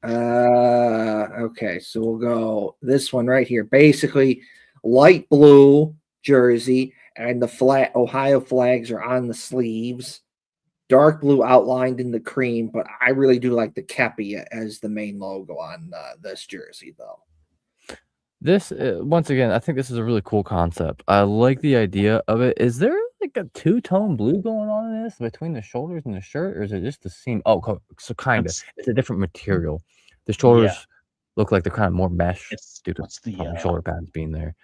Okay, so we'll go this one right here. Basically, light blue jersey, and the Ohio flags are on the sleeves. Dark blue outlined in the cream, but I really do like the Kepi as the main logo on this jersey, though. This once again, I think this is a really cool concept. I like the idea of it. Is there like a two-tone blue going on in this between the shoulders and the shirt, or is it just the seam? Oh, so kind of. It's a different material. The shoulders look like they're kind of more mesh due to shoulder pads being there.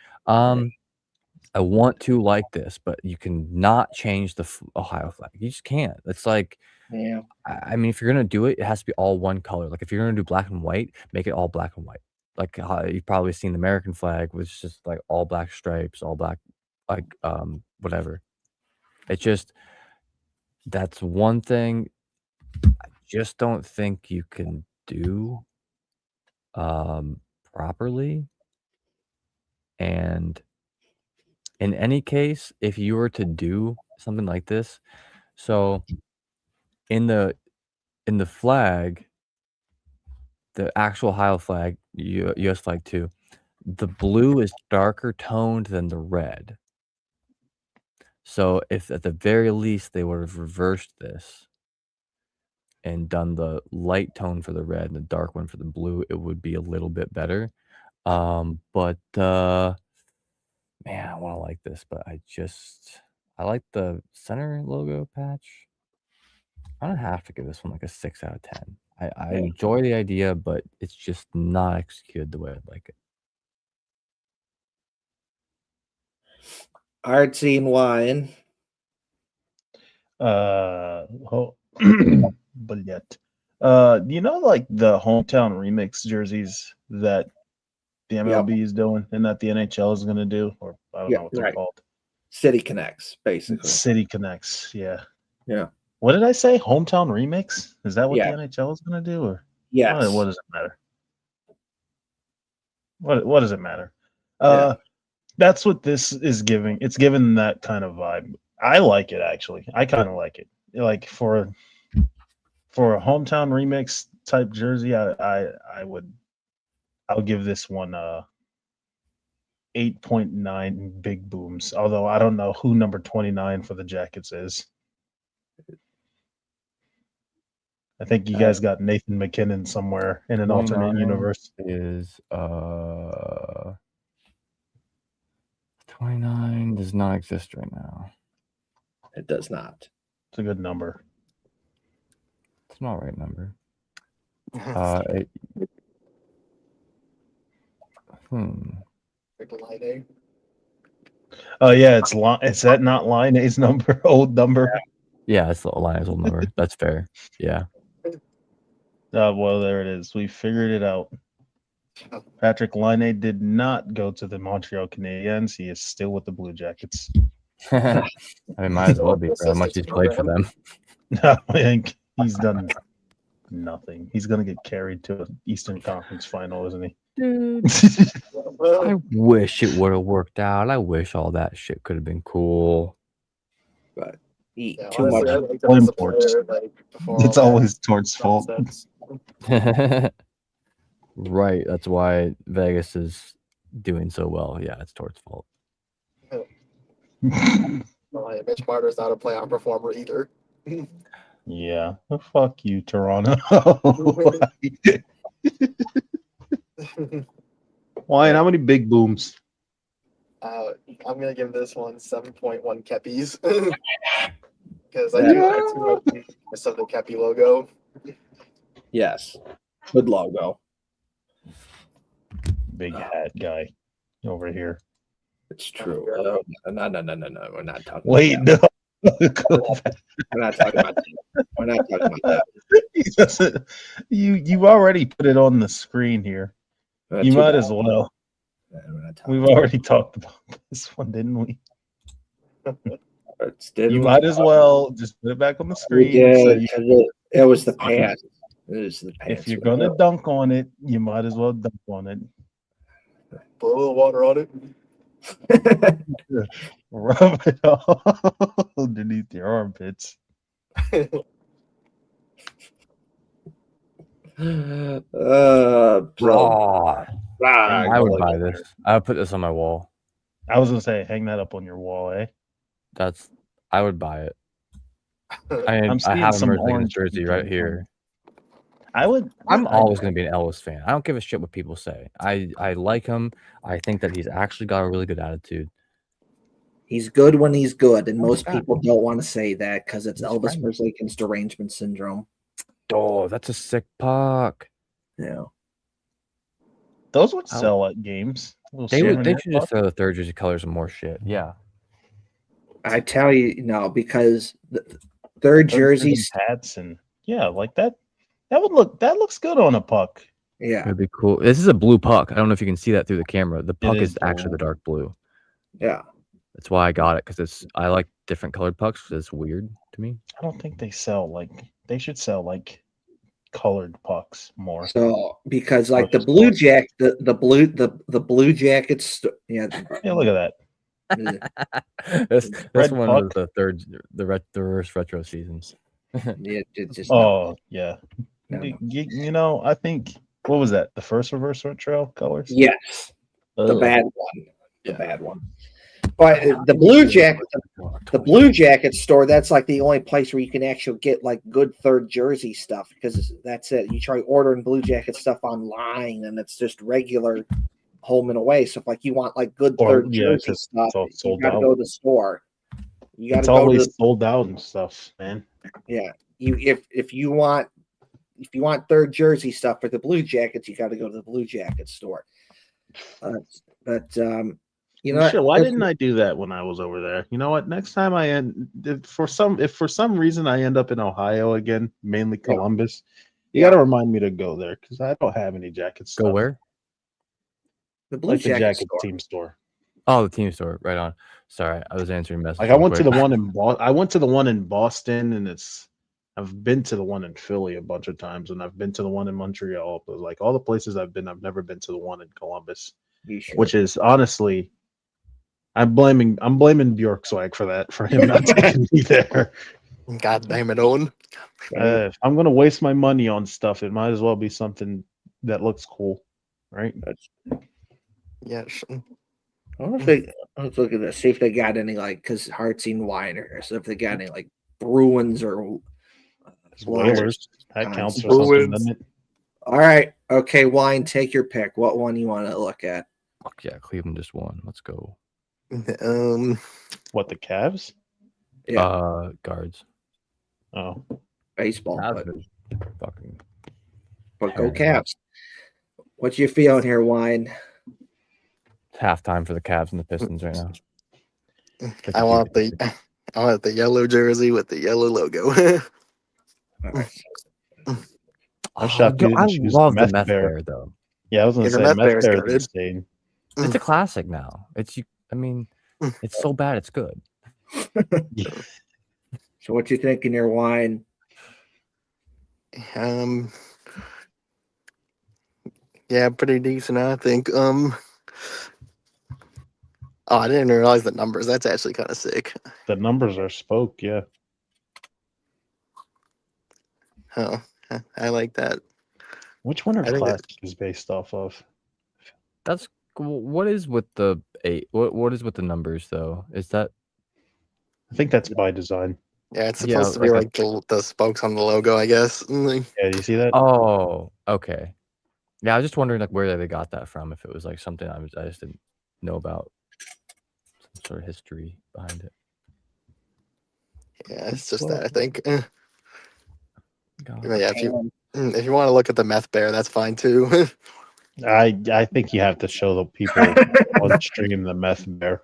I want to like this, but you can not change the Ohio flag. You just can't. It's like, Yeah. I mean, if you're gonna do it, it has to be all one color. Like if you're gonna do black and white, make it all black and white. Like you've probably seen the American flag, which is just like all black stripes, all black, like whatever. It's just that's one thing I just don't think you can do properly. And in any case, if you were to do something like this, so in the flag, the actual Ohio flag, US flag too, the blue is darker toned than the red. So if at the very least they would have reversed this and done the light tone for the red and the dark one for the blue, it would be a little bit better. But man, I want to like this, but I like the center logo patch. I'm gonna have to give this one like a 6 out of 10. I enjoy the idea, but it's just not executed the way I'd like it. Artsy and Wyan. But yet, you know, like the hometown remix jerseys that the MLB is doing and that the NHL is going to do, or I don't know what they're called. City Connects, basically. City Connects, yeah. Yeah. What did I say? Hometown remix? Is that what the NHL is going to do, or yes? What does it matter? What does it matter? That's what this is giving. It's given that kind of vibe. I like it, actually. I kind of like it. Like for a hometown remix type jersey, I'll give this one 8.9 big booms. Although I don't know who number 29 for the Jackets is. I think you guys got Nathan McKinnon somewhere in an alternate universe. Is 29 does not exist right now. It does not. It's a good number. It's not the right number. Oh yeah, it's that not Line A's number, old number. Yeah, it's the Lions old number. That's fair. Yeah. Well, there it is. We figured it out. Patrick Laine did not go to the Montreal Canadiens. He is still with the Blue Jackets. I mean, might as well be for how much he's played for them. No, I think he's done nothing. He's going to get carried to an Eastern Conference final, isn't he? Dude, I wish it would have worked out. I wish all that shit could have been cool. But too much. It's always Tort's fault. Right. That's why Vegas is doing so well. Yeah, it's Tort's fault. Mitch Marner's not a playoff performer either. Yeah. Well, fuck you, Toronto. Why? How many big booms? I'm gonna give this one 7.1 Keppies because I do like too much of the Kepi logo. Yes, good logo. big hat guy over here. It's true. No. We're not talking Wait, about that. no. Go back. We're not talking about that. We're not talking about that. He doesn't. You already put it on the screen here. You Too might bad. as well. We're not talking We've about already talked about this one, didn't we? it. You might as well just put it back on the We screen. did. So you, 'Cause it was the pants. It was the pants. if you're gonna dunk on it, you might as well dunk on it. Put a little water on it. Rub it all underneath your armpits. Raw. I would like buy it this. I would put this on my wall. I was gonna say, hang that up on your wall, eh? I would buy it. I I'm I seeing have a some Mercedes orange jersey people right on- here. I'm always going to be an Ellis fan. I don't give a shit what people say. I like him. I think that he's actually got a really good attitude. He's good when he's good, and most that? people don't want to say that because it's He's Elvis friendly. Merzlikins derangement syndrome. Oh, that's a sick puck. Yeah. Those would sell at games. They should just throw the third jersey colors and more shit. Yeah. I tell you, no, because the third jerseys, hats and like that. That looks good on a puck. yeah, It'd be cool. This is a blue puck. I don't know if you can see that through the camera. The puck is is actually blue. the dark blue. yeah. That's why I got it, because I like different colored pucks because it's weird to me. I don't think they should sell like colored pucks more. So because like the Versus blue black. jack, the blue jackets, yeah, Yeah, look at that. this Red one puck. was the reverse retro seasons. yeah, it's just Oh yeah. No. You know, I think what was that? The first reverse retro colors? yes, the Ugh. bad one, the Yeah. bad one. But the Blue Jacket store, that's like the only place where you can actually get like good third jersey stuff, because that's it. You try ordering Blue Jacket stuff online and it's just regular home and away. So if like you want like good third jersey stuff, it's all you sold gotta out. go to the store. You gotta It's go to always sold out and stuff, man. yeah. If you want third jersey stuff for the Blue Jackets, you gotta go to the Blue Jacket store. You know, Shit, why didn't I do that when I was over there? You know what? Next time if for some reason I end up in Ohio again, mainly Columbus, you got to remind me to go there because I don't have any jacket stuff. Go where? the Blue Like the Jacket jacket store. team store. Oh, the team store. Right on. Sorry, I was answering messages. Like I went to the one in I went to the one in Boston, and I've been to the one in Philly a bunch of times, and I've been to the one in Montreal. But like all the places I've been, I've never been to the one in Columbus, which is honestly, I'm blaming Bjork Swag for that, for him not taking me there. God damn it, Owen. If I'm gonna waste my money on stuff, it might as well be something that looks cool, right? Yes. Let's look at this. See if they got any like, because Heartsing Winer. So if they got any like Bruins or Whalers. That counts for Bruins. something, doesn't it? All right, okay, Wine. Take your pick. What one you want to look at? Fuck yeah, Cleveland just won. Let's go. What, the Cavs? Yeah. Guards. Oh, Baseball, but Fucking. go Cavs. What's your feeling here, Wine? It's halftime for the Cavs and the Pistons right now. I want the yellow jersey with the yellow logo. All right. I'm shocked you didn't I choose love the the Meth Meth Bear though. yeah, I was gonna Yeah, the say Meth Meth Bear's Bear good. is insane. It's a classic now. It's so bad it's good. So what you thinking here, Wine? Yeah, pretty decent, I think. Oh, I didn't realize the numbers. That's actually kind of sick. The numbers are spoke, yeah. Oh, I like that. Which Winter I think Classic is based off of? That's what is with the 8? What is with the numbers though? Is that I think that's by design. Yeah, it's Yeah, supposed to be like like the spokes on the logo, I guess. Yeah, do you see that? Oh, okay. Yeah, I was just wondering like where they got that from, if it was like something I just didn't know about, some sort of history behind it. Yeah, it's just that I think. God. But yeah, if you want to look at the Meth Bear, that's fine too. I think you have to show the people on stream the meth bear.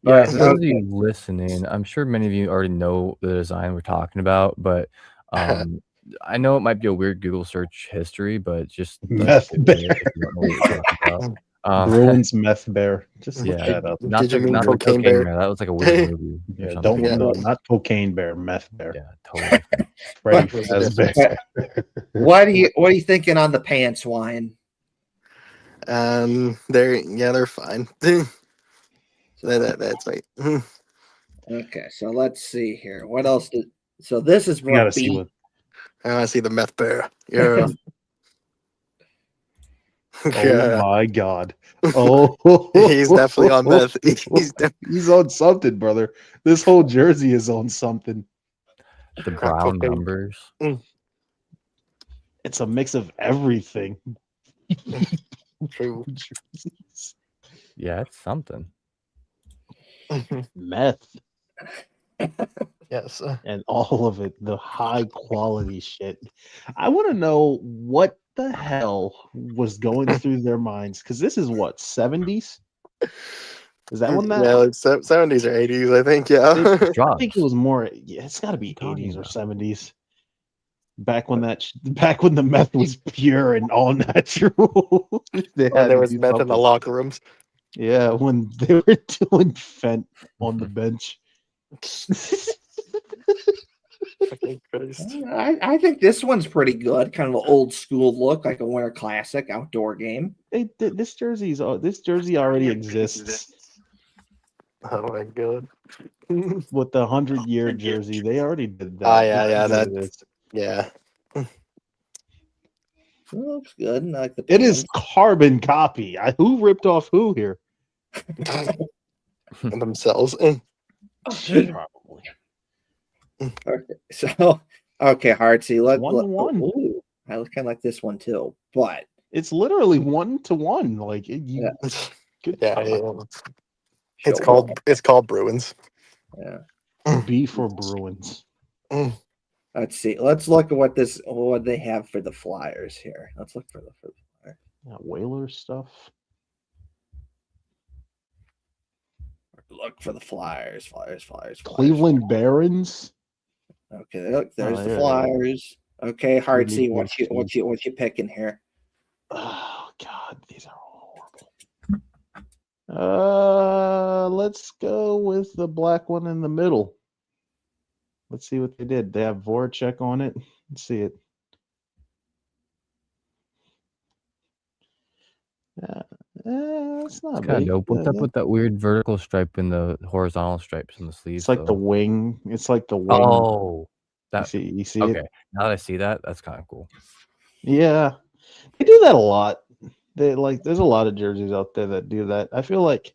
Yeah, Right, for those of okay. you listening, I'm sure many of you already know the design we're talking about, but I know it might be a weird Google search history, but just like Meth Google bear. it if you don't know what we're talking about. Bruins meth bear. Just look Yeah, that up. not Did you the mean not the cocaine cocaine bear? bear. That was like a weird movie or Yeah, something. Yeah. no, not cocaine bear, meth bear. Yeah, totally different. Freddy There's a Fazbear. What are you thinking on the pants, Wine? They're fine. That's right. Okay, so let's see here. What else did? So this is You gotta from see B. what I want to see the meth bear. Yeah. oh Yeah. my god. Oh He's definitely on meth. He's on something, brother. This whole jersey is on something. The Crack brown cocaine. numbers. It's a mix of everything. True. Yeah, it's something. Meth Yes. and all of it, the high quality shit. I want to know what the hell was going through their minds, because this is what, 70s? Is that when that? Yeah, like 70s or 80s, I think. Yeah. I Drugs. think it was more. Yeah, it's got to be What are you 80s or talking 70s. Back when back when the meth was pure and all natural. They When had there to was do meth in the something. locker rooms. Yeah, when they were doing fent on the bench. Fucking Christ. I think this one's pretty good. Kind of an old school look, like a winter classic outdoor game. This jersey already exists Oh my god. with the 100-year jersey. They already did that. Ah, yeah, This yeah, is what it is. Yeah. Looks good. I like the It is pants. carbon copy. Who ripped off who here? And themselves. Probably. Okay, so okay, Hartsy. Let 1-1. ooh, I kind of like this one too, but It's literally 1-1. Like Yeah. Good Yeah, God. yeah. show off. It's called Bruins. Yeah. B for Bruins. Let's see. Let's look at what they have for the Flyers here. Let's look for the Flyers. Yeah, Whaler stuff. Look for the Flyers. Flyers. Cleveland Barons. Okay, look, there's the there. Flyers. Okay, Hartsy, Really what you picking here? Oh God, these are all horrible. Let's go with the black one in the middle. Let's see what they did. They have Voracek on it. Let's see it. It's not Kind of big. dope. What's up with that weird vertical stripe in the horizontal stripes in the sleeves? It's like the though? wing. It's like the wing. Oh, that You see okay. it? Now that I see that, that's kind of cool. Yeah, they do that a lot. There's a lot of jerseys out there that do that. I feel like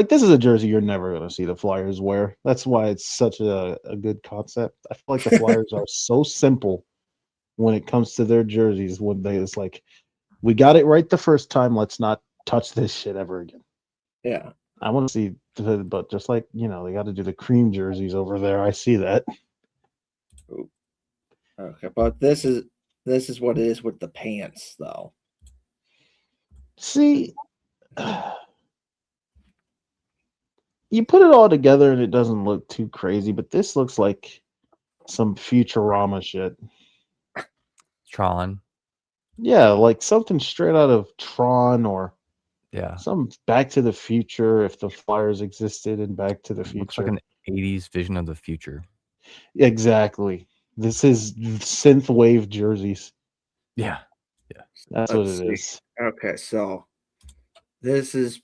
this is a jersey you're never gonna see the Flyers wear. That's why it's such a good concept. I feel like the Flyers are so simple when it comes to their jerseys. It's like, we got it right the first time. Let's not touch this shit ever again. Yeah. I want to see, but just like they got to do the cream jerseys over there. I see that. Okay, but this is what it is with the pants, though. See, you put it all together and it doesn't look too crazy, but this looks like some Futurama shit. Tron. Yeah, like something straight out of Tron or Yeah. some Back to the Future, if the Flyers existed in Back to the Looks Future. like an 80s vision of the future. Exactly. This is synth wave jerseys. Yeah. That's Let's what see. it is. Okay, so this is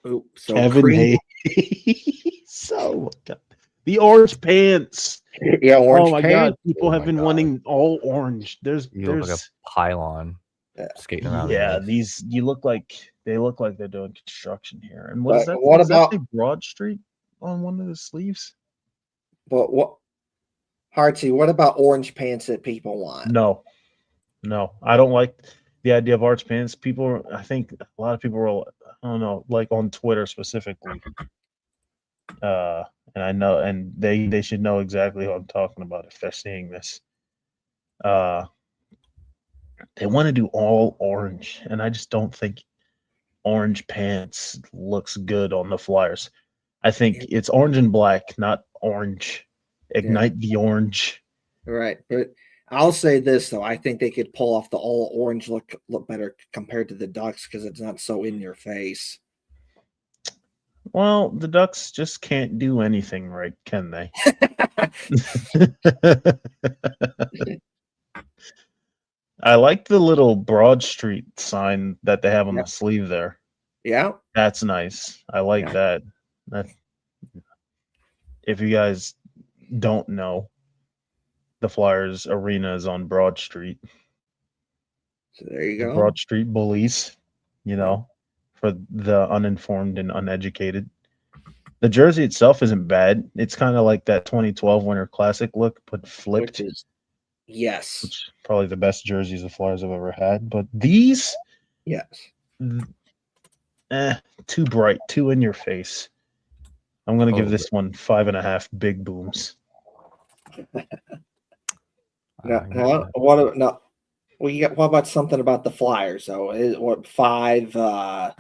so Kevin cream. Hayes. Oh my God. The orange pants. Yeah, orange Oh my pants. God. People Oh have my been God. wanting all orange. You look like a pylon skating around. Yeah, in this. they look like they're doing construction here. And But what is that? what Does that about- say Broad Street on one of the sleeves? But what, Hartsy? What about orange pants that people want? No, I don't like the idea of orange pants. I think a lot of people are, I don't know, like on Twitter specifically. And I know, and they should know exactly what I'm talking about if they're seeing this. They want to do all orange, and I just don't think orange pants looks good on the Flyers. I think it's orange and black, not orange. Ignite the orange. Right. But I'll say this though, I think they could pull off the all orange look better compared to the Ducks because it's not so in your face. Well, the Ducks just can't do anything right, can they? I like the little Broad Street sign that they have on the sleeve there. Yeah. That's nice. I like that. If you guys don't know, the Flyers arena is on Broad Street. So there you The go. Broad Street Bullies, for the uninformed and uneducated. The jersey itself isn't bad. It's kind of like that 2012 Winter Classic look, but flipped. Which is yes. Which is probably the best jerseys the Flyers have ever had. But these, too bright, too in your face. I'm gonna give this one 5.5 big booms. What about something about the Flyers? So what 5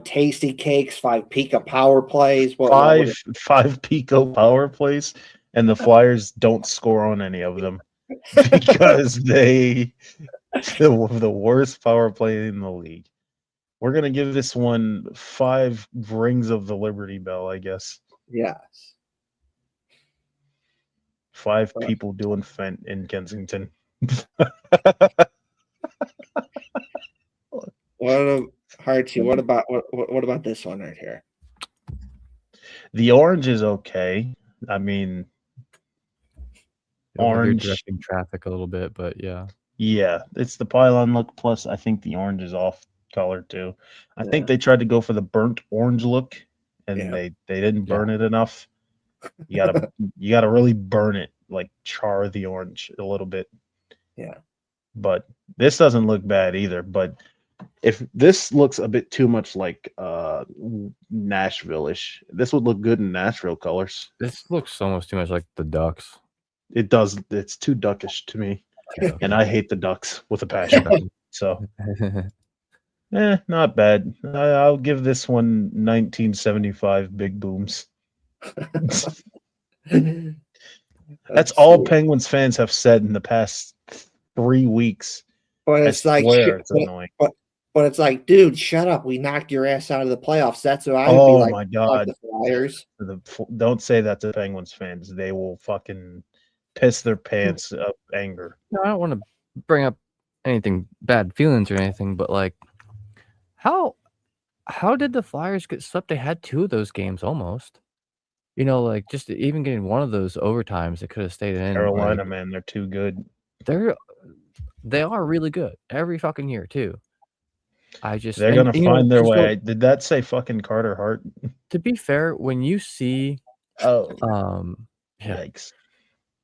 tasty cakes, 5 Pika power plays? Five Pico power plays, and the Flyers don't score on any of them because they the worst power play in the league. We're gonna give this one 5 rings of the Liberty Bell, I guess. Yes. 5 people doing Fent in Kensington. What about this one right here? The orange is okay. I mean, orange directing traffic a little bit, but yeah. Yeah, it's the pylon look. Plus, I think the orange is off color too. I think they tried to go for the burnt orange look, and they didn't burn it enough. You gotta really burn it, like char the orange a little bit. Yeah. But this doesn't look bad either. But if this looks a bit too much like Nashville-ish, this would look good in Nashville colors. This looks almost too much like the Ducks. It does. It's too duckish to me. And I hate the Ducks with a passion. So, not bad. I'll give this one 1975 big booms. That's all Penguins fans have said in the past 3 weeks. But it's it's annoying. But it's like, dude, shut up. We knocked your ass out of the playoffs. That's what I would be like. Oh my God. The Flyers. Don't say that to Penguins fans. They will fucking piss their pants of anger. No, I don't want to bring up anything bad feelings or anything, but like how did the Flyers get swept? They had 2 of those games almost. Like just even getting one of those overtimes, they could have stayed in. Carolina, man, they're too good. They are really good every fucking year too. They're gonna find their way. Did that say fucking Carter Hart? To be fair, when you see yikes.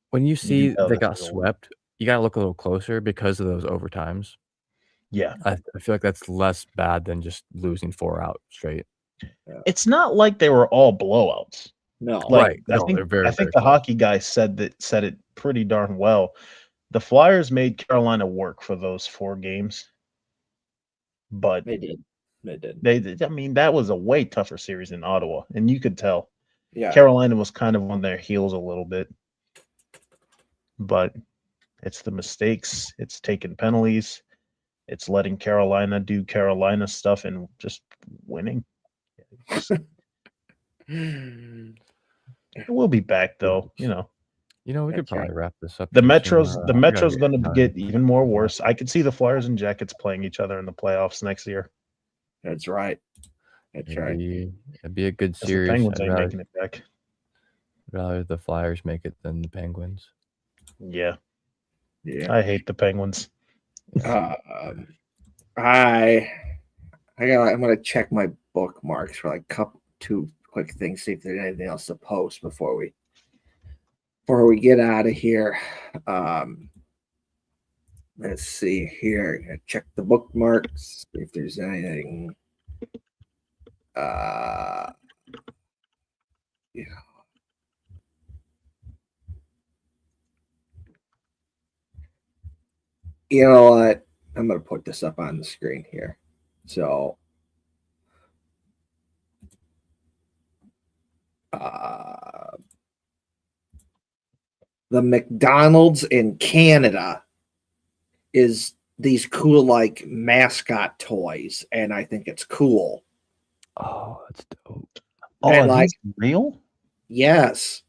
When you see they got swept, you gotta look a little closer because of those overtimes. Yeah. I feel like that's less bad than just losing 4 out straight. It's not like they were all blowouts. No, right. I think the hockey guy said it pretty darn well. The Flyers made Carolina work for those 4 games. But they did. They did. I mean, that was a way tougher series in Ottawa, and you could tell. Yeah. Carolina was kind of on their heels a little bit. But it's the mistakes, it's taking penalties, it's letting Carolina do Carolina stuff and just winning. We'll be back though, we could probably wrap this up. The Metro's going to get even more worse. I could see the Flyers and Jackets playing each other in the playoffs next year. That's right. It'd be a good series. The Penguins ain't making it back. Rather the Flyers make it than the Penguins. Yeah. I hate the Penguins. I'm gonna check my bookmarks for like 2 quick things, see if there's anything else to post before we get out of here. Let's see here. Check the bookmarks, see if there's anything. You know what? I'm going to put this up on the screen here. So, the McDonald's in Canada is these cool like mascot toys, and I think it's cool. Oh, that's dope. Oh, And, are like, these real? yes.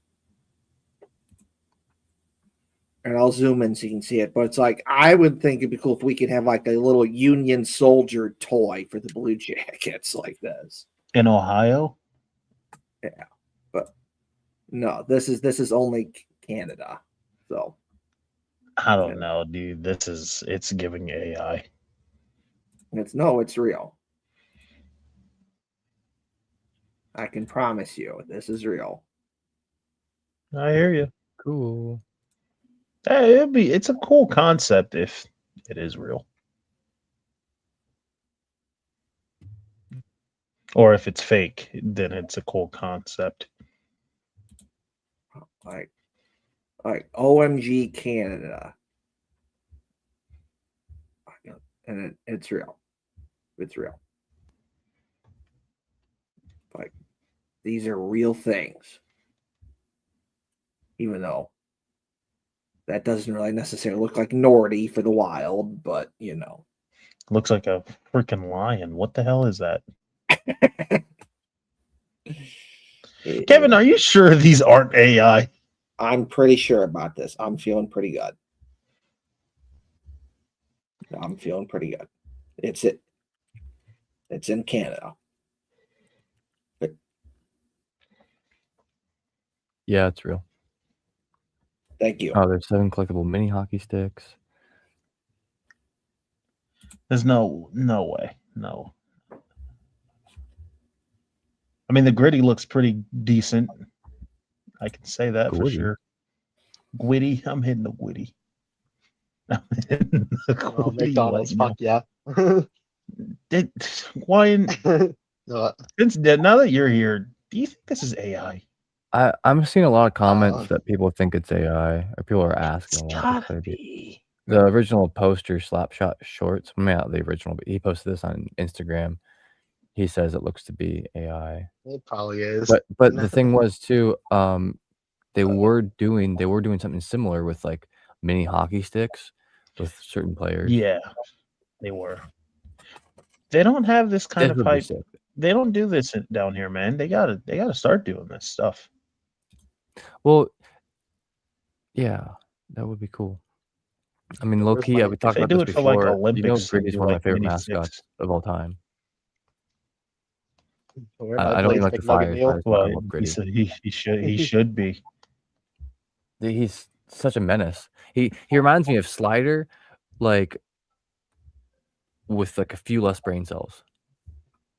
And I'll zoom in so you can see it. But it's like, I would think it'd be cool if we could have like a little Union soldier toy for the Blue Jackets like this. In Ohio? Yeah. But no, this is only Canada. So I don't know, dude. It's giving AI. it's real. I can promise you this is real. I hear you. Cool. Hey, it's a cool concept if it is real. Or if it's fake, then it's a cool concept. Like OMG Canada. And it's real. It's real. Like, these are real things. Even though that doesn't really necessarily look like Nordy for the Wild, but you know. Looks like a freaking lion. What the hell is that? Kevin, are you sure these aren't AI? I'm pretty sure about this. I'm feeling pretty good. I'm feeling pretty good. It's in Canada. Yeah, it's real. Thank you. Oh, there's 7 collectible mini hockey sticks. There's no way. No. I mean, the gritty looks pretty decent. I can say that for sure. Gwitty. I'm hitting the Gwitty. I'm hitting the Gwitty McDonald's, right fuck yeah. Why? No, Since now that you're here, do you think this is AI? I'm seeing a lot of comments that people think it's AI, or people are asking It's a lot. gotta be. The original poster Slapshot Shorts, maybe not the original, but he posted this on Instagram. He says it looks to be AI. it probably is. But the thing was too, they were doing something similar with like mini hockey sticks with certain players. Yeah, they were. They don't have this kind of hype. They don't do this down here, man. They gotta start doing this stuff. Well, yeah, that would be cool. I mean, low key, we talked about this before. Like Olympics, Gritty's one of my favorite mascots of all time. I don't even like the Flyers. Well, he should be. He's such a menace. He reminds me of Slider, like with like a few less brain cells.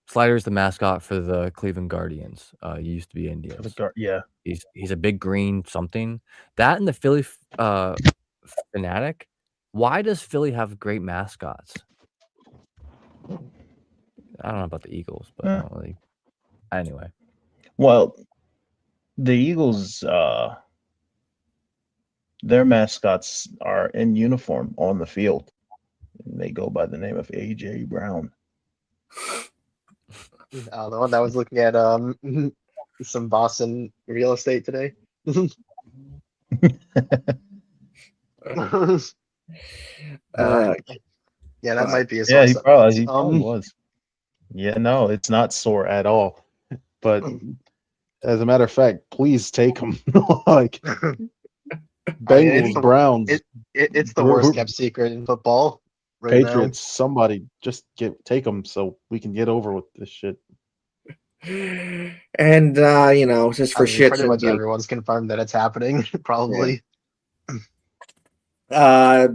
Slider's the mascot for the Cleveland Guardians. He used to be Indians. Yeah. He's a big green something. That and the Philly Fanatic. Why does Philly have great mascots? I don't know about the Eagles, but I don't really. Anyway. Well, the Eagles, their mascots are in uniform on the field. And they go by the name of A.J. Brown. The one that was looking at some Boston real estate today. Yeah, that might be a yeah, source. He probably was. Yeah, no, it's not sore at all. But as a matter of fact, please take them. Like Bengals, Browns. It's the worst kept secret in football. Right Patriots, now. Somebody just take them so we can get over with this shit. And just for shits, pretty much everyone's confirmed that it's happening. Probably. Yeah.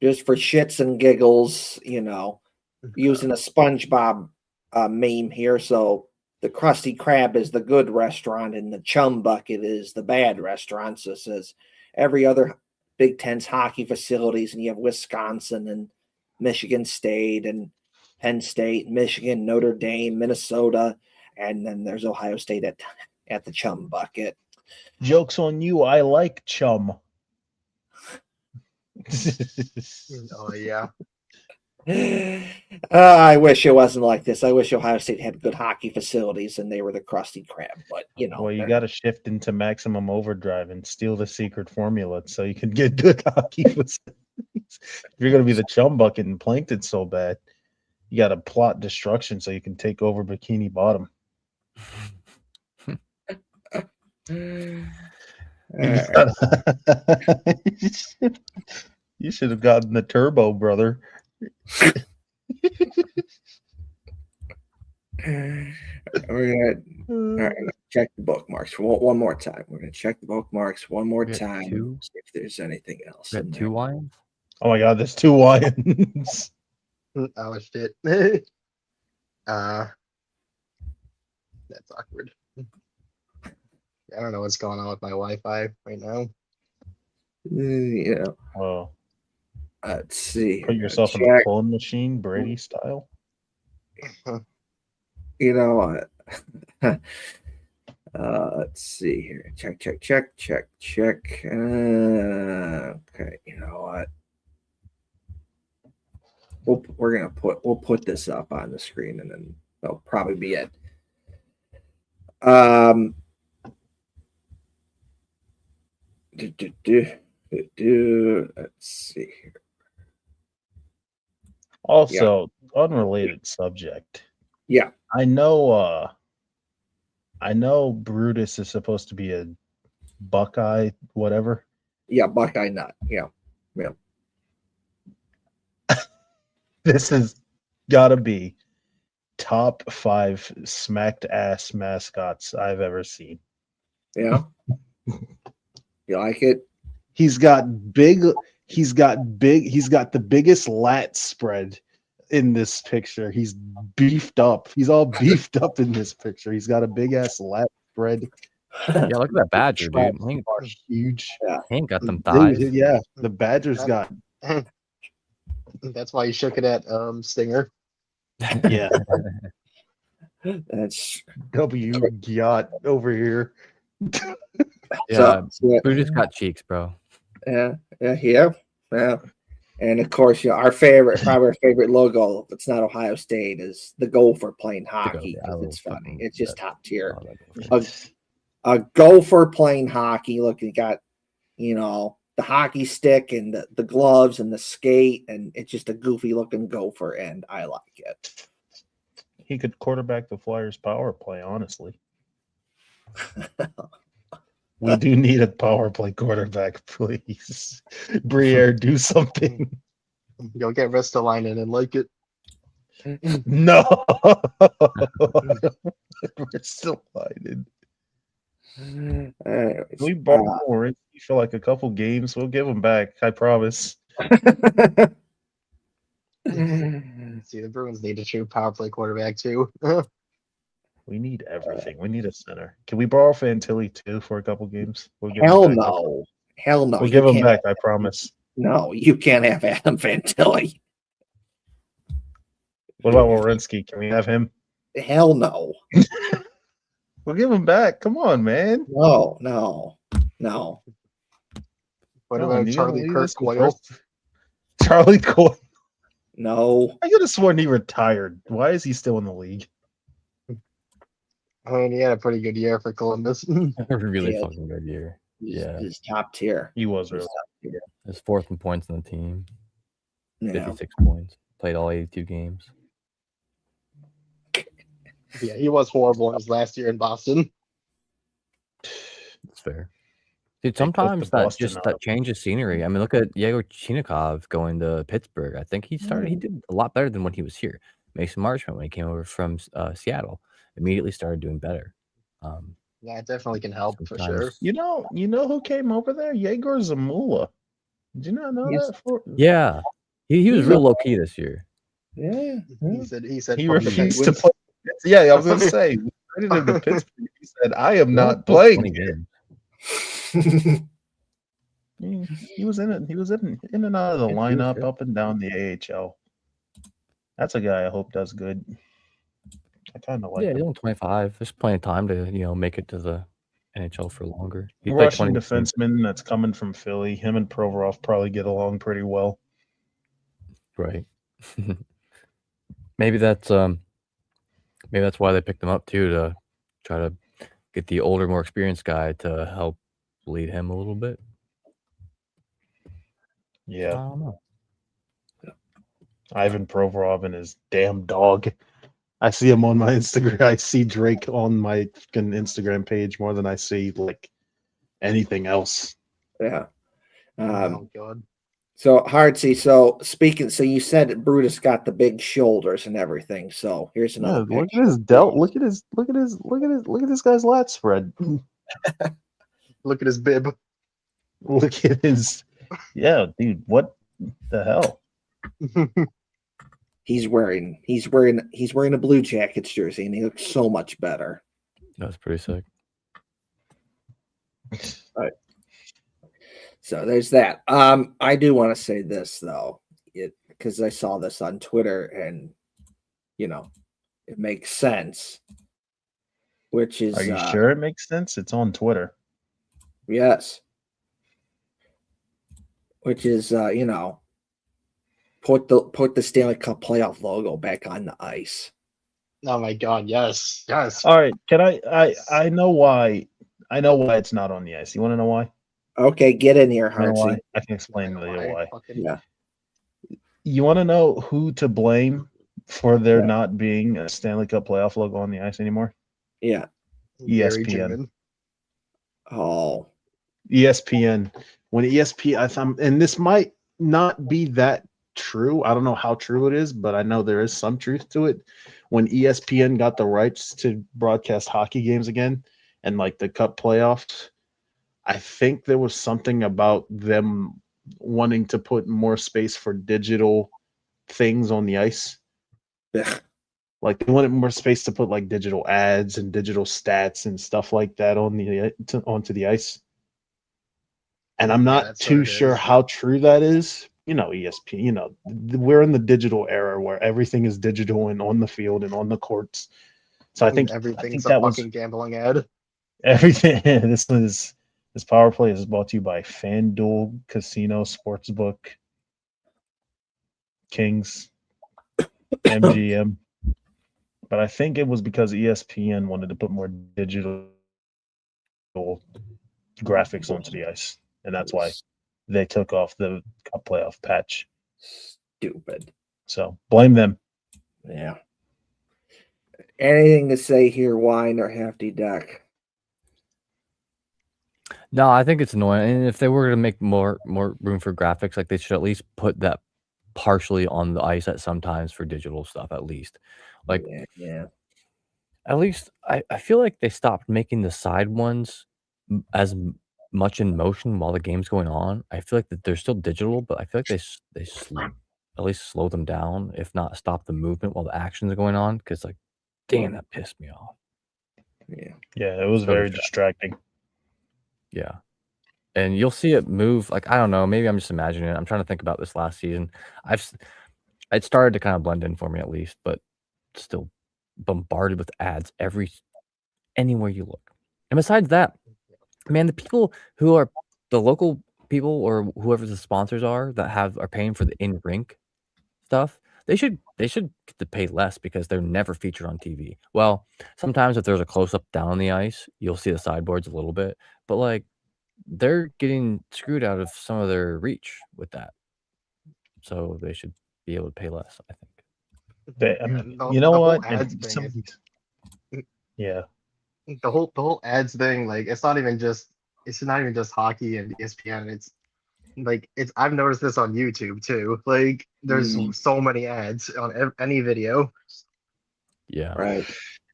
Just for shits and giggles, using a SpongeBob meme here. So the Krusty Krab is the good restaurant, and the Chum Bucket is the bad restaurant. So it says every other Big Ten's hockey facilities, and you have Wisconsin and Michigan State and Penn State, Michigan, Notre Dame, Minnesota, and then there's Ohio State at the Chum Bucket. Joke's on you. I like Chum. Oh yeah. I wish it wasn't like this. I wish Ohio State had good hockey facilities and they were the Krusty Krab. But Well, you they're got to shift into maximum overdrive and steal the secret formula so you can get good hockey facilities. If you're going to be the chum bucket and plankton so bad, you got to plot destruction so you can take over Bikini Bottom. You should have gotten the turbo, brother. We're gonna check the bookmarks one more time. We're gonna check the bookmarks one more time. See if there's anything else. We got two wines. Oh my God, there's 2 Wyans. Oh shit. That's awkward. I don't know what's going on with my Wi-Fi right now. Yeah. Oh, Let's see. put yourself in a clone machine, Brady style. You know what? Let's see here. Check. Okay, you know what? We'll put this up on the screen and then that'll probably be it. Let's see here. Also, unrelated subject. Yeah. I know Brutus is supposed to be a Buckeye, whatever. Yeah, Buckeye nut. Yeah. This has gotta be top 5 smacked ass mascots I've ever seen. Yeah. You like it? He's got the biggest lat spread in this picture. He's beefed up. He's all beefed up in this picture. He's got a big ass lat spread. Yeah, look at that Badger, dude. Are huge. He ain't got them thighs. Yeah, the Badger's got. That's why you shook it at Stinger. Yeah. That's W yacht over here. Yeah, Brutus got cheeks, bro. Yeah. And of course, probably our favorite logo, if it's not Ohio State, is the Gopher playing hockey because it's funny. It's just top tier. A Gopher playing hockey. Look, you got, the hockey stick and the gloves and the skate, and it's just a goofy looking Gopher, and I like it. He could quarterback the Flyers power play, honestly. We do need a power play quarterback, please. Briere, do something. Go get Ristolainen and like it. No. Ristolainen. We borrow Werenski for like a couple games. We'll give him back. I promise. See, the Bruins need a true power play quarterback too. We need everything. We need a center. Can we borrow Fantilli too for a couple games? Hell no. We'll give him back. I promise. No, you can't have Adam Fantilli. What about Werensky? Can we have him? Hell no. We'll give him back. Come on, man. No. What about Charlie Kirk Coyle? Charlie Coyle. No. I could have sworn he retired. Why is he still in the league? I mean, he had a pretty good year for Columbus. A really fucking good year. He's top tier. He was really top tier. He's 4th in points on the team. Yeah. 56 points. Played all 82 games. Yeah, he was horrible in his last year in Boston. That's fair. Dude, sometimes that changes scenery. I mean, look at Yegor Chinikov going to Pittsburgh. I think he did a lot better than when he was here. Mason Marchment, when he came over from Seattle, immediately started doing better. Yeah, it definitely can help for sure. You know who came over there? Yegor Zamula. Did you not know that? Yeah, he was real low key this year. Yeah. He said he refused to play. Yeah, I was gonna say. He said, "I am not playing." He was in it. He was in and out of the lineup, up and down the AHL. That's a guy I hope does good. I kind of like him. He's only 25. There's plenty of time to make it to the NHL for longer. He played Russian 20 games. defenseman that's coming from Philly. Him and Provorov probably get along pretty well. Right. maybe that's why they picked him up too, to try to get the older, more experienced guy to help lead him a little bit. I Yeah, don't know. Ivan Provorov and his damn dog. I see him on my Instagram. I see Drake on my fucking Instagram page more than I see like anything else. Yeah. Oh God. So Hardsey, so you said Brutus got the big shoulders and everything. So here's Yeah, another look picture. at his delt. Look at this guy's lat spread. Look at his bib. Look at his. Yeah, dude. What the hell? He's wearing a Blue Jackets jersey, and he looks so much better. That's pretty sick. So there's that. I do want to say this though, because I saw this on Twitter, and it makes sense. Which is, Are you sure it makes sense? It's on Twitter. yes. Which is, put the Stanley Cup playoff logo back on the ice. Oh my God! Yes, yes. All right. Can I know why. I know why it's not on the ice. You want to know why? Okay, get in here, You know why? Hartsey. I can explain to you why. Yeah. You want to know who to blame for there not being a Stanley Cup playoff logo on the ice anymore? Yeah. Gary ESPN. Juman. Oh. ESPN. When ESPN, and this might not be that true. I don't know how true it is, but I know there is some truth to it. When ESPN got the rights to broadcast hockey games again and like the Cup playoffs, I think there was something about them wanting to put more space for digital things on the ice. Ugh. Like they wanted more space to put like digital ads and digital stats and stuff like that on onto the ice. And I'm not That's too what it sure is. how true that is. ESPN, we're in the digital era where everything is digital and on the field and on the courts. So I think Everything's a that was fucking gambling ad. everything. This power play is brought to you by FanDuel Casino Sportsbook, Kings, MGM. But I think it was because ESPN wanted to put more digital graphics onto the ice, and that's why they took off the Cup playoff patch. Stupid. So blame them. Yeah. Anything to say here, Wine or Hefty Duck? No, I think it's annoying. And if they were to make more room for graphics, like they should at least put that partially on the ice at sometimes for digital stuff, at least. Like Yeah. at least I feel like they stopped making the side ones as much in motion while the game's going on. I feel like that they're still digital, but I feel like they at least slow them down, if not stop the movement while the actions are going on. Because like, damn, that pissed me off. Yeah, it was So very distracting. Yeah. And you'll see it move. Like, I don't know, maybe I'm just imagining it. I'm trying to think about this last season. It started to kind of blend in for me at least, but still bombarded with ads anywhere you look. And besides that, man, the people who are the local people or whoever the sponsors are that are paying for the in-rink stuff, they should get to pay less because they're never featured on TV. Well, sometimes if there's a close-up down on the ice, you'll see the sideboards a little bit, but like they're getting screwed out of some of their reach with that. So they should be able to pay less, I think. You know what? Yeah. The whole ads thing, like it's not even just hockey and ESPN. I've noticed this on YouTube too. Like there's so many ads on any video. Yeah. Right.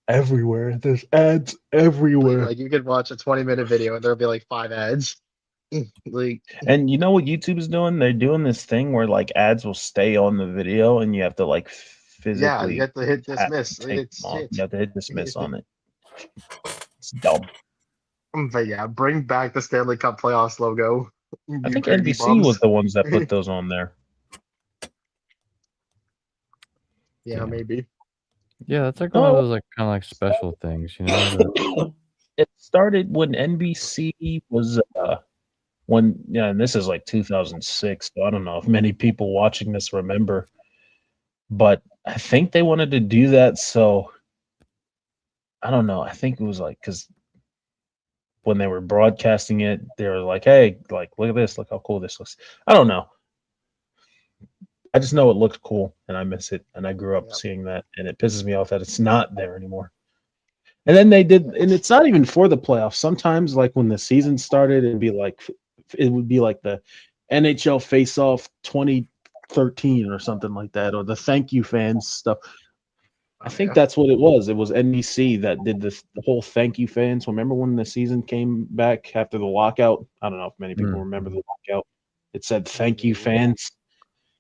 Everywhere. There's ads everywhere. Like you could watch a 20-minute video and there'll be like 5 ads. And you know what YouTube is doing? They're doing this thing where like ads will stay on the video and you have to like physically you have to hit dismiss. You have to hit dismiss on it. It's dumb. But yeah, bring back the Stanley Cup playoffs logo. I think NBC was the ones that put those on there. Yeah, maybe. Yeah, that's like one of those like kind of like special things, you know. it started when NBC was and this is like 2006, so I don't know if many people watching this remember, but I think they wanted to do that, so I don't know. I think it was like because when they were broadcasting it, they were like, "Hey, like look at this, look how cool this looks." I don't know. I just know it looked cool, and I miss it, and I grew up seeing that, and it pisses me off that it's not there anymore. And then they did, and it's not even for the playoffs. Sometimes, like when the season started, it would be like the NHL Face-Off 2013 or something like that, or the Thank You Fans stuff. I think that's what it was. It was NBC that did the whole Thank You Fans. Remember when the season came back after the lockout? I don't know if many people remember the lockout. It said Thank You Fans.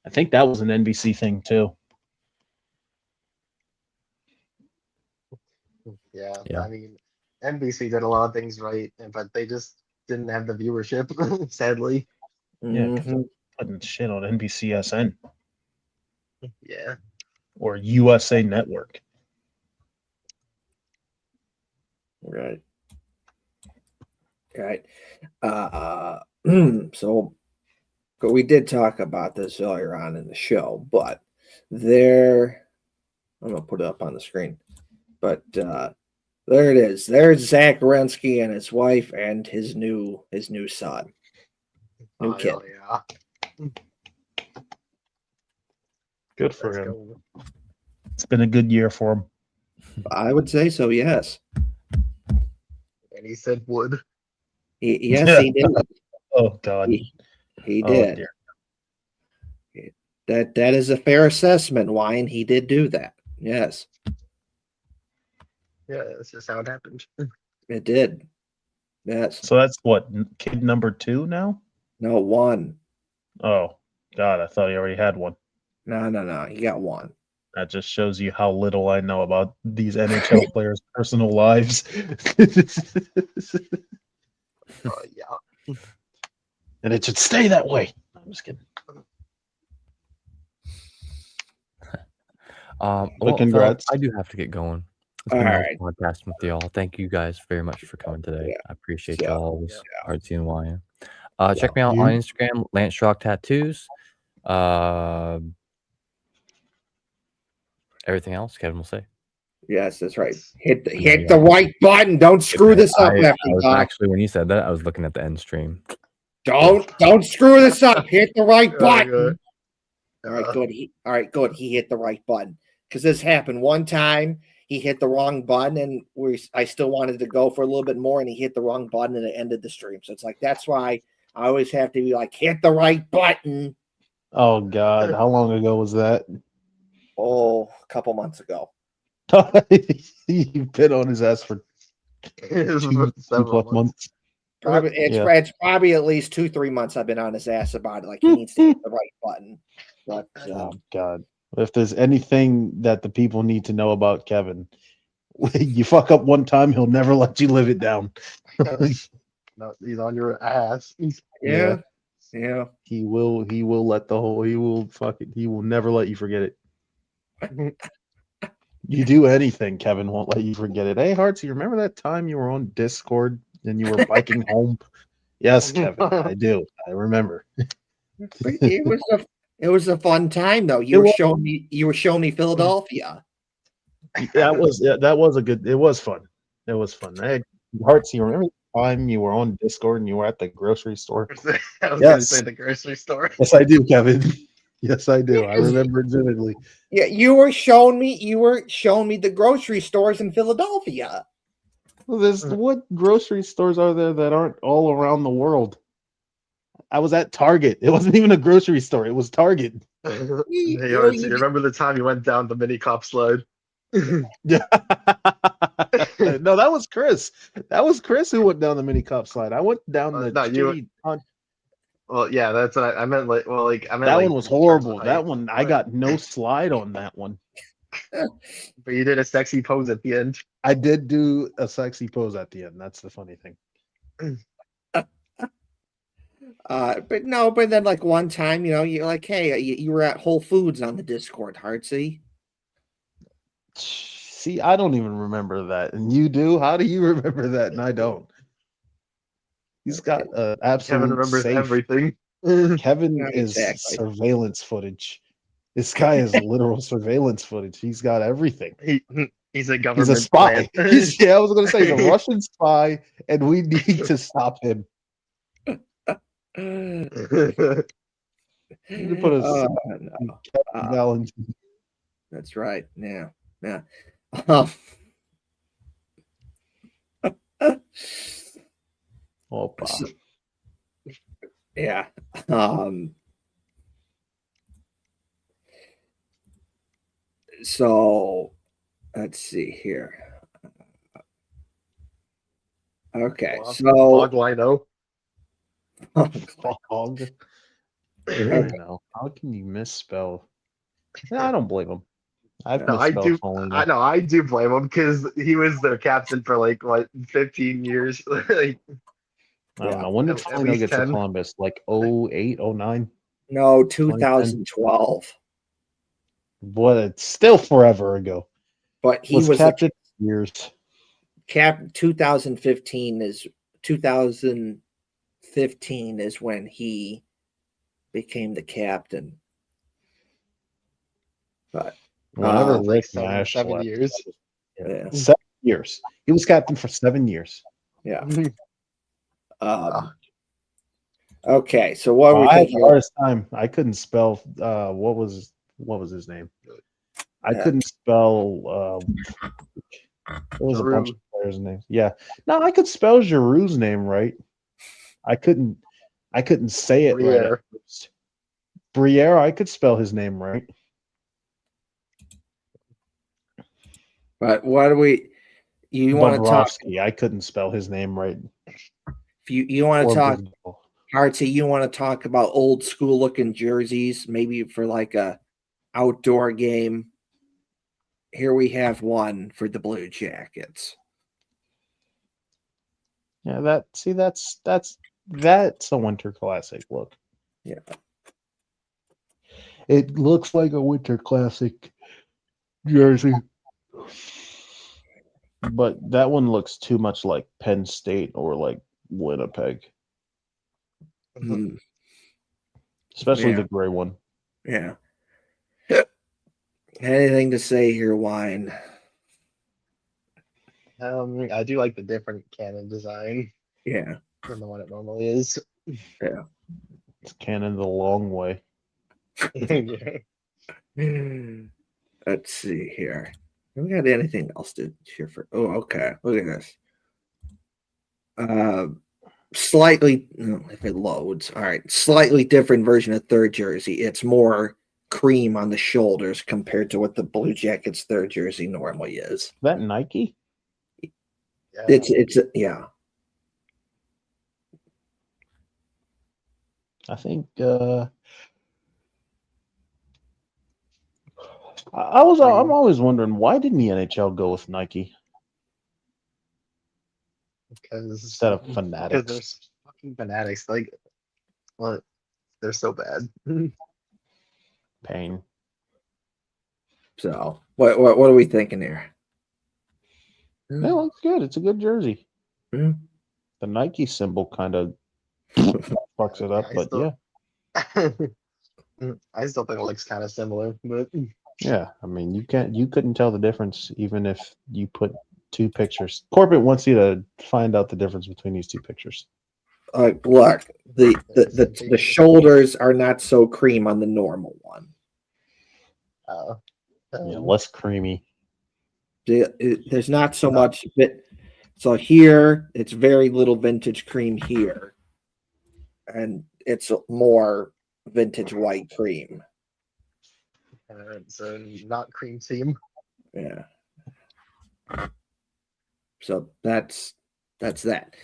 I think that was an NBC thing too. Yeah, Yeah. I mean, NBC did a lot of things right, but they just didn't have the viewership, sadly. Yeah, because Mhm. putting shit on NBCSN Yeah. or USA Network. Right. Right. So we did talk about this earlier on in the show, but there, I'm gonna put it up on the screen. But there it is. There's Zach Werensky and his wife and his new son, new kid. Hell yeah. Good for Let's him. go. It's been a good year for him. I would say so. Yes. And he said would. Yes, he did. Oh God. He Oh did. dear. That is a fair assessment, Wine. He did do that. Yes, Yeah, that's just how it happened. it did. Yes. So that's what, kid number 2 now? No, one. Oh God, I thought he already had one. No. He got one. That just shows you how little I know about these NHL players' personal lives. Yeah. And it should stay that way. I'm just kidding. Well, congrats. fellas, I do have to get going. It's All been nice right. podcasting with y'all. Thank you guys very much for coming today. Yeah. I appreciate Yeah. y'all always. Yeah. Artsy and Wyan. Check me out You- on Instagram, Lance Shock Tattoos. Everything else, Kevin will say. Yes, that's right. Yes. Hit the right button. Don't screw this up, I Lefty was Dog. actually, when you said that, I was looking at the end stream. Don't screw this up. Hit the right button. good. All right, good. All right, good. He hit the right button because this happened one time. He hit the wrong button, and I still wanted to go for a little bit more, and he hit the wrong button, and it ended the stream. So it's like that's why I always have to be like, hit the right button. Oh God, how long ago was that? Oh, a couple months ago. You've been on his ass for 2+ months. Probably it's probably at least 2-3 months I've been on his ass about it. Like he needs to hit the right button. But Oh God, if there's anything that the people need to know about Kevin, you fuck up one time, he'll never let you live it down. No, he's on your ass. yeah. He will let he will never let you forget it. You do anything, Kevin won't let you forget it. Hey Hearts, you remember that time you were on Discord and you were biking home? Yes, Kevin, I do. I remember. But it was a fun time though. You were showing me Philadelphia. That was a good. It was fun. It was fun. Hey, Hearts, you remember the time you were on Discord and you were at the grocery store? I was gonna say the grocery store. Yes, I do, Kevin. Yes, I do. I remember it vividly. Yeah, you were showing me the grocery stores in Philadelphia. Well, what grocery stores are there that aren't all around the world? I was at Target. It wasn't even a grocery store. It was Target. Hey, Archie, you remember the time you went down the mini cop slide? Yeah. No, that was Chris. That was Chris who went down the mini cop slide. I went down the shitty. Well, yeah, that's what I meant. That one was horrible. That one, I got no slide on that one. But you did a sexy pose at the end. I did do a sexy pose at the end. That's the funny thing. But then like one time, you're like, hey, you were at Whole Foods on the Discord, Heartsy. See, I don't even remember that, and you do. How do you remember that, and I don't? He's got Kevin absolute remembers safe. everything. Kevin Not is exactly. surveillance footage. This guy is literal surveillance footage. He's got everything. He's a He's a government spy. plant. Yeah, I was going to say he's a Russian spy, and we need to stop him. We need to put a No. Valentine. That's right. Yeah. Yeah. Um, Opa. so- yeah. Um, so let's see here. Okay. Well, So Fog Lino. Fog. I know. How can you misspell? No, I don't blame him. I've No, I misspelled do. Foligno. I know. I do blame him because he was their captain for like what 15 years. Like, I don't Yeah. know. When did At Foligno least get to 10. Columbus? Like 08, 09? no, 2012. But it's still forever ago. But he Was was captain years. 2015 is 2015 is when he became the captain. But Whenever Uh, Rick like Nash 7 left. years. yeah, 7 years. He was captain for 7 years. yeah. Ah. Okay, so what are we I had the thinking? hardest time. I couldn't spell what was his name? I Yeah. couldn't spell there was a bunch Giroux. of players' names. Yeah. No, I could spell Giroux's name right. I couldn't say it right Briere. at first. Briere, I could spell his name right. But what do we? You want to talk? Bobrovsky, I couldn't spell his name right. If you want Or to talk, Brazil. Artsy, you want to talk about old school looking jerseys, maybe for like a outdoor game. Here we have one for the Blue Jackets. Yeah, that's a winter classic look. Yeah. It looks like a winter classic jersey. But that one looks too much like Penn State or like Winnipeg. Hmm. Especially Yeah. the gray one. Yeah. Anything to say here, Wine? I do like the different cannon design Yeah. than the one it normally is. It's Cannon the long way. Yeah. Let's see here. Have we got anything else to cheer for? Oh, okay. Look at this. Slightly, if it loads. All right. Slightly different version of third jersey. It's more cream on the shoulders compared to what the Blue Jackets third jersey normally is. Is that Nike? Yeah. It's yeah. I think I'm always wondering, why didn't the NHL go with Nike because instead of because Fanatics? there's fucking fanatics. Like, what? They're so bad. Pain. So what are we thinking here? Yeah, it looks good. It's a good jersey. Hmm. The Nike symbol kind of fucks it up, I but still- yeah. I still think it looks kind of similar, but Yeah, I mean, you couldn't tell the difference even if you put two pictures. Corbett wants you to find out the difference between these two pictures. Look, the shoulders are not so cream on the normal one. Yeah, less creamy. There's not so much bit. So here, it's very little vintage cream here, and it's more vintage white cream. so not cream team. Yeah. So that's that.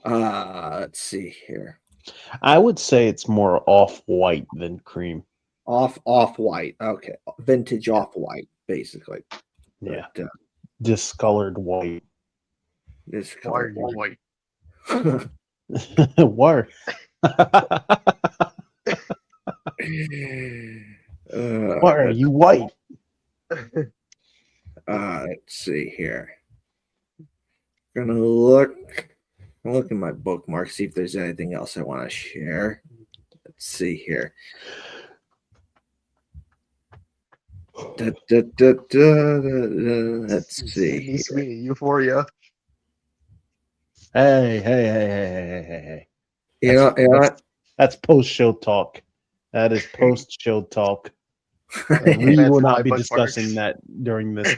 Let's see here. I would say it's more off-white than cream. Off white. Okay, vintage off white, basically. Yeah, But, discolored white. this Why are color you white? Why? Why are you white? Let's see here. Gonna look in my bookmark, see if there's anything else I want to share. Let's see here. Let's see. Sweet Euphoria. Hey. You know what? That's post-show talk. That is post-show talk. Hey, We that's will in my not be bookmarks. discussing that during this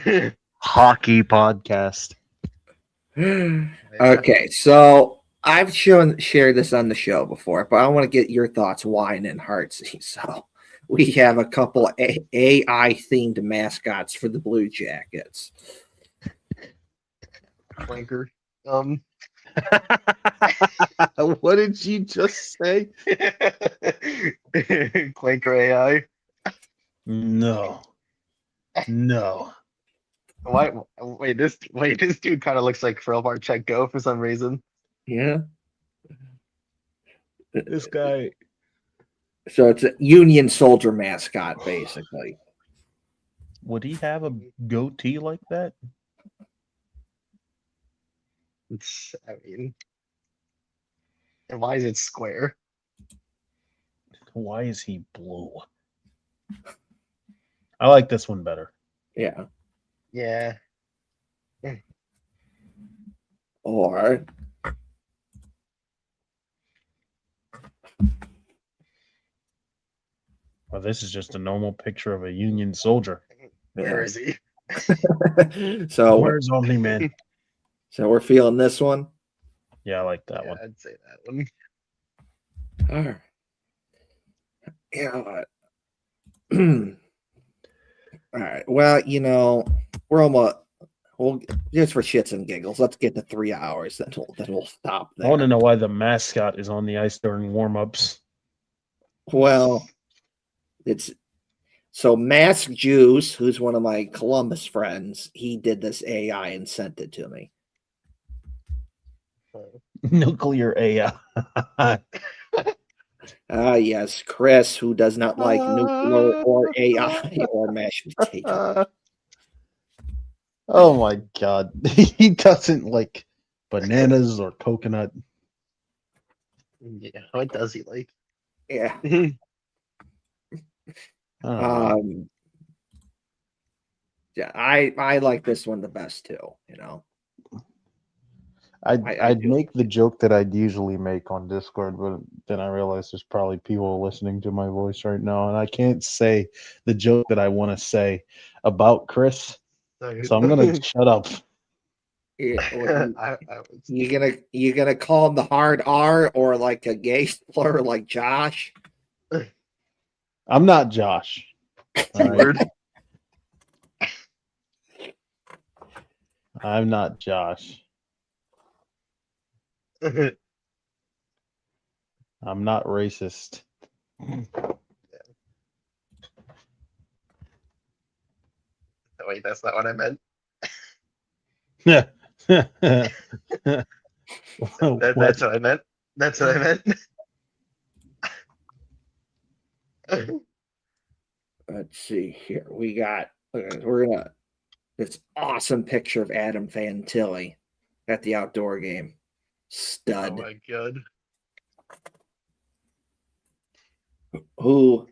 hockey podcast. Okay, so I've shared this on the show before, but I want to get your thoughts, Wine and Heartsy. So we have a couple AI themed mascots for the Blue Jackets. Clanker. What did you just say? Clanker AI. No. Why? Wait, this dude kind of looks like Kirill Marchenko for some reason. Yeah. This guy. So it's a Union soldier mascot, basically. Would he have a goatee like that? I mean, and why is it square? Why is he blue? I like this one better. Yeah. Yeah. Or Well, this is just a normal picture of a Union soldier. Where is he? so Where's Omni-Man? so we're feeling this one. Yeah, I like that Yeah, one. I'd say that one. All right. Yeah. All right. Well, we're almost. Well, just for shits and giggles, let's get to 3 hours. Then we'll stop I want to there. know why the mascot is on the ice during warm-ups. Well, it's so Mask Juice, who's one of my Columbus friends. He did this AI and sent it to me. Nuclear AI. Yes, Chris, who does not like nuclear or AI or mashed potato. Oh my god. He doesn't like bananas or coconut. Yeah, what does he like? Yeah. I don't know. Yeah, I like this one the best too. I'd do. make the joke that I'd usually make on Discord, but then I realized there's probably people listening to my voice right now, and I can't say the joke that I want to say about Chris, so I'm gonna shut up. Yeah, I would you gonna call him the hard R or like a gay slur like Josh? I'm not Josh. All right? Word. I'm not Josh. I'm not racist. Wait, that's not what I meant. That's what I meant. That's what I meant. Let's see here. We're gonna this awesome picture of Adam Fantilli at the outdoor game. Stud. Oh my god. Who?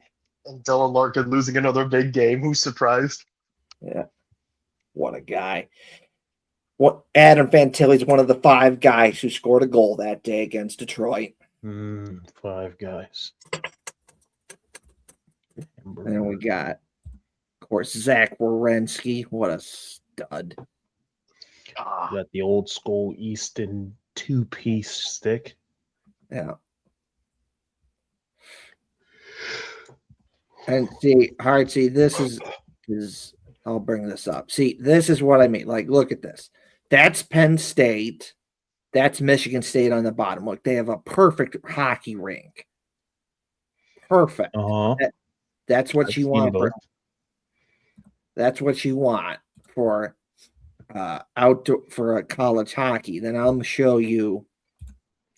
And Dylan Larkin losing another big game. Who's surprised? Yeah. What a guy. Adam Fantilli's one of the 5 guys who scored a goal that day against Detroit. 5 guys. And we got, of course, Zach Werensky. What a stud. Got the old school Easton 2-piece stick. Yeah. And see, Hartsy, this is I'll bring this up. See, this is what I mean. Like, look at this. That's Penn State. That's Michigan State on the bottom. Look, they have a perfect hockey rink. Perfect. That's what you want. That's what you want for outdoor for a college hockey. Then I'm going to show you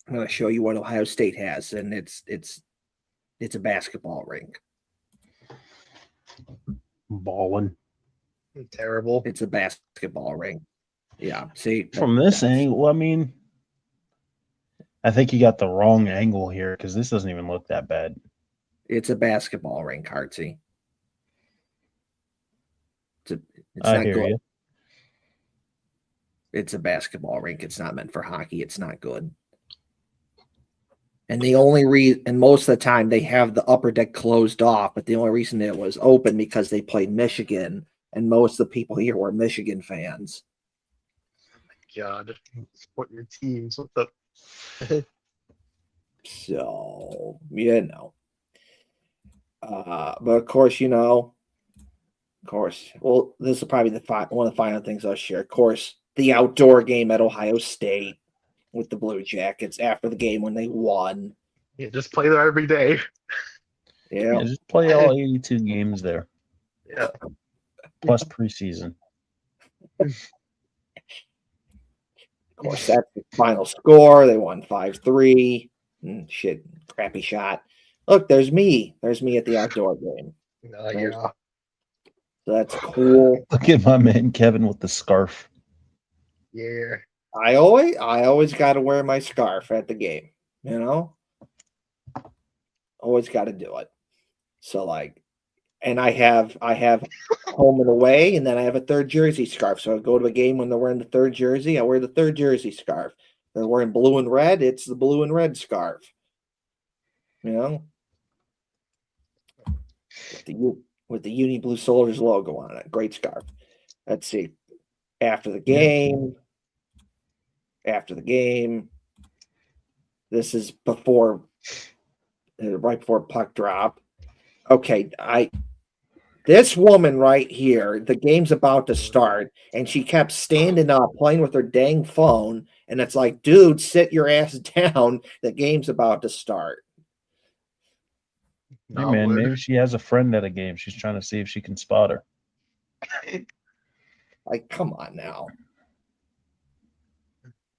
what Ohio State has, and it's a basketball rink. Ballin'. Terrible. It's a basketball ring. Yeah. See, From this angle, I mean, I think you got the wrong angle here because this doesn't even look that bad. it's a basketball ring, Cartsy. It's I not hear good. you. It's a basketball rink. It's not meant for hockey. It's not good. And the only reason, and most of the time they have the upper deck closed off, but the only reason it was open because they played Michigan, and most of the people here were Michigan fans. God, support your teams. What the? So, you know. But of course, well, this is probably one of the final things I'll share. Of course, the outdoor game at Ohio State with the Blue Jackets after the game when they won. Yeah, just play there every day. Yeah, just play all 82 games there. Yeah. Plus preseason. Of course, that's the final score. They won 5-3. Shit, crappy shot. Look, there's me. There's me at the outdoor game. Yeah. So that's cool. Look at my man Kevin with the scarf. Yeah. I always got to wear my scarf at the game. Always got to do it. So and I have home and away, and then I have a third jersey scarf. So I go to a game when they're wearing the third jersey. I wear the third jersey scarf. They're wearing blue and red. It's the blue and red scarf. With the Uni Blue Soldiers logo on it. Great scarf. Let's see. After the game. This is right before puck drop. Okay, this woman right here, the game's about to start, and she kept standing up, playing with her dang phone, and it's like, dude, sit your ass down. The game's about to start. Hey, man, maybe she has a friend at a game. She's trying to see if she can spot her. Come on now.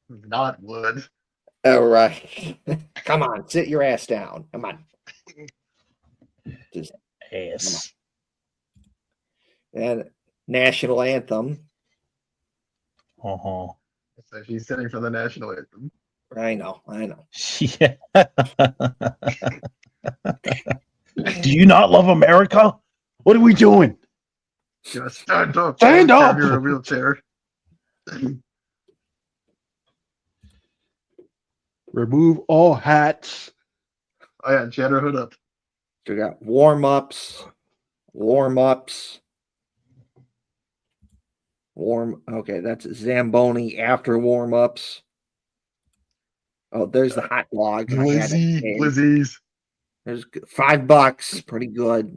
Not wood. All right. Come on, sit your ass down. Come on. Just ass. And national anthem. Uh-huh. So she's sitting for the national anthem. I know. Yeah. Do you not love America? What are we doing? Just stand up. Stand up. You're in a wheelchair. Remove all hats. Oh yeah, jet her hood up. We got warm-ups. Okay, that's Zamboni after warm-ups. Oh, there's the hot dog. Blizzies. There's $5. Pretty good,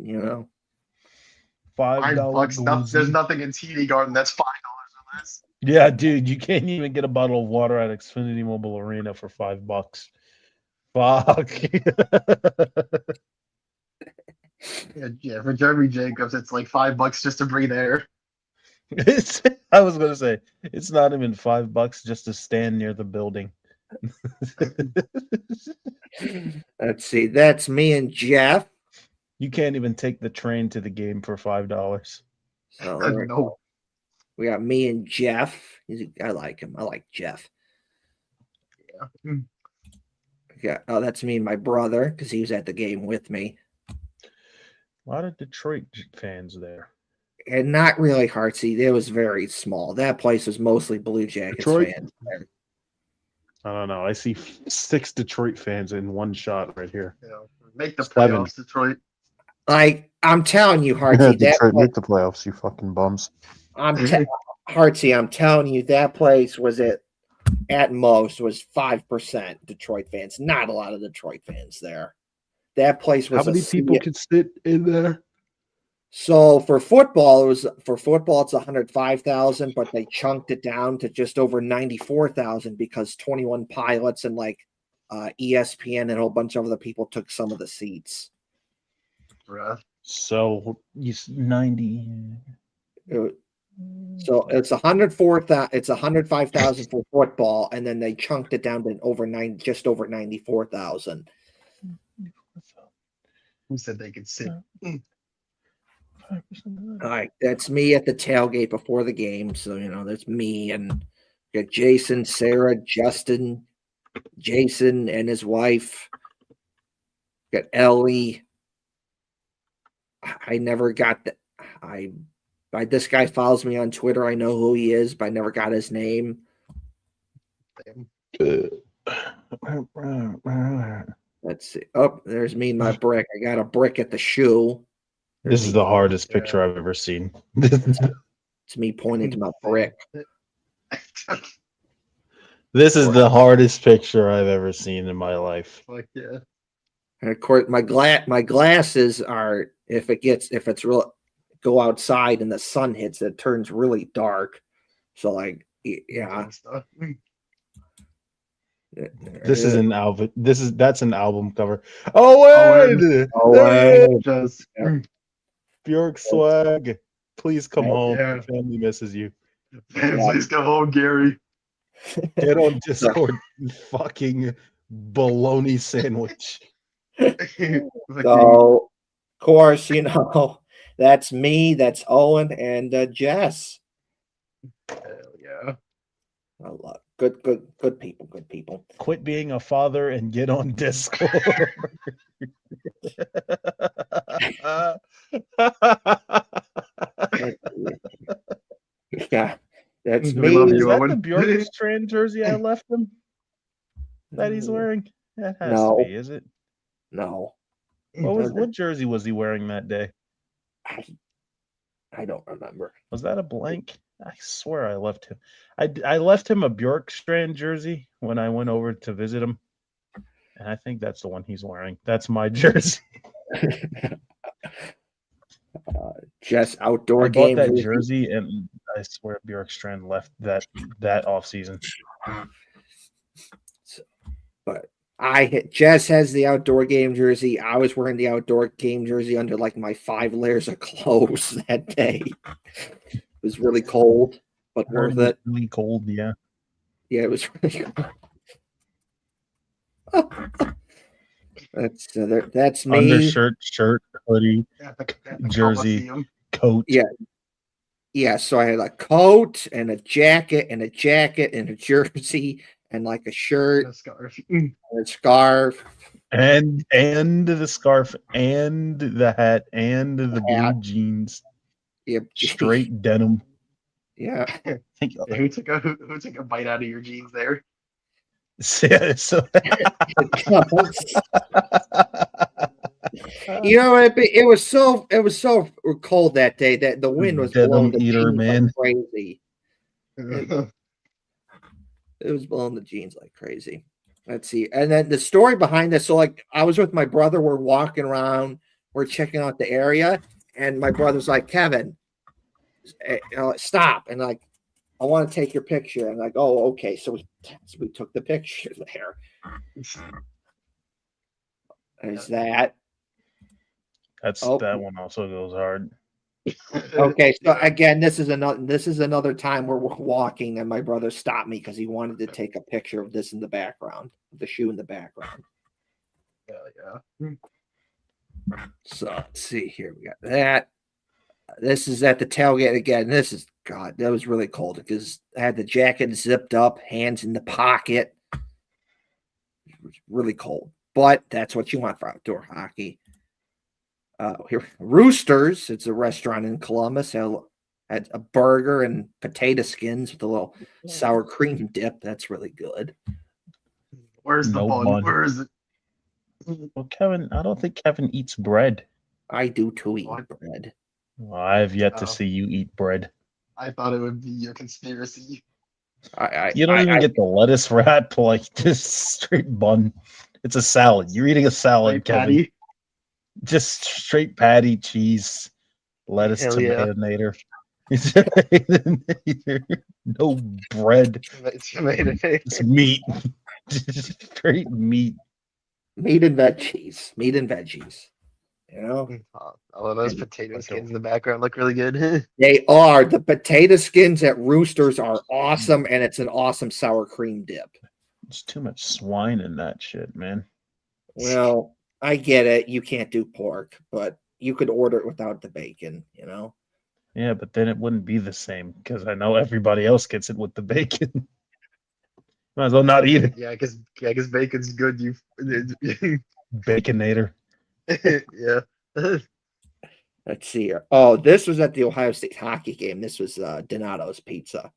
$5. There's nothing in TD Garden that's $5 or less. Yeah, dude, you can't even get a bottle of water at Xfinity Mobile Arena for $5. Fuck. Yeah, for Jeremy Jacobs, it's like $5 just to breathe air. I was gonna say it's not even $5 just to stand near the building. Let's see. That's me and Jeff. You can't even take the train to the game for $5. So No. we got me and Jeff. I like him. I like Jeff. Yeah. Yeah. Oh, that's me and my brother because he was at the game with me. A lot of Detroit fans there. And not really Heartsy. It was very small. That place was mostly Blue Jackets Detroit fans. I don't know. I see 6 Detroit fans in one shot right here. Yeah. Make the 7. playoffs, Detroit. I'm telling you, Heartsy. Detroit, make the playoffs, you fucking bums. Heartsy, I'm telling you, that place was at most was 5% Detroit fans. Not a lot of Detroit fans there. That place was. How many people could sit in there? So for football, it's 105,000, but they chunked it down to just over 94,000 because 21 Pilots and ESPN and a whole bunch of other people took some of the seats. Bruh. So 90. So it's 104,000. It's 105,000 for football, and then they chunked it down to just over 94,000. Who said they could sit? All right, that's me at the tailgate before the game. So, that's me and got Jason, Sarah, Justin, Jason and his wife. Got Ellie. I never got that. This guy follows me on Twitter. I know who he is, but I never got his name. Let's see. Oh, there's me and my brick. I got a brick at the shoe. This is the hardest picture I've ever seen. It's me pointing to my brick. This is the hardest picture I've ever seen in my life. Like, yeah. And of course, my glasses are if it's real go outside and the sun hits, it turns really dark. So like, yeah. This is an album. That's an album cover. Owen! Just Bjork swag. Please come home. yeah. Your family misses you. Please come home, Gary. Get on Discord, you fucking bologna sandwich. So, of course, that's me, that's Owen, and Jess. Hell yeah. I love good people, good people. Quit being a father and get on Discord. Yeah, that's We me. love Is you, that Owen. the Bjorkstrand jersey I left him that he's wearing? That has No. to be, is it? No, What jersey was he wearing that day? I don't remember. Was that a blank? I swear I left him. I left him a Bjorkstrand jersey when I went over to visit him, and I think that's the one he's wearing. That's my jersey. Just outdoor I bought game that jersey, and I swear Bjorkstrand left that off season. But Jess has the outdoor game jersey. I was wearing the outdoor game jersey under like my 5 layers of clothes that day. It was really cold, but worth it. Really cold, yeah. Yeah, it was really cold. That's me. Undershirt, shirt, hoodie, jersey, coat. Yeah. So I had a coat and a jacket and a jersey and like a shirt, A scarf. and a scarf, and the scarf, and the hat, and the blue jeans, Yep. straight denim. Yeah. Who took a bite out of your jeans there? Yeah, so it was so cold that day that the wind was blowing denim the eater, jeans man. like crazy. It was blowing the jeans like crazy. Let's see. And then the story behind this. So like I was with my brother, we're walking around, we're checking out the area, and my brother's like, Kevin, stop. And like, I want to take your picture. And like, oh, okay. So we took the picture there. Is that that one also goes hard. okay? So again, this is another time where we're walking, and my brother stopped me because he wanted to take a picture of this in the background, the shoe in the background. Hell yeah. So let's see here. We got that. This is at the tailgate again. God, that was really cold because I had the jacket zipped up, hands in the pocket. It was really cold, but that's what you want for outdoor hockey. Here, Roosters. It's a restaurant in Columbus. Had a burger and potato skins with a little sour cream dip. That's really good. Where's the bun? Where is it? Well, Kevin, I don't think Kevin eats bread. I do too eat bread. Well, I have yet to see you eat bread. I thought it would be a conspiracy. You don't even get the lettuce wrap, like just straight bun. It's a salad. You're eating a salad, Right, Kevin. Patty? Just straight patty, cheese, lettuce, Hell yeah. tomatonator. No bread. It's meat. Straight meat. Meat and veggies. You know, Oh, those potato skins in the background look really good. they are. The potato skins at Roosters are awesome, and it's an awesome sour cream dip. There's too much swine in that shit, man. Well, I get it. You can't do pork, but you could order it without the bacon, you know. Yeah, but then it wouldn't be the same because I know everybody else gets it with the bacon. Might as well not eat it. Yeah, I guess bacon's good. You, Baconator. yeah. Let's see here. Oh, this was at the Ohio State hockey game. This was Donato's Pizza.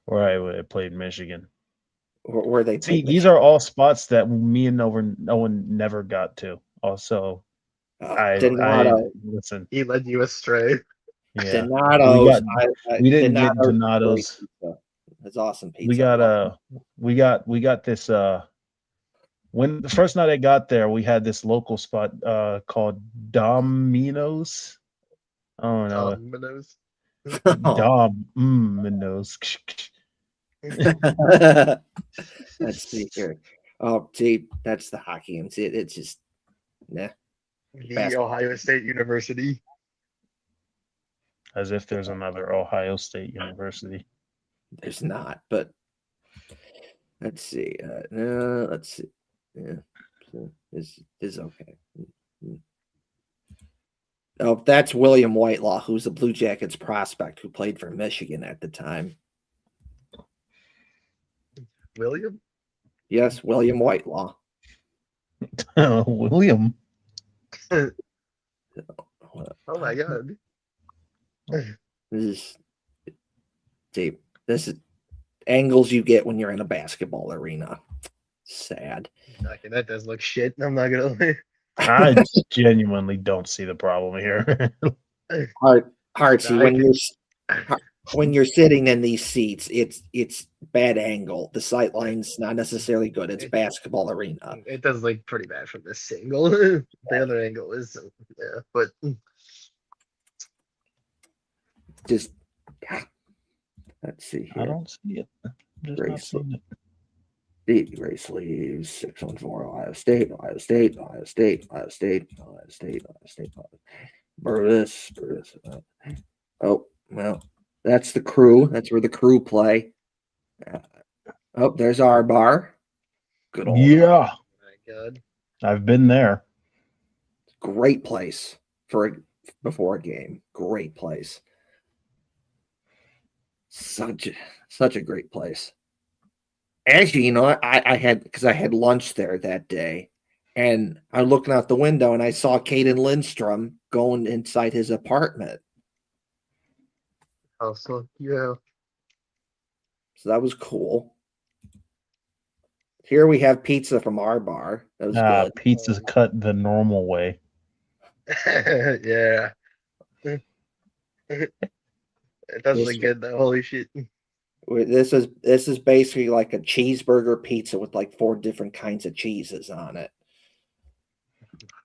Where I played Michigan. Where they See, played these are all spots that me and Owen never got to. Also, I Donato. listen. He led you astray. Yeah, Donato's. we didn't get Donato's Donato's. pizza. It's awesome pizza. We got this when the first night I got there, we had this local spot called Domino's. Oh no. Domino's. Domino's. Let's see here. Oh, see, that's the hockey game. See, it's just nah. The Ohio State University. As if there's another Ohio State University. There's not, but let's see. Let's see. Yeah, so this is okay. Oh, that's William Whitelaw, who's the Blue Jackets prospect who played for Michigan at the time. William? Yes, William Whitelaw. William. Oh my god. This is deep. This is angles you get when you're in a basketball arena. Sad. Okay, that does look shit. I'm not gonna lie. I genuinely don't see the problem here. Hartsy, when you're sitting in these seats, it's bad angle. The sight line's not necessarily good. It's basketball arena. It does look pretty bad from this angle. The other angle is but Just let's see here. I don't see it. I'm just not seeing it. Gray sleeves, 614, Ohio State, Ohio State, Ohio State, Ohio State, Ohio State, Ohio State, Burris. Oh, well, that's the crew. That's where the crew play. Oh, there's our bar. Good old. Yeah. oh my god. I've been there. Great place before a game. Great place. Such a great place. Actually, you know what? I had lunch there that day, and I'm looking out the window and I saw Caden Lindstrom going inside his apartment. Oh, so yeah. So that was cool. Here we have pizza from our bar. That was good. Pizza's cut the normal way. Yeah. It does look good though. Holy shit. This is basically like a cheeseburger pizza with like 4 different kinds of cheeses on it.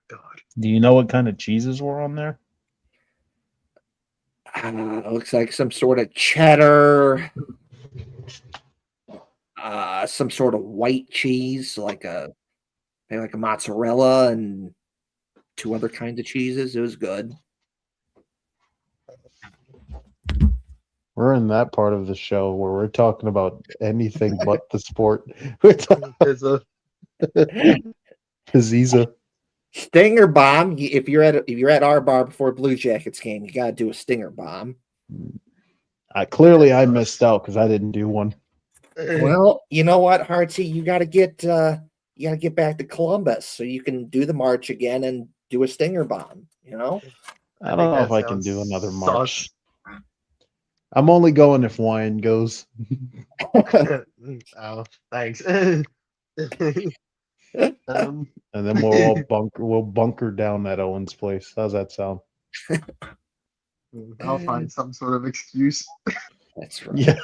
God. Do you know what kind of cheeses were on there? It looks like some sort of cheddar, some sort of white cheese, maybe like a mozzarella, and 2 other kinds of cheeses. It was good. We're in that part of the show where we're talking about anything but the sport. We're talking Pizza. Stinger bomb. If you're at our bar before Blue Jackets game, you gotta do a stinger bomb. Clearly I missed out because I didn't do one. Well, you know what, Hartsy, you gotta get back to Columbus so you can do the march again and do a stinger bomb. You know, I don't know if I can do another march. I'm only going if Wyan goes. Oh, thanks. And then we'll bunker down at Owen's place. How's that sound? I'll find some sort of excuse. That's right. Yeah.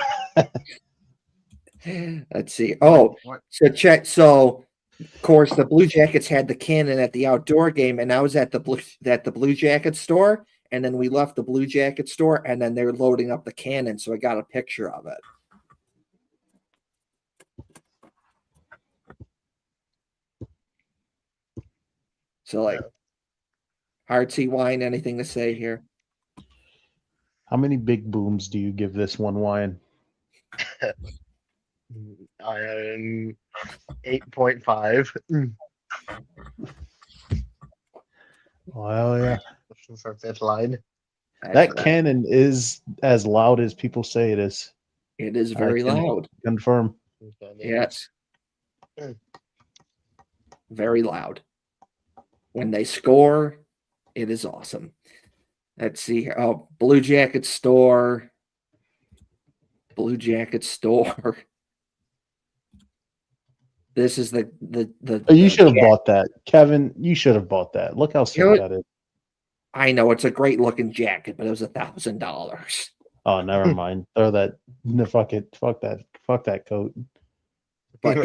Let's see. Oh, so check. So, of course, the Blue Jackets had the cannon at the outdoor game, and I was at the Blue Jackets store. And then we left the Blue Jacket store, and then they're loading up the cannon, so I got a picture of it. So, like, Hartsy, Wine, anything to say here? How many big booms do you give this one, Wyan? I am 8.5. Well, yeah. For fifth line. That cannon is as loud as people say it is. It is I very can loud. Confirm. Yes. Very loud. When they score, it is awesome. Let's see here. Oh, Blue Jacket store. Blue Jacket store. This is the You should have bought that, Kevin. You should have bought that. Look how sick that is. I know it's a great looking jacket, but it was $1,000. Oh, never mind. Throw that. No, fuck it. Fuck that coat. But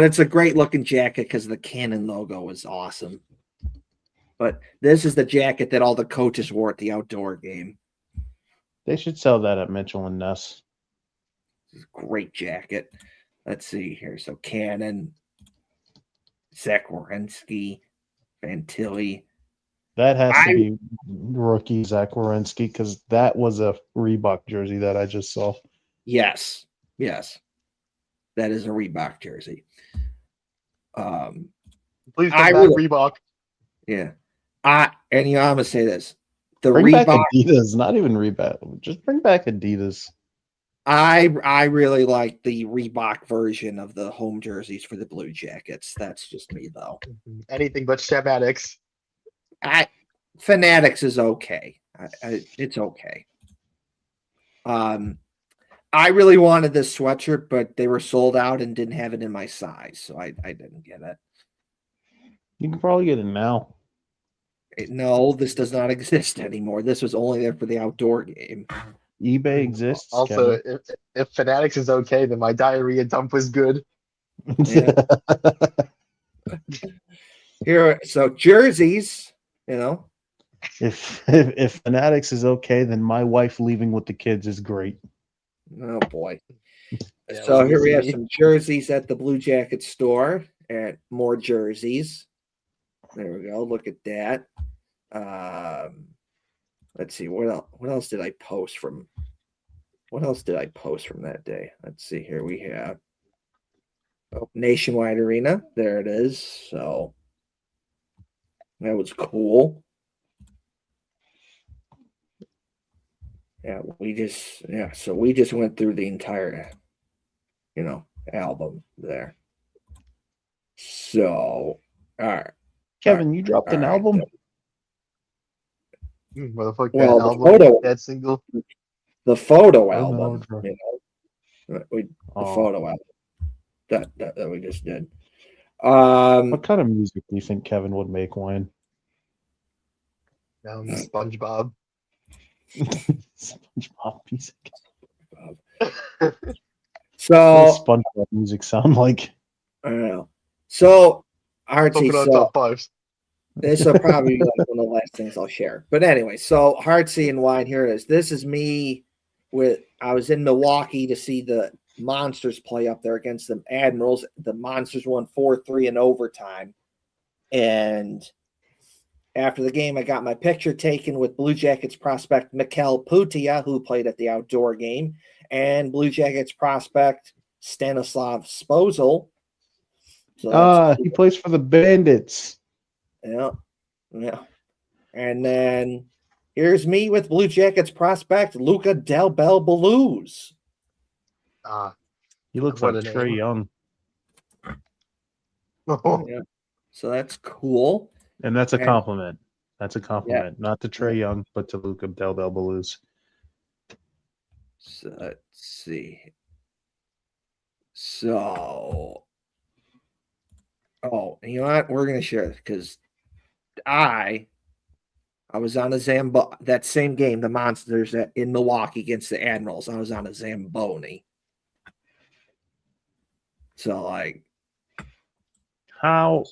it's a great looking jacket because the Canon logo is awesome. But this is the jacket that all the coaches wore at the outdoor game. They should sell that at Mitchell and Ness. Great jacket. Let's see here. So Cannon, Zach Werenski, Fantilli. That has to be rookie Zach Werenski because that was a Reebok jersey that I just saw. Yes. That is a Reebok jersey. Please come back, Reebok. Yeah. I'm gonna say this. Bring Reebok, back Adidas, not even Reebok. Just bring back Adidas. I really like the Reebok version of the home jerseys for the Blue Jackets. That's just me though. Anything but Fanatics. Fanatics is okay. It's okay. I really wanted this sweatshirt, but they were sold out and didn't have it in my size, so I didn't get it. You can probably get it now. No, this does not exist anymore. This was only there for the outdoor game. eBay exists. Also, if Fanatics is okay, then my diarrhea dump was good. Yeah. Here, so jerseys, If Fanatics is okay, then my wife leaving with the kids is great. Oh boy. Yeah, so here we have some jerseys at the Blue Jacket store, and more jerseys. There we go. Look at that. Let's see what else did I post from that day? Let's see here. We have Nationwide Arena. There it is. So that was cool. Yeah, so we just went through the entire album there. So all right. Kevin, you dropped an album? Motherfucker, well, album, that single. The photo album, the photo album that we just did. What kind of music do you think Kevin would make, Wayne? SpongeBob. SpongeBob music. So what does SpongeBob music sound like? I don't know. So Artsy, top fives. This will probably be like one of the last things I'll share. But anyway, so Heartsy and Wine, here it is. This is me I was in Milwaukee to see the Monsters play up there against the Admirals. The Monsters won 4-3 in overtime. And after the game, I got my picture taken with Blue Jackets prospect Mikkel Putia, who played at the outdoor game, and Blue Jackets prospect Stanislav Sposal. So he plays for the Bandits. Yeah. And then here's me with Blue Jackets prospect Luca Del Bel Belouz. He looks like Trae Young. Yeah. So that's cool. And that's a compliment. That's a compliment. Yeah. Not to Trae Young, but to Luca Del Bel Belouz. So let's see. So, you know what? We're going to share this because I was on that same game, the Monsters in Milwaukee against the Admirals. I was on a Zamboni. So, like, how?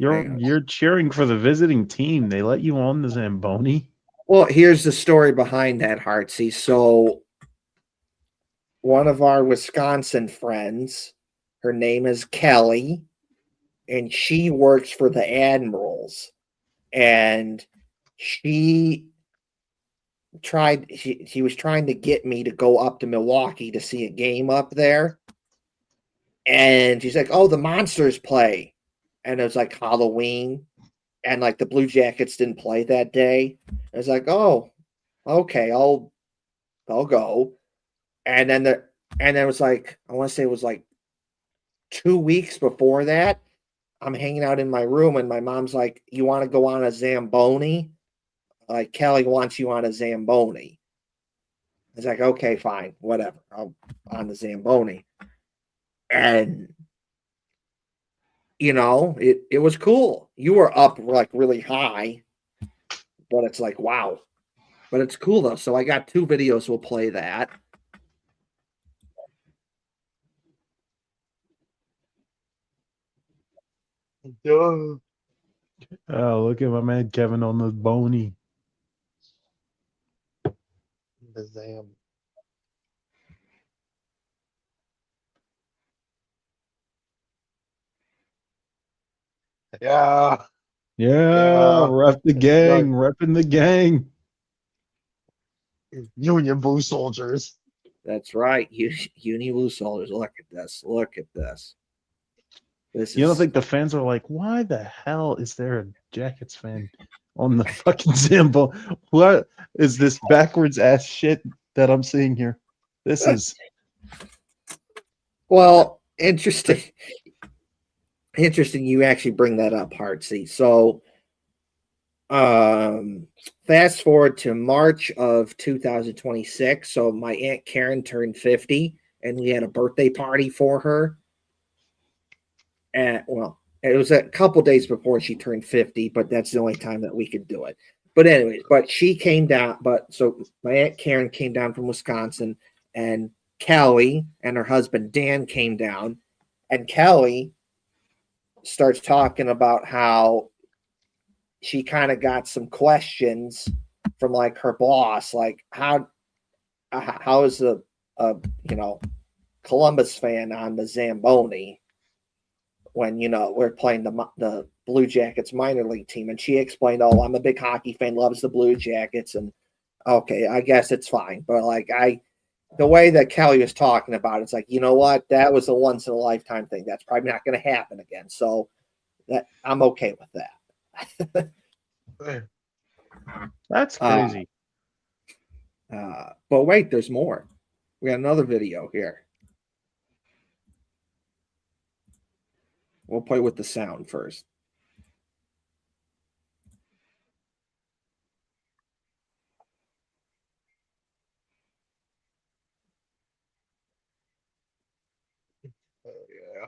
You're cheering for the visiting team. They let you on the Zamboni. Well, here's the story behind that, Heartsy. So, one of our Wisconsin friends, her name is Kelly, and she works for the Admirals. And she was trying to get me to go up to Milwaukee to see a game up there. And she's like, "Oh, the Monsters play," and it was like Halloween, and like the Blue Jackets didn't play that day. I was like, "Oh, okay, I'll go." And then it was like, I want to say it was like 2 weeks before that. I'm hanging out in my room, and my mom's like, "You want to go on a Zamboni? Like Kelly wants you on a Zamboni." I was like, "Okay, fine, whatever. I'll on the Zamboni." And it was cool. You were up like really high, but it's like, wow. But it's cool though. So I got 2 videos. We'll play that. Duh. Oh, look at my man Kevin on the bony. The Zam. Yeah. Yeah, rep the gang, repping the gang. Union Blue Soldiers. That's right. Uni Blue Soldiers. Look at this. Look at this. This You don't is think the fans are like, why the hell is there a Jackets fan on the fucking Zambo? What is this backwards ass shit that I'm seeing here? This is well interesting. Interesting. You actually bring that up, Heartsy. So, fast forward to March of 2026. So my Aunt Karen turned 50, and we had a birthday party for her. And well, it was a couple days before she turned 50, but that's the only time that we could do it. But anyways, but she came down. But so my Aunt Karen came down from Wisconsin, and Kelly and her husband Dan came down, and Kelly starts talking about how she kind of got some questions from like her boss, like how is a Columbus fan on the Zamboni when we're playing the Blue Jackets minor league team. And she explained, "Oh, I'm a big hockey fan, loves the Blue Jackets," and okay, I guess it's fine. But like the way that Kelly was talking about it's like, you know what, that was a once in a lifetime thing. That's probably not going to happen again. So that I'm okay with that. that's crazy. But wait, there's more. We got another video here. We'll play with the sound first. Oh, yeah.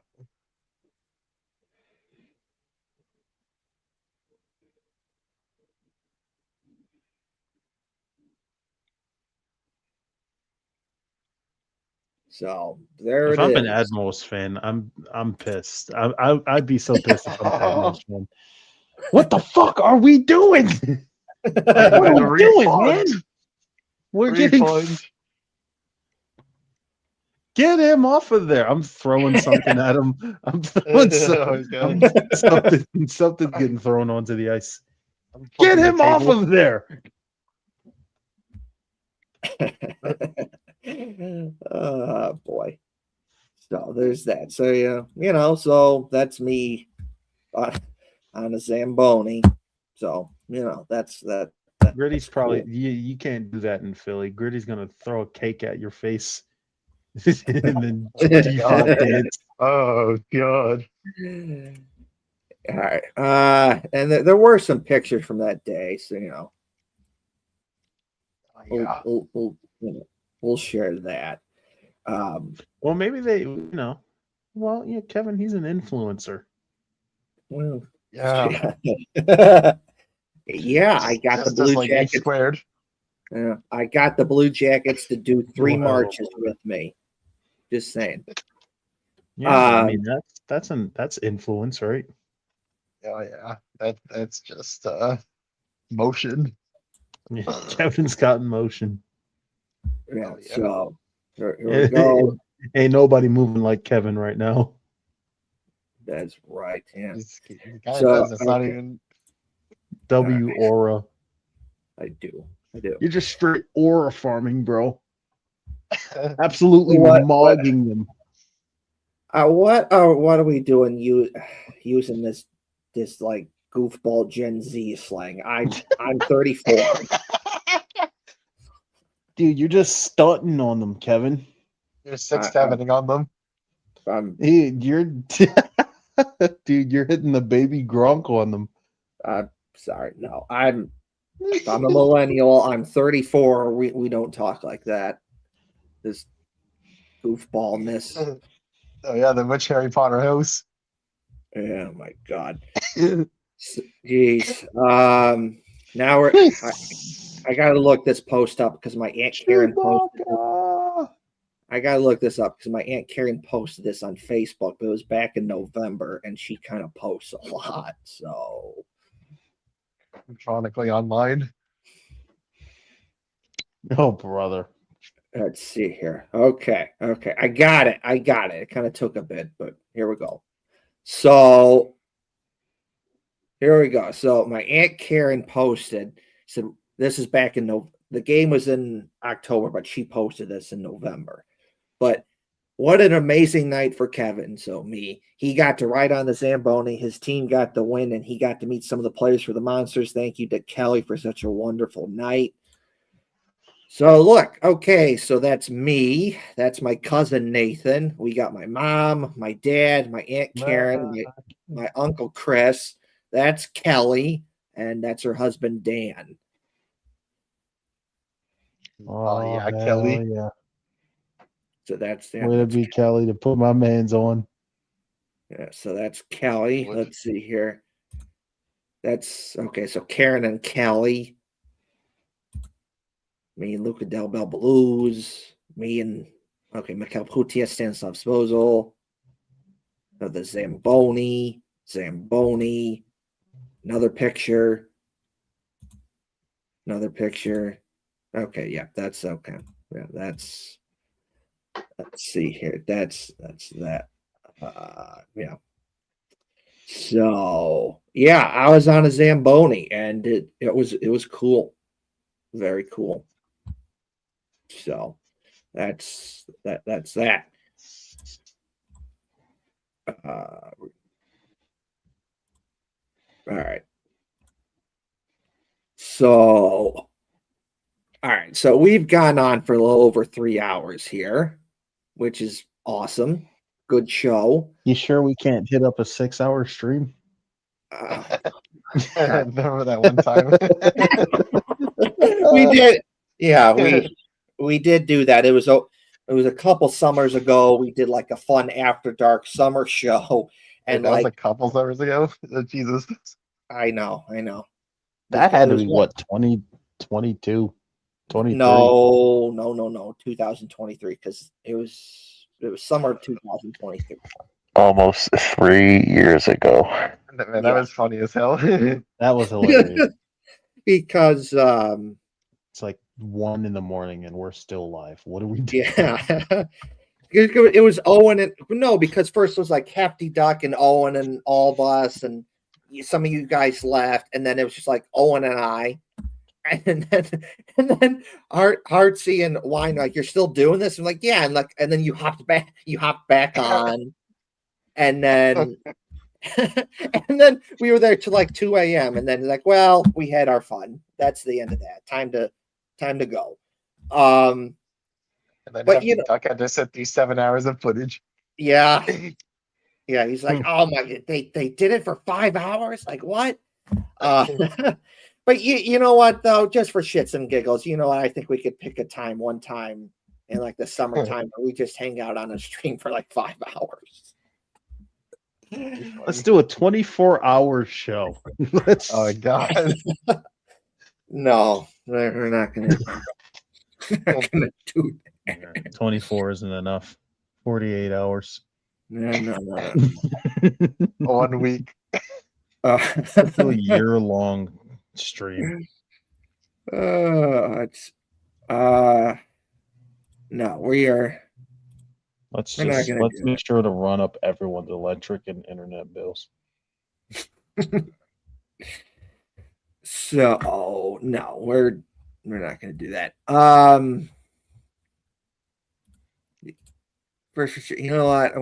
So there If it I'm an is. Admirals fan, I'm pissed. I'd be so pissed if I'm an Admirals fan. What the fuck are we doing? What are we doing, man? We're getting get him off of there. I'm throwing something at him. I'm throwing something getting thrown onto the ice. Get him off of there. Oh boy. So there's that. So yeah, so that's me on a Zamboni. So that's that. Gritty's that's probably cool. you can't do that in Philly. Gritty's gonna throw a cake at your face and then default dance. Oh God. All right. And there were some pictures from that day, so Yeah. we'll share that. Well, maybe they, well, yeah, Kevin, he's an influencer. Well, Yeah. yeah, I got the Just Blue like Jackets. squared. Yeah, I got the Blue Jackets to do 3 Wow. marches with me. Just saying. Yeah, I mean that's influence, right? Oh yeah. That's just motion. Yeah, Kevin's got motion. Yeah. Oh, yeah. So here we go. Ain't nobody moving like Kevin right now. That's right. Yeah. The guy So, does. It's not okay. even. W right. aura. I do. You're just straight aura farming, bro. Absolutely What? mogging them. what are we doing? Using this like goofball Gen Z slang. I'm 34. Dude, you're just stunting on them, Kevin. You're 6'7" on them. Dude, you're hitting the baby Gronk on them. I'm sorry. No, I'm a millennial. I'm 34. We don't talk like that. This goofballness. Oh yeah, the which Harry Potter house? Oh my god. Jeez. Now I gotta look this post up because my Aunt Karen posted it. I gotta look this up because my Aunt Karen posted this on Facebook, but it was back in November, and she kind of posts a lot. So Electronically online. Oh, brother. let's see here. Okay. I got it. It kind of took a bit, but here we go. So here we go. So my Aunt Karen said this is back in the game was in October, but she posted this in November. But what an amazing night for Kevin. So he got to ride on the Zamboni. His team got the win, and he got to meet some of the players for the Monsters. Thank you to Kelly for such a wonderful night. So look, okay, so that's me. That's my cousin Nathan. We got my mom, my dad, my Aunt Karen, my Uncle Chris. That's Kelly, and that's her husband Dan. Oh yeah, hell Kelly. Yeah. So that's Way to be Kelly to put my man's on. Yeah, so that's Kelly. Let's see here. That's okay. So Karen and Kelly. Me and Luca Del Bel Blues. Me and Mikel Putia, Stanislav Svozil. The Zamboni. Another picture. Okay, yeah, that's okay. Yeah, let's see here. That's that. Yeah. So yeah, I was on a Zamboni, and it was cool, very cool. So that's that. All right. So we've gone on for a little over 3 hours here, which is awesome. Good show. You sure we can't hit up a 6-hour stream? Remember that one time? We did. Yeah, we did do that. It was a couple summers ago. We did like a fun after dark summer show, and that was like a couple summers ago. Jesus. I know. That had to be what, 2022, 23? No, 2023, because it was summer of 2023. Almost 3 years ago. Man, that was funny as hell. That was hilarious. Because It's like 1 a.m. and we're still live. What are we doing? yeah. It was Owen and no, because first it was like Hefty Duck and Owen and all of us, and some of you guys left, and then it was just like Owen and I, and then Artsy and Wine, like, you're still doing this? I'm like, yeah, and then you hopped back on, and then and then we were there till like 2 a.m. and then like, well, we had our fun. That's the end of that. Time to go. And then But Duck had to set these 7 hours of footage. Yeah. Yeah, he's like, oh my, they did it for 5 hours? Like, what? But you know what, though? Just for shits and giggles, you know what? I think we could pick one time in like the summertime where we just hang out on a stream for like 5 hours. Let's do a 24-hour show. Oh, God. No, we're not going to do that. 24 isn't enough. 48 hours. No. 1 week. It's a year-long stream. No, we are. Let's We're make sure to run up everyone's electric and internet bills. So no, we're not going to do that. First, you know what?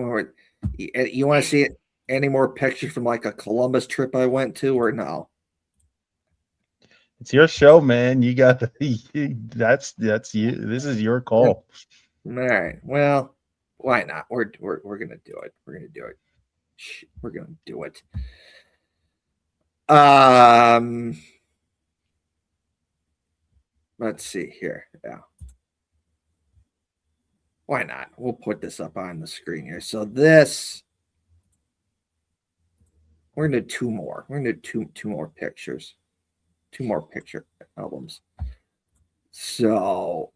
You want to see any more pictures from like a Columbus trip I went to, or no? It's your show, man. You got that's you. This is your call. All right. Well, why not? We're gonna do it. We're gonna do it. We're gonna do it. Let's see here. Yeah. Why not? We'll put this up on the screen here. So this, we're gonna do two more. We're gonna do two more pictures, two more picture albums. So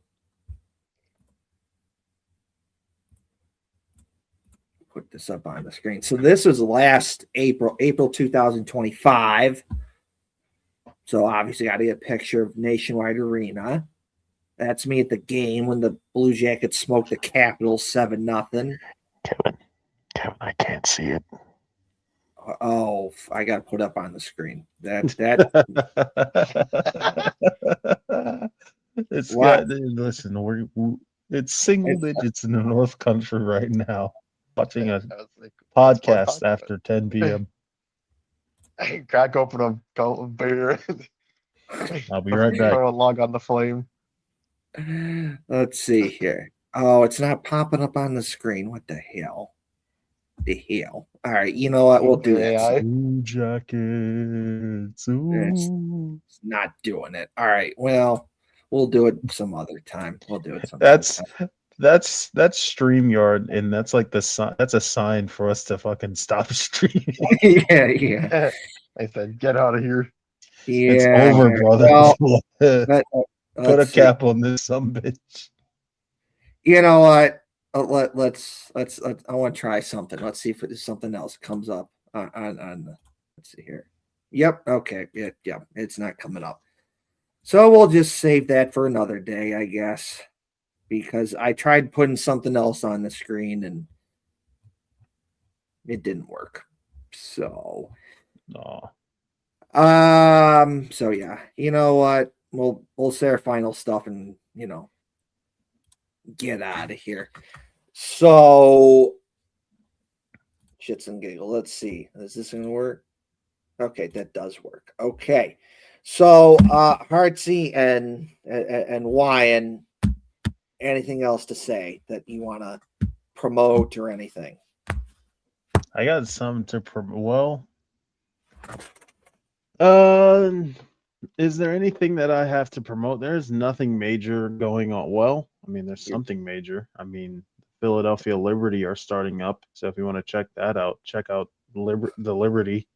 put this up on the screen. So this was last April 2025. So obviously, I got to get a picture of Nationwide Arena. That's me at the game when the Blue Jackets smoked the Capitals 7-0. Kevin, I can't see it. Oh, I got to put up on the screen. That It's What? listen, it's single digits in the North Country right now. Watching a podcast after 10 p.m. Crack open a cold beer. I'll be right back. Throw a log on the flame. Let's see here. Oh, it's not popping up on the screen. What the hell? The hell. All right, you know what? We'll do that. AI. Blue Jackets. Ooh. It's not doing it. All right. Well, we'll do it some other time. We'll do it some That's other time. that's StreamYard, and that's like that's a sign for us to fucking stop streaming. yeah. I said, get out of here. It's Yeah. over, brother. Well, Put a let's see. cap on this bitch. You know what? Let's I want to try something. Let's see if there's something else comes up on the. Let's see here. Yep. Okay. Yeah. It's not coming up. So we'll just save that for another day, I guess, because I tried putting something else on the screen and it didn't work. So, Oh. so yeah, you know what? We'll say our final stuff and get out of here. So, shits and giggle. Let's see. Is this gonna work? Okay, that does work. Okay. So, Hartsy and Wyan, anything else to say that you want to promote or anything? I got some to promote. Is there anything that I have to promote? There's nothing major going on. Well, I mean, there's something major. I mean, Philadelphia Liberty are starting up, so if you want to check that out, check out the Liberty.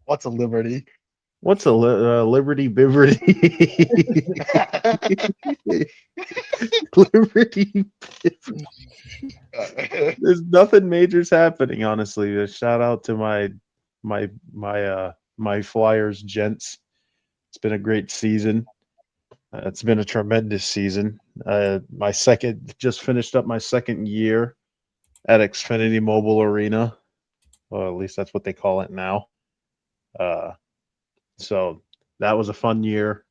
What's a liberty? What's a Liberty Biverty? Liberty. There's nothing major's happening, honestly. A shout out to my Flyers gents. It's been a great season. It's been a tremendous season. Just finished up my second year at Xfinity Mobile Arena. Well, at least that's what they call it now. So that was a fun year.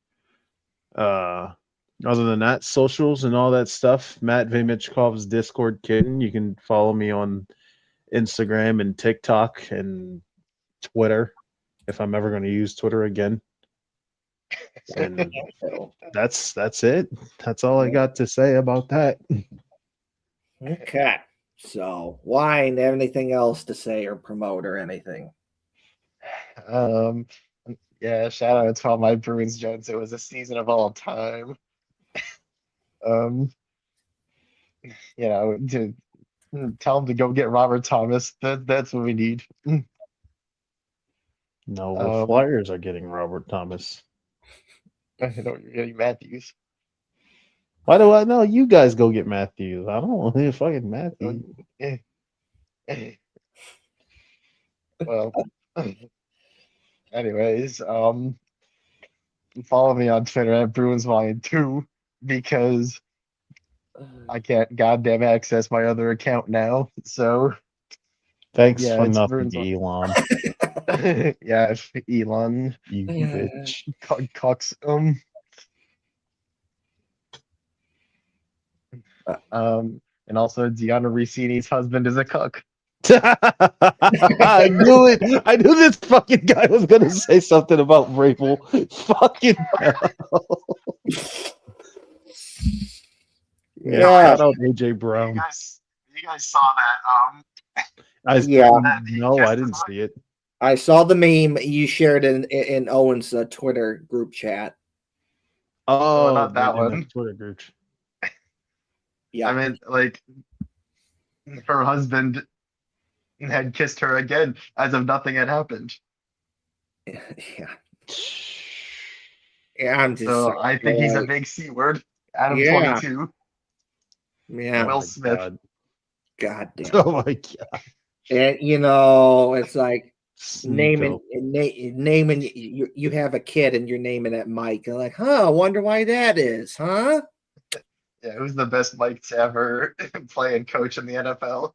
Other than that, socials and all that stuff, Matt Vimichkov's Discord kitten. You can follow me on Instagram and TikTok and Twitter if I'm ever going to use Twitter again. And that's it. That's all I got to say about that. Okay. So, Wine, anything else to say or promote or anything? Yeah, shout out to all my Bruins gents. It was a season of all time. To tell them to go get Robert Thomas. That's what we need. No, the Flyers are getting Robert Thomas. I know you're getting Matthews. Why do I know? You guys go get Matthews. I don't want to fucking Matthews. Well, anyways, follow me on Twitter at BruinsVine2 because I can't goddamn access my other account now. So thanks yeah, for it's nothing, Bruins. Elon. Yeah, Elon. You bitch. Cox. And also, Gianna Ricini's husband is a cook. I knew it. I knew this fucking guy was gonna say something about Vrabel. Fucking hell. Yeah. Shout out AJ You Brown. guys saw that? Yeah. No, I didn't see it. I saw the meme you shared in Owen's Twitter group chat. Oh, not that in the one. Twitter group. Yeah. I mean, like, her husband had kissed her again as if nothing had happened. Yeah. Yeah, I'm just So I think he's a big C word. Adam Yeah. 22. Yeah. Will Oh my Smith. God. God damn. Oh my God. And it's like Sneeko. naming you have a kid and you're naming it Mike. And like, huh, I wonder why that is, huh? Yeah, who's the best Mike to ever play and coach in the NFL?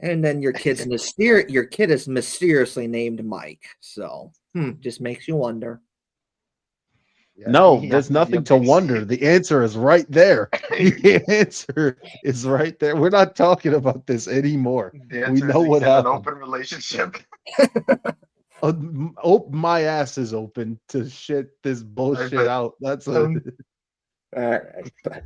And then your kid is mysteriously named Mike. So just makes you wonder. Yeah, No, he there's has to be a nothing to big wonder. C. The answer is right there. The answer is right there. We're not talking about this anymore. The We answer know is what he's in an happened. open relationship. My ass is open to shit this bullshit but- out. That's a All right, but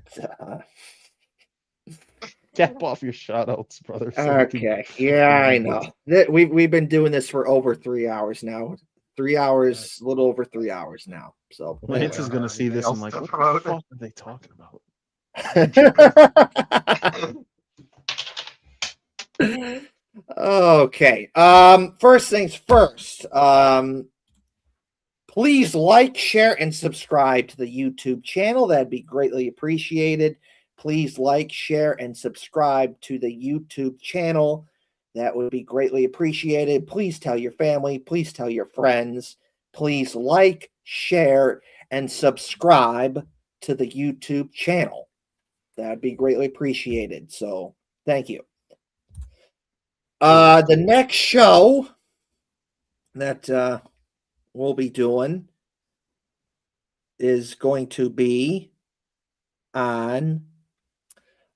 cap off your shout outs, brother. so we can- okay. Yeah, I know. We've been doing this for over 3 hours now. 3 hours, a little over 3 hours now. So Lance is gonna see this and like, Anything what else to the fuck are they talking about? Okay. First things first. Please like, share, and subscribe to the YouTube channel. That'd be greatly appreciated. Please like, share, and subscribe to the YouTube channel. That would be greatly appreciated. Please tell your family. Please tell your friends. Please like, share, and subscribe to the YouTube channel. That'd be greatly appreciated. So thank you. The next show that we'll be doing is going to be on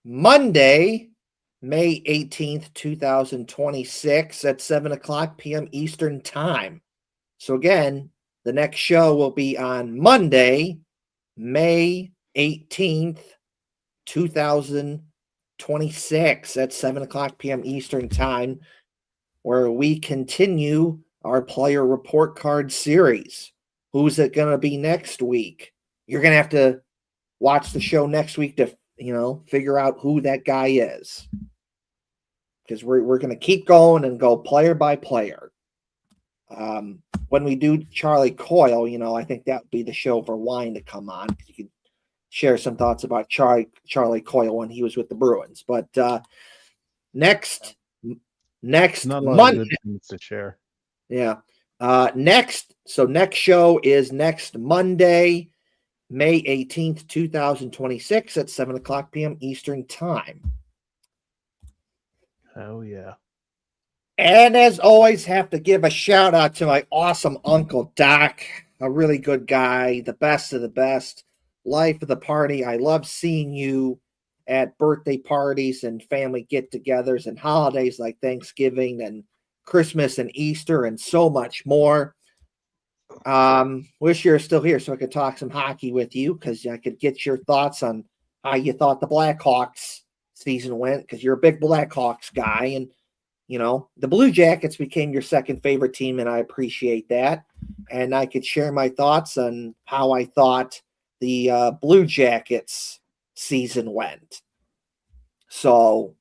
Monday, May 18th, 2026 at 7 o'clock p.m. Eastern Time. So again, the next show will be on Monday, May 18th, 2026 at 7 o'clock p.m. Eastern Time, where we continue our player report card series. Who's it going to be next week? You're going to have to watch the show next week to, figure out who that guy is. Because we're going to keep going and go player by player. When we do Charlie Coyle, I think that would be the show for Wine to come on. You can share some thoughts about Charlie Coyle when he was with the Bruins. But next Not a lot Monday, of good things to share. yeah. Next show is next Monday, May 18th, 2026 at 7 o'clock p.m. Eastern Time. Oh yeah. And as always, have to give a shout out to my awesome Uncle Doc, a really good guy, the best of the best, life of the party. I love seeing you at birthday parties and family get-togethers and holidays like Thanksgiving and Christmas and Easter and so much more. Wish you were still here so I could talk some hockey with you, because I could get your thoughts on how you thought the Blackhawks season went, because you're a big Blackhawks guy, and the Blue Jackets became your second favorite team, and I appreciate that. And I could share my thoughts on how I thought the Blue Jackets season went. So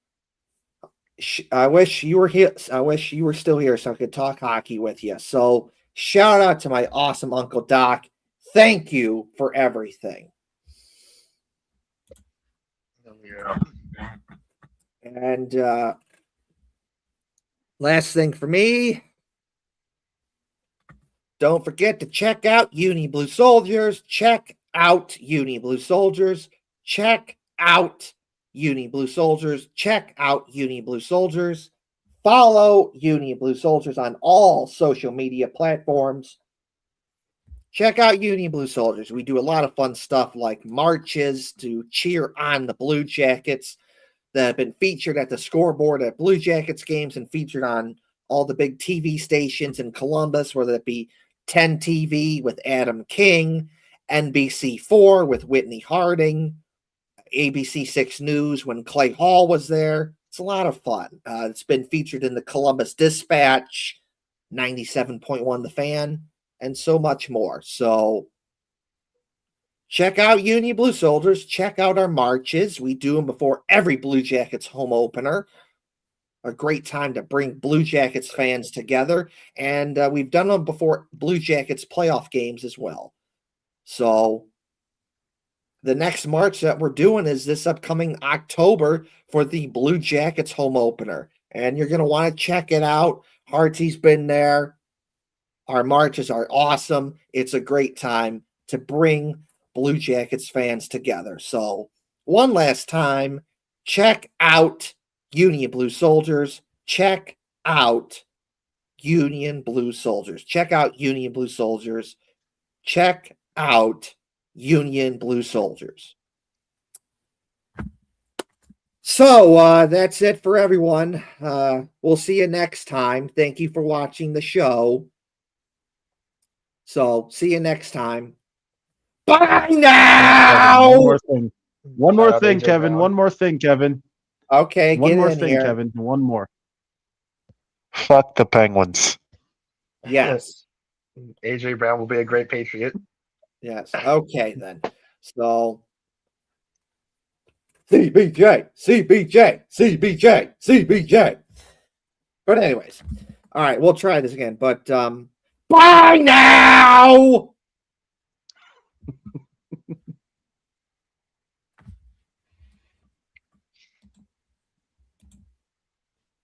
I wish you were here. I wish you were still here so I could talk hockey with you. So shout out to my awesome Uncle Doc. Thank you for everything. And last thing for me, don't forget to check out Uni Blue Soldiers. Check out Uni Blue Soldiers. Check out Uni Blue Soldiers. Check out Uni Blue Soldiers. Follow Uni Blue Soldiers on all social media platforms. check out Union Blue Soldiers. We do a lot of fun stuff like marches to cheer on the Blue Jackets that have been featured at the scoreboard at Blue Jackets games and featured on all the big TV stations in Columbus, whether it be 10 TV with Adam King, NBC4 with Whitney Harding, ABC 6 News when Clay Hall was there. It's a lot of fun. It's been featured in the Columbus Dispatch, 97.1 The Fan, and so much more. So check out Union Blue Soldiers. Check out our marches. We do them before every Blue Jackets home opener. A great time to bring Blue Jackets fans together. And we've done them before Blue Jackets playoff games as well. So the next march that we're doing is this upcoming October for the Blue Jackets home opener. And you're going to want to check it out. Hartsy's been there. Our marches are awesome. It's a great time to bring Blue Jackets fans together. So one last time, check out Union Blue Soldiers. Check out Union Blue Soldiers. Check out Union Blue Soldiers. Check out Union Blue Soldiers. So that's it for everyone. We'll see you next time. Thank you for watching the show. So see you next time. Bye now. One more thing. One more Shout out thing, AJ Kevin. Brown. One more thing, Kevin. Okay, One get more in thing, here. Kevin. One more. Fuck the Penguins. Yes. AJ Brown will be a great Patriot. Yes. Okay, then. So CBJ, CBJ, CBJ, CBJ. But anyways, all right, we'll try this again. But bye now.